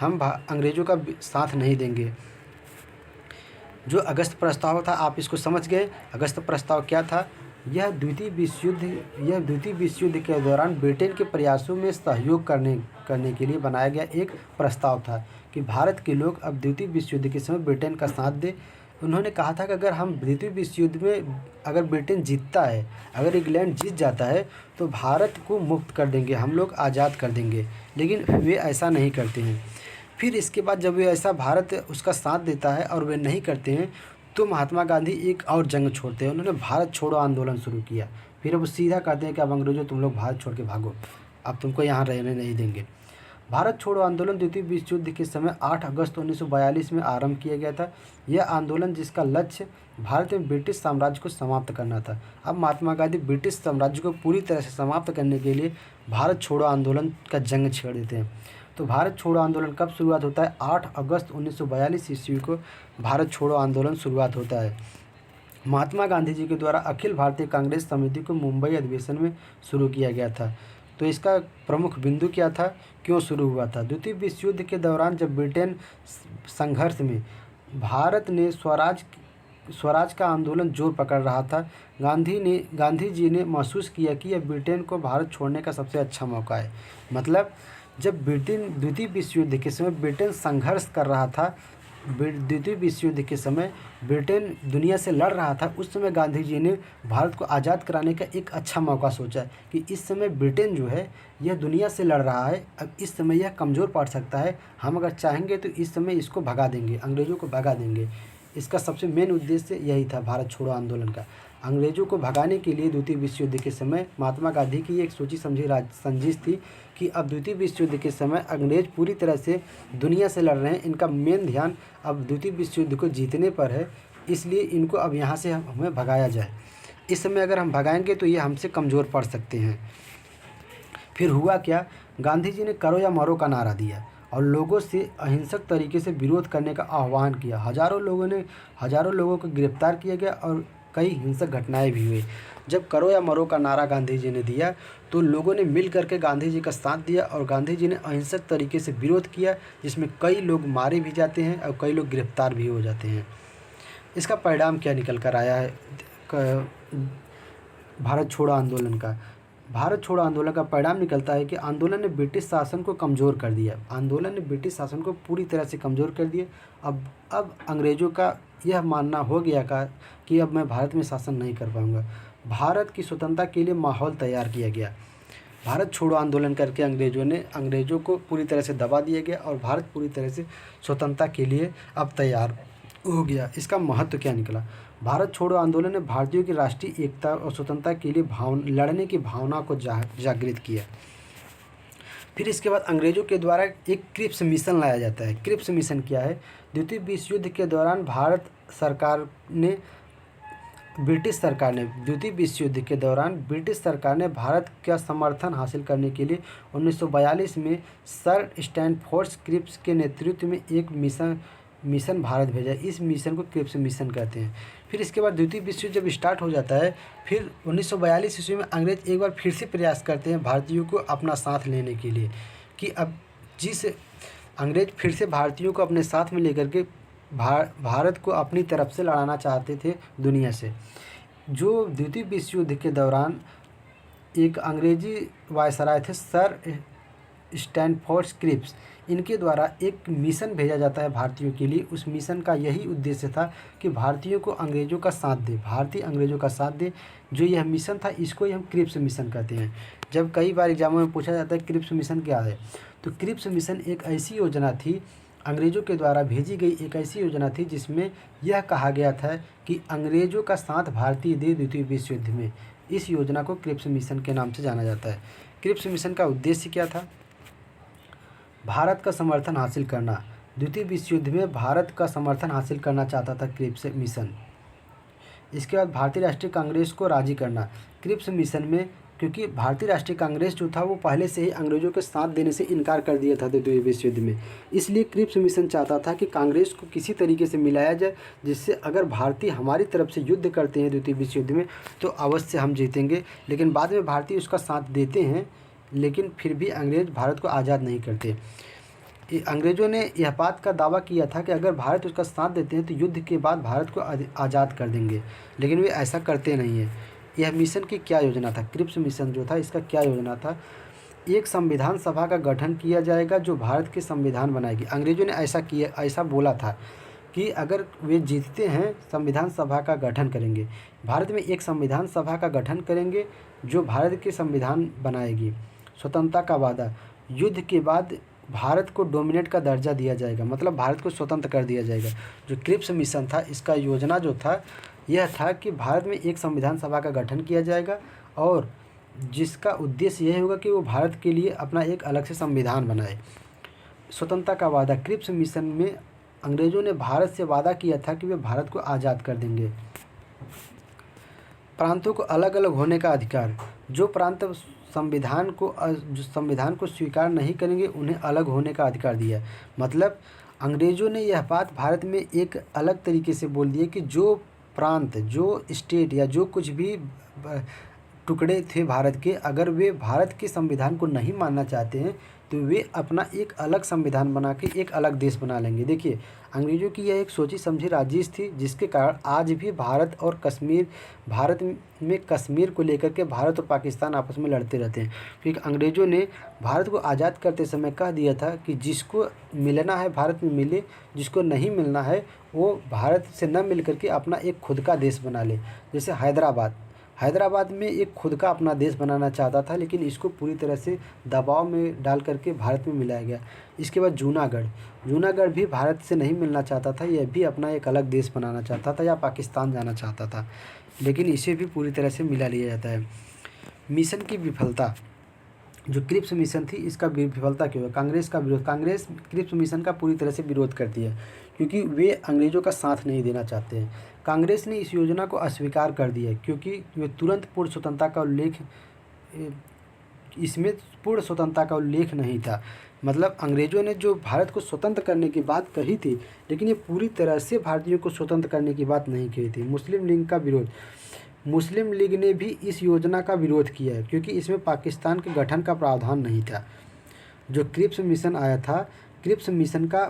हम अंग्रेज़ों का साथ नहीं देंगे। जो अगस्त प्रस्ताव था आप इसको समझ गए। अगस्त प्रस्ताव क्या था? यह द्वितीय विश्व युद्ध के दौरान ब्रिटेन के प्रयासों में सहयोग करने के लिए बनाया गया एक प्रस्ताव था कि भारत के लोग अब द्वितीय विश्व युद्ध के समय ब्रिटेन का साथ दें। उन्होंने कहा था कि अगर हम द्वितीय विश्व युद्ध में अगर ब्रिटेन जीतता है, अगर इंग्लैंड जीत जाता है तो भारत को मुक्त कर देंगे, हम लोग आज़ाद कर देंगे। लेकिन वे ऐसा नहीं करते हैं। फिर इसके बाद जब वे ऐसा भारत उसका साथ देता है और वे नहीं करते हैं तो महात्मा गांधी एक और जंग छोड़ते हैं। उन्होंने भारत छोड़ो आंदोलन शुरू किया। फिर अब सीधा कहते हैं कि अब अंग्रेज़ों तुम लोग भारत छोड़ के भागो, अब तुमको यहाँ रहने नहीं देंगे। भारत छोड़ो आंदोलन द्वितीय विश्व युद्ध के समय 8 अगस्त 1942 में आरंभ किया गया था। यह आंदोलन जिसका लक्ष्य भारत में ब्रिटिश साम्राज्य को समाप्त करना था। अब महात्मा गांधी ब्रिटिश साम्राज्य को पूरी तरह से समाप्त करने के लिए भारत छोड़ो आंदोलन का जंग छेड़ देते हैं। तो भारत छोड़ो आंदोलन कब शुरुआत होता है? 8 अगस्त 1942 ईस्वी को भारत छोड़ो आंदोलन शुरुआत होता है। महात्मा गांधी जी के द्वारा अखिल भारतीय कांग्रेस समिति को मुंबई अधिवेशन में शुरू किया गया था। तो इसका प्रमुख बिंदु क्या था, क्यों शुरू हुआ था? द्वितीय विश्व युद्ध के दौरान जब ब्रिटेन संघर्ष में भारत ने स्वराज का आंदोलन जोर पकड़ रहा था, गांधी जी ने महसूस किया कि यह ब्रिटेन को भारत छोड़ने का सबसे अच्छा मौका है। मतलब जब ब्रिटेन द्वितीय विश्व युद्ध के समय ब्रिटेन संघर्ष कर रहा था, द्वितीय विश्व युद्ध के समय ब्रिटेन दुनिया से लड़ रहा था, उस समय गांधी जी ने भारत को आज़ाद कराने का एक अच्छा मौका सोचा कि इस समय ब्रिटेन जो है यह दुनिया से लड़ रहा है, अब इस समय यह कमज़ोर पड़ सकता है, हम अगर चाहेंगे तो इस समय इसको भगा देंगे, अंग्रेज़ों को भगा देंगे। इसका सबसे मेन उद्देश्य यही था भारत छोड़ो आंदोलन का। अंग्रेज़ों को भगाने के लिए द्वितीय विश्व युद्ध के समय महात्मा गांधी की एक सोची समझी साजिश थी कि अब द्वितीय विश्व युद्ध के समय अंग्रेज़ पूरी तरह से दुनिया से लड़ रहे हैं, इनका मेन ध्यान अब द्वितीय विश्व युद्ध को जीतने पर है, इसलिए इनको अब यहाँ से हमें भगाया जाए। इस समय अगर हम भगाएंगे तो ये हमसे कमज़ोर पड़ सकते हैं। फिर हुआ क्या? गांधी जी ने करो या मरो का नारा दिया और लोगों से अहिंसक तरीके से विरोध करने का आह्वान किया। हज़ारों लोगों को गिरफ्तार किया गया और कई हिंसक घटनाएं भी हुई। जब करो या मरो का नारा गांधी जी ने दिया तो लोगों ने मिल करके गांधी जी का साथ दिया और गांधी जी ने अहिंसक तरीके से विरोध किया, जिसमें कई लोग मारे भी जाते हैं और कई लोग गिरफ्तार भी हो जाते हैं। इसका परिणाम क्या निकल कर आया है भारत छोड़ो आंदोलन का? भारत छोड़ो आंदोलन का परिणाम निकलता है कि आंदोलन ने ब्रिटिश शासन को कमज़ोर कर दिया। आंदोलन ने ब्रिटिश शासन को पूरी तरह से कमज़ोर कर दिया। अब अंग्रेज़ों का यह मानना हो गया कि अब मैं भारत में शासन नहीं कर पाऊँगा। भारत की स्वतंत्रता के लिए माहौल तैयार किया गया। भारत छोड़ो आंदोलन करके अंग्रेज़ों को पूरी तरह से दबा दिया गया और भारत पूरी तरह से स्वतंत्रता के लिए अब तैयार हो गया। इसका महत्व क्या निकला? भारत छोड़ो आंदोलन ने भारतीयों की राष्ट्रीय एकता और स्वतंत्रता के लिए लड़ने की भावना को जागृत किया। फिर इसके बाद अंग्रेज़ों के द्वारा एक क्रिप्स मिशन लाया जाता है। क्रिप्स मिशन क्या है? द्वितीय विश्व युद्ध के दौरान द्वितीय विश्व युद्ध के दौरान ब्रिटिश सरकार ने भारत का समर्थन हासिल करने के लिए 1942 में सर स्टैनफोर्ड क्रिप्स के नेतृत्व में एक मिशन भारत भेजा। इस मिशन को क्रिप्स मिशन कहते हैं। फिर इसके बाद द्वितीय विश्व युद्ध जब स्टार्ट हो जाता है, फिर 1942 ईस्वी में अंग्रेज़ एक बार फिर से प्रयास करते हैं भारतीयों को अपना साथ लेने के लिए, कि अब अंग्रेज़ फिर से भारतीयों को अपने साथ में लेकर के भारत को अपनी तरफ से लड़ाना चाहते थे दुनिया से। जो द्वितीय विश्व युद्ध के दौरान एक अंग्रेज़ी वायसराय थे सर स्टैनफोर्ड क्रिप्स, इनके द्वारा एक मिशन भेजा जाता है भारतीयों के लिए। उस मिशन का यही उद्देश्य था कि भारतीयों को अंग्रेज़ों का साथ दे, भारतीय अंग्रेज़ों का साथ दे। जो यह मिशन था इसको ही हम क्रिप्स मिशन कहते हैं। जब कई बार एग्जामों में पूछा जाता है क्रिप्स मिशन क्या है, तो क्रिप्स मिशन एक ऐसी योजना थी, अंग्रेज़ों के द्वारा भेजी गई एक ऐसी योजना थी जिसमें यह कहा गया था कि अंग्रेज़ों का साथ भारतीय दे द्वितीय विश्व युद्ध में। इस योजना को क्रिप्स मिशन के नाम से जाना जाता है। क्रिप्स मिशन का उद्देश्य क्या था? भारत का समर्थन हासिल करना। द्वितीय विश्व युद्ध में भारत का समर्थन हासिल करना चाहता था क्रिप्स मिशन। इसके बाद भारतीय राष्ट्रीय कांग्रेस को राजी करना। क्रिप्स मिशन में क्योंकि भारतीय राष्ट्रीय कांग्रेस जो था वो पहले से ही अंग्रेज़ों के साथ देने से इनकार कर दिया था द्वितीय विश्व युद्ध में। इसलिए क्रिप्स मिशन चाहता था कि कांग्रेस को किसी तरीके से मिलाया जाए, जिससे अगर भारतीय हमारी तरफ से युद्ध करते हैं द्वितीय विश्व युद्ध में तो अवश्य हम जीतेंगे। लेकिन बाद में भारतीय उसका साथ देते हैं, लेकिन फिर भी अंग्रेज़ भारत को आज़ाद नहीं करते। अंग्रेज़ों ने यह बात का दावा किया था कि अगर भारत उसका साथ देते हैं तो युद्ध के बाद भारत को आज़ाद कर देंगे, लेकिन वे ऐसा करते नहीं हैं। यह मिशन की क्या योजना था, क्रिप्स मिशन जो था इसका क्या योजना था? एक संविधान सभा का गठन किया जाएगा जो भारत के संविधान बनाएगी। अंग्रेज़ों ने ऐसा बोला था कि अगर वे जीतते हैं संविधान सभा का गठन करेंगे, भारत में एक संविधान सभा का गठन करेंगे जो भारत के संविधान बनाएगी। स्वतंत्रता का वादा, युद्ध के बाद भारत को डोमिनेट का दर्जा दिया जाएगा, मतलब भारत को स्वतंत्र कर दिया जाएगा। जो क्रिप्स मिशन था इसका योजना जो था यह था कि भारत में एक संविधान सभा का गठन किया जाएगा और जिसका उद्देश्य यह होगा कि वो भारत के लिए अपना एक अलग से संविधान बनाए। स्वतंत्रता का वादा, क्रिप्स मिशन में अंग्रेज़ों ने भारत से वादा किया था कि वे भारत को आज़ाद कर देंगे। प्रांतों को अलग अलग होने का अधिकार, जो प्रांत जो संविधान को स्वीकार नहीं करेंगे उन्हें अलग होने का अधिकार दिया। मतलब अंग्रेज़ों ने यह बात भारत में एक अलग तरीके से बोल दिया कि जो प्रांत, जो स्टेट या जो कुछ भी टुकड़े थे भारत के, अगर वे भारत के संविधान को नहीं मानना चाहते हैं तो वे अपना एक अलग संविधान बना के एक अलग देश बना लेंगे। देखिए अंग्रेज़ों की यह एक सोची समझी साजिश थी, जिसके कारण आज भी भारत में कश्मीर को लेकर के भारत और पाकिस्तान आपस में लड़ते रहते हैं। क्योंकि अंग्रेज़ों ने भारत को आज़ाद करते समय कह दिया था कि जिसको मिलना है भारत में मिले, जिसको नहीं मिलना है वो भारत से न मिल कर के अपना एक खुद का देश बना ले। जैसे हैदराबाद में एक खुद का अपना देश बनाना चाहता था, लेकिन इसको पूरी तरह से दबाव में डाल करके भारत में मिलाया गया। इसके बाद जूनागढ़ भी भारत से नहीं मिलना चाहता था, यह भी अपना एक अलग देश बनाना चाहता था या पाकिस्तान जाना चाहता था, लेकिन इसे भी पूरी तरह से मिला लिया जाता है। मिशन की विफलता, जो क्रिप्स मिशन थी इसका विफलता क्यों है? कांग्रेस क्रिप्स मिशन का पूरी तरह से विरोध करती है क्योंकि वे अंग्रेज़ों का साथ नहीं देना चाहते हैं। कांग्रेस ने इस योजना को अस्वीकार कर दिया क्योंकि वे तुरंत इसमें पूर्ण स्वतंत्रता का उल्लेख नहीं था। मतलब अंग्रेज़ों ने जो भारत को स्वतंत्र करने की बात कही थी, लेकिन ये पूरी तरह से भारतीयों को स्वतंत्र करने की बात नहीं कही थी। मुस्लिम लीग ने भी इस योजना का विरोध किया है क्योंकि इसमें पाकिस्तान के गठन का प्रावधान नहीं था। जो क्रिप्स मिशन आया था, क्रिप्स मिशन का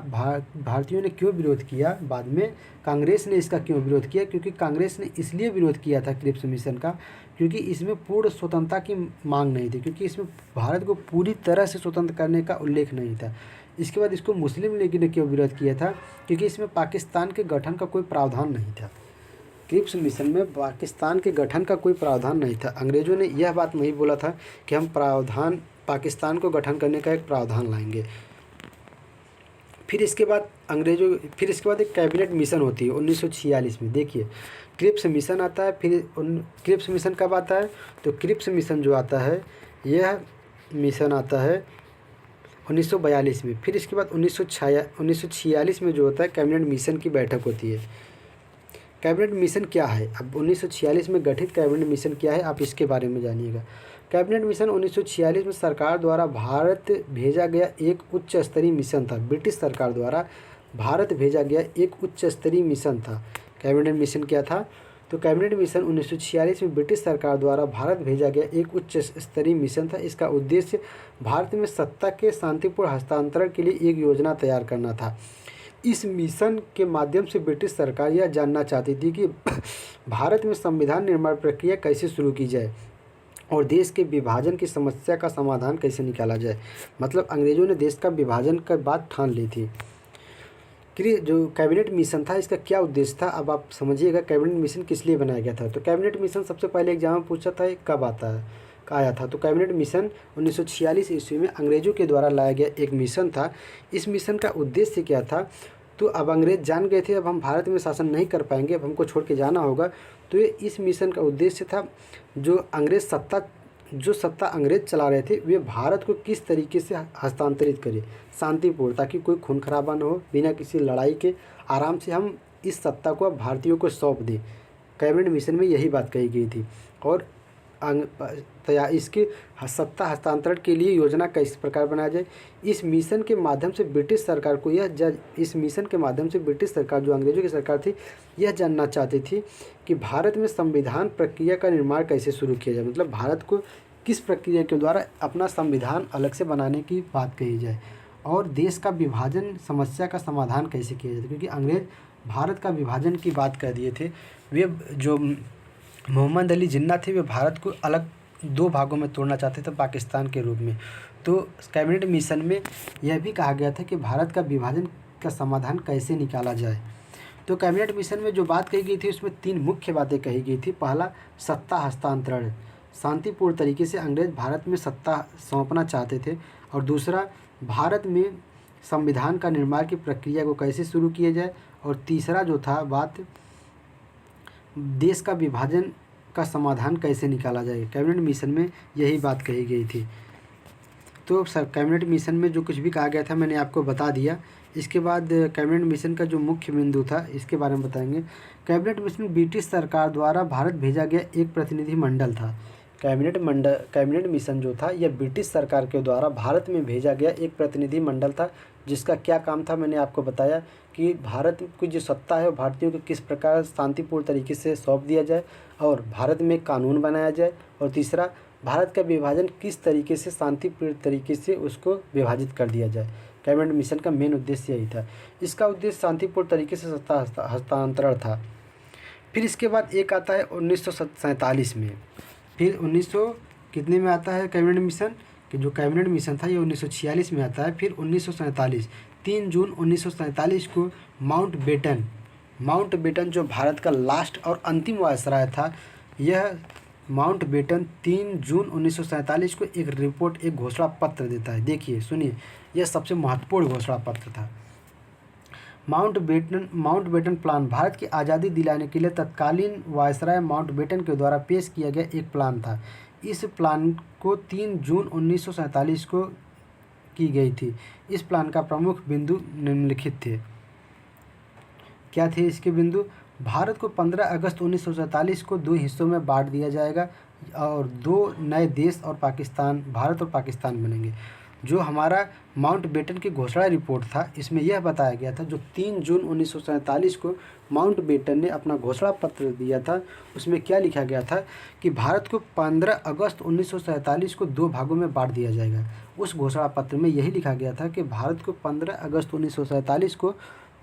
भारतीयों ने क्यों विरोध किया, बाद में कांग्रेस ने इसका क्यों विरोध किया? क्योंकि कांग्रेस ने इसलिए विरोध किया था क्रिप्स मिशन का क्योंकि इसमें पूर्ण स्वतंत्रता की मांग नहीं थी, क्योंकि इसमें भारत को पूरी तरह से स्वतंत्र करने का उल्लेख नहीं था। इसके बाद इसको मुस्लिम लीग ने क्यों विरोध किया था? क्योंकि इसमें पाकिस्तान के गठन का कोई प्रावधान नहीं था। क्रिप्स मिशन में पाकिस्तान के गठन का कोई प्रावधान नहीं था। अंग्रेज़ों ने यह बात नहीं बोला था कि हम पाकिस्तान को गठन करने का एक प्रावधान लाएंगे। फिर इसके बाद एक कैबिनेट मिशन होती है 1946 में। देखिए क्रिप्स मिशन आता है, क्रिप्स मिशन कब आता है? तो क्रिप्स मिशन जो आता है यह मिशन आता है 1942 में। फिर इसके बाद 1946 में जो होता है कैबिनेट मिशन की बैठक होती है। कैबिनेट मिशन क्या है? अब 1946 में गठित कैबिनेट मिशन क्या है, आप इसके बारे में जानिएगा। कैबिनेट मिशन 1946 में सरकार द्वारा भारत भेजा गया एक उच्च स्तरीय मिशन था। ब्रिटिश सरकार द्वारा भारत भेजा गया एक उच्च स्तरीय मिशन था। कैबिनेट मिशन क्या था? तो कैबिनेट मिशन 1946 में ब्रिटिश सरकार द्वारा भारत भेजा गया एक उच्च स्तरीय मिशन था। इसका उद्देश्य भारत में सत्ता के शांतिपूर्ण हस्तांतरण के लिए एक योजना तैयार करना था। इस मिशन के माध्यम से ब्रिटिश सरकार यह जानना चाहती थी कि भारत में संविधान निर्माण प्रक्रिया कैसे शुरू की जाए और देश के विभाजन की समस्या का समाधान कैसे निकाला जाए। मतलब अंग्रेज़ों ने देश का विभाजन का बात ठान ली थी। जो कैबिनेट मिशन था इसका क्या उद्देश्य था, अब आप समझिएगा कैबिनेट मिशन किस लिए बनाया गया था। तो कैबिनेट मिशन सबसे पहले एग्जाम में पूछा था कब आया था। तो कैबिनेट मिशन 1946 ईस्वी में अंग्रेज़ों के द्वारा लाया गया एक मिशन था। इस मिशन का उद्देश्य क्या था? तो अब अंग्रेज़ जान गए थे अब हम भारत में शासन नहीं कर पाएंगे, अब हमको छोड़ के जाना होगा। तो ये इस मिशन का उद्देश्य था जो सत्ता अंग्रेज़ चला रहे थे वे भारत को किस तरीके से हस्तांतरित करें शांतिपूर्ण, ताकि कोई खून खराबा न हो, बिना किसी लड़ाई के आराम से हम इस सत्ता को अब भारतीयों को सौंप दें। कैबिनेट मिशन में यही बात कही गई थी। और इसके सत्ता हस्तांतरण के लिए योजना किस प्रकार बनाया जाए। इस मिशन के माध्यम से ब्रिटिश सरकार को इस मिशन के माध्यम से ब्रिटिश सरकार, जो अंग्रेज़ों की सरकार थी, यह जानना चाहती थी कि भारत में संविधान प्रक्रिया का निर्माण कैसे शुरू किया जाए। मतलब भारत को किस प्रक्रिया के द्वारा अपना संविधान अलग से बनाने की बात कही जाए, और देश का विभाजन समस्या का समाधान कैसे किया जाए, क्योंकि अंग्रेज़ भारत का विभाजन की बात कर दिए थे। वे जो मोहम्मद अली जिन्ना थे, वे भारत को अलग 2 भागों में तोड़ना चाहते थे, पाकिस्तान के रूप में। तो कैबिनेट मिशन में यह भी कहा गया था कि भारत का विभाजन का समाधान कैसे निकाला जाए। तो कैबिनेट मिशन में जो बात कही गई थी उसमें 3 मुख्य बातें कही गई थी। पहला, सत्ता हस्तांतरण, शांतिपूर्ण तरीके से अंग्रेज़ भारत में सत्ता सौंपना चाहते थे। और दूसरा, भारत में संविधान का निर्माण की प्रक्रिया को कैसे शुरू किया जाए। और तीसरा जो था बात, देश का विभाजन का समाधान कैसे निकाला जाए। कैबिनेट मिशन में यही बात कही गई थी। तो सर, कैबिनेट मिशन में जो कुछ भी कहा गया था मैंने आपको बता दिया। इसके बाद कैबिनेट मिशन का जो मुख्य बिंदु था इसके बारे में बताएंगे। कैबिनेट मिशन ब्रिटिश सरकार द्वारा भारत भेजा गया एक प्रतिनिधिमंडल था। कैबिनेट मिशन जो था यह ब्रिटिश सरकार के द्वारा भारत में भेजा गया एक प्रतिनिधिमंडल था, जिसका क्या काम था मैंने आपको बताया कि भारत की जो सत्ता है वो भारतीयों को किस प्रकार शांतिपूर्ण तरीके से सौंप दिया जाए, और भारत में कानून बनाया जाए। और तीसरा, भारत का विभाजन किस तरीके से शांतिपूर्ण तरीके से उसको विभाजित कर दिया जाए। कैबिनेट मिशन का मेन उद्देश्य यही था। इसका उद्देश्य शांतिपूर्ण तरीके से सत्ता हस्तांतरण था। फिर इसके बाद एक आता है 1947 में। फिर 1900 कितने में आता है कैबिनेट मिशन, कि जो कैबिनेट मिशन था ये 1946 में आता है। फिर 1947, 3 जून 1947 को माउंट बेटन जो भारत का लास्ट और अंतिम वायसराय था, यह माउंट बेटन 3 जून 1947 को एक रिपोर्ट, एक घोषणा पत्र देता है। देखिए सुनिए, यह सबसे महत्वपूर्ण घोषणा पत्र था। माउंट बेटन प्लान भारत की आज़ादी दिलाने के लिए तत्कालीन वायसराय माउंट बेटन के द्वारा पेश किया गया एक प्लान था। इस प्लान को 3 जून 1947 को की गई थी। इस प्लान का प्रमुख बिंदु निम्नलिखित थे। क्या थे इसके बिंदु? भारत को 15 अगस्त 1947 को 2 हिस्सों में बांट दिया जाएगा और 2 नए देश और भारत और पाकिस्तान बनेंगे। जो हमारा माउंट बेटन की घोषणा रिपोर्ट था, इसमें यह बताया गया था, जो 3 जून 1947 को माउंट बेटन ने अपना घोषणा पत्र दिया था, उसमें क्या लिखा गया था कि भारत को 15 अगस्त 1947 को 2 भागों में बांट दिया जाएगा। उस घोषणा पत्र में यही लिखा गया था कि भारत को 15 अगस्त 1947 को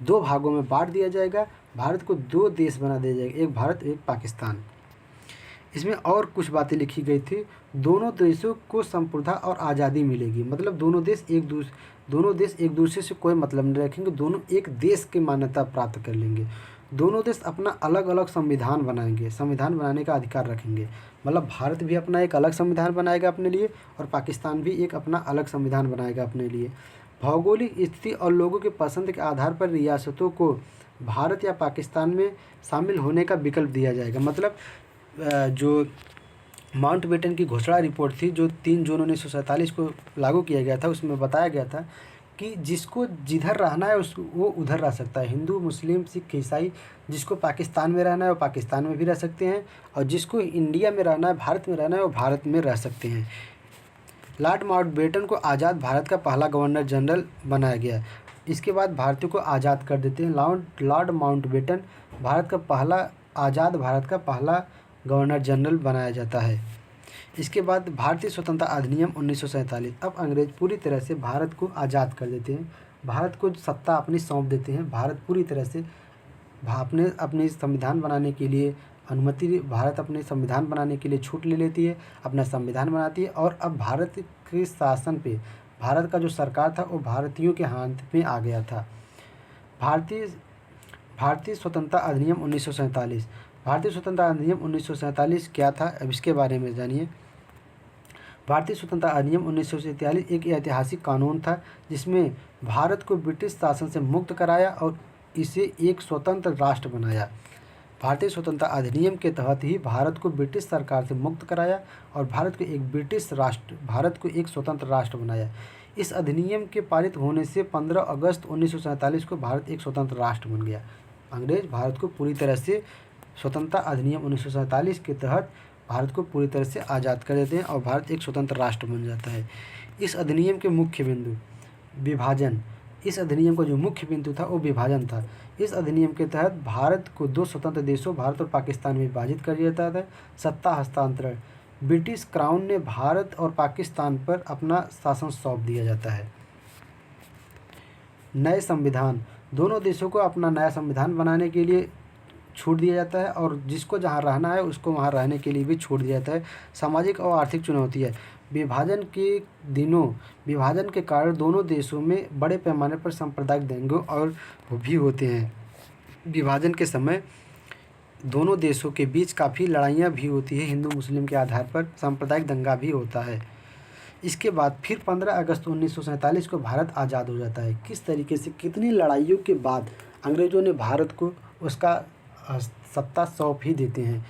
2 भागों में बांट दिया जाएगा, भारत को 2 देश बना दिया जाएगा, एक भारत एक पाकिस्तान। इसमें और कुछ बातें लिखी गई थी। दोनों देशों को संप्रभुता और आज़ादी मिलेगी, मतलब दोनों देश एक दूसरे से कोई मतलब नहीं रखेंगे, दोनों एक देश की मान्यता प्राप्त कर लेंगे। दोनों देश अपना अलग अलग संविधान बनाएंगे, संविधान बनाने का अधिकार रखेंगे। मतलब भारत भी अपना एक अलग संविधान बनाएगा अपने लिए, और पाकिस्तान भी एक अपना अलग संविधान बनाएगा अपने लिए। भौगोलिक स्थिति और लोगों के पसंद के आधार पर रियासतों को भारत या पाकिस्तान में शामिल होने का विकल्प दिया जाएगा। मतलब जो माउंट बेटन की घोषणा रिपोर्ट थी, जो 3 जून 1947 को लागू किया गया था, उसमें बताया गया था कि जिसको जिधर रहना है वो उधर रह सकता है। हिंदू, मुस्लिम, सिख, ईसाई, जिसको पाकिस्तान में रहना है वो पाकिस्तान में भी रह सकते हैं, और जिसको इंडिया में रहना है, भारत में रहना है, वो भारत में रह सकते हैं। लॉर्ड माउंट बेटन को आज़ाद भारत का पहला गवर्नर जनरल बनाया गया। इसके बाद भारतीयों को आज़ाद कर देते हैं। लॉर्ड माउंट बेटन आज़ाद भारत का पहला गवर्नर जनरल बनाया जाता है। इसके बाद भारतीय स्वतंत्रता अधिनियम 1947। अब अंग्रेज पूरी तरह से भारत को आज़ाद कर देते हैं, भारत को सत्ता अपनी सौंप देते हैं। भारत पूरी तरह से अपने संविधान बनाने के लिए भारत अपने संविधान बनाने के लिए छूट ले लेती है, अपना संविधान बनाती है, और अब भारत के शासन पे भारत का जो सरकार था वो भारतीयों के हाथ में आ गया था। भारतीय स्वतंत्रता अधिनियम 1947। भारतीय स्वतंत्रता अधिनियम 1947 क्या था, अब इसके बारे में जानिए। भारतीय स्वतंत्रता अधिनियम 1947 एक ऐतिहासिक कानून था जिसमें भारत को ब्रिटिश शासन से मुक्त कराया और इसे एक स्वतंत्र राष्ट्र बनाया। भारतीय स्वतंत्रता अधिनियम के तहत ही भारत को ब्रिटिश सरकार से मुक्त कराया और भारत को एक स्वतंत्र राष्ट्र बनाया। इस अधिनियम के पारित होने से 15 अगस्त 1947 को भारत एक स्वतंत्र राष्ट्र बन गया। अंग्रेज भारत को पूरी तरह से स्वतंत्रता अधिनियम 1947 के तहत भारत को पूरी तरह से आज़ाद कर देते हैं और भारत एक स्वतंत्र राष्ट्र बन जाता है। इस अधिनियम के मुख्य बिंदु विभाजन, इस अधिनियम का जो मुख्य बिंदु था वो विभाजन था। इस अधिनियम के तहत भारत को दो स्वतंत्र देशों भारत और पाकिस्तान में विभाजित कर दिया जाता है। सत्ता हस्तांतरण, ब्रिटिश क्राउन ने भारत और पाकिस्तान पर अपना शासन सौंप दिया जाता है। नए संविधान, दोनों देशों को अपना नया संविधान बनाने के लिए छूट दिया जाता है और जिसको जहाँ रहना है उसको वहाँ रहने के लिए भी छूट दिया जाता है। सामाजिक और आर्थिक चुनौती है, विभाजन के कारण दोनों देशों में बड़े पैमाने पर सांप्रदायिक दंगे और भी होते हैं। विभाजन के समय दोनों देशों के बीच काफ़ी लड़ाइयाँ भी होती है, हिंदू मुस्लिम के आधार पर सांप्रदायिक दंगा भी होता है। इसके बाद फिर 15 अगस्त 1947 को भारत आज़ाद हो जाता है। किस तरीके से, कितनी लड़ाइयों के बाद अंग्रेज़ों ने भारत को उसका सत्ता सौंप ही देते हैं।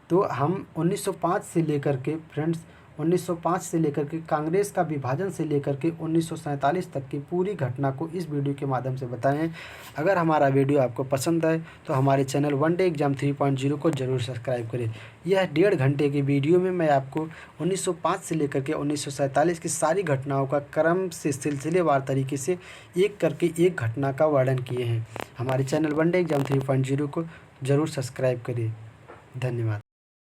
तो हम 1905 से लेकर के फ्रेंड्स 1905 से लेकर के कांग्रेस का विभाजन से लेकर के 1947 तक की पूरी घटना को इस वीडियो के माध्यम से बताए हैं। अगर हमारा वीडियो आपको पसंद आए तो हमारे चैनल वन डे एग्जाम 3.0 को ज़रूर सब्सक्राइब करें। यह 1.5 घंटे की वीडियो में मैं आपको 1905 से लेकर के 1947 की सारी घटनाओं का क्रम से सिलसिलेवार तरीके से एक करके एक घटना का वर्णन किए हैं। हमारे चैनल वन डे एग्जाम 3.0 को ज़रूर सब्सक्राइब करें। धन्यवाद।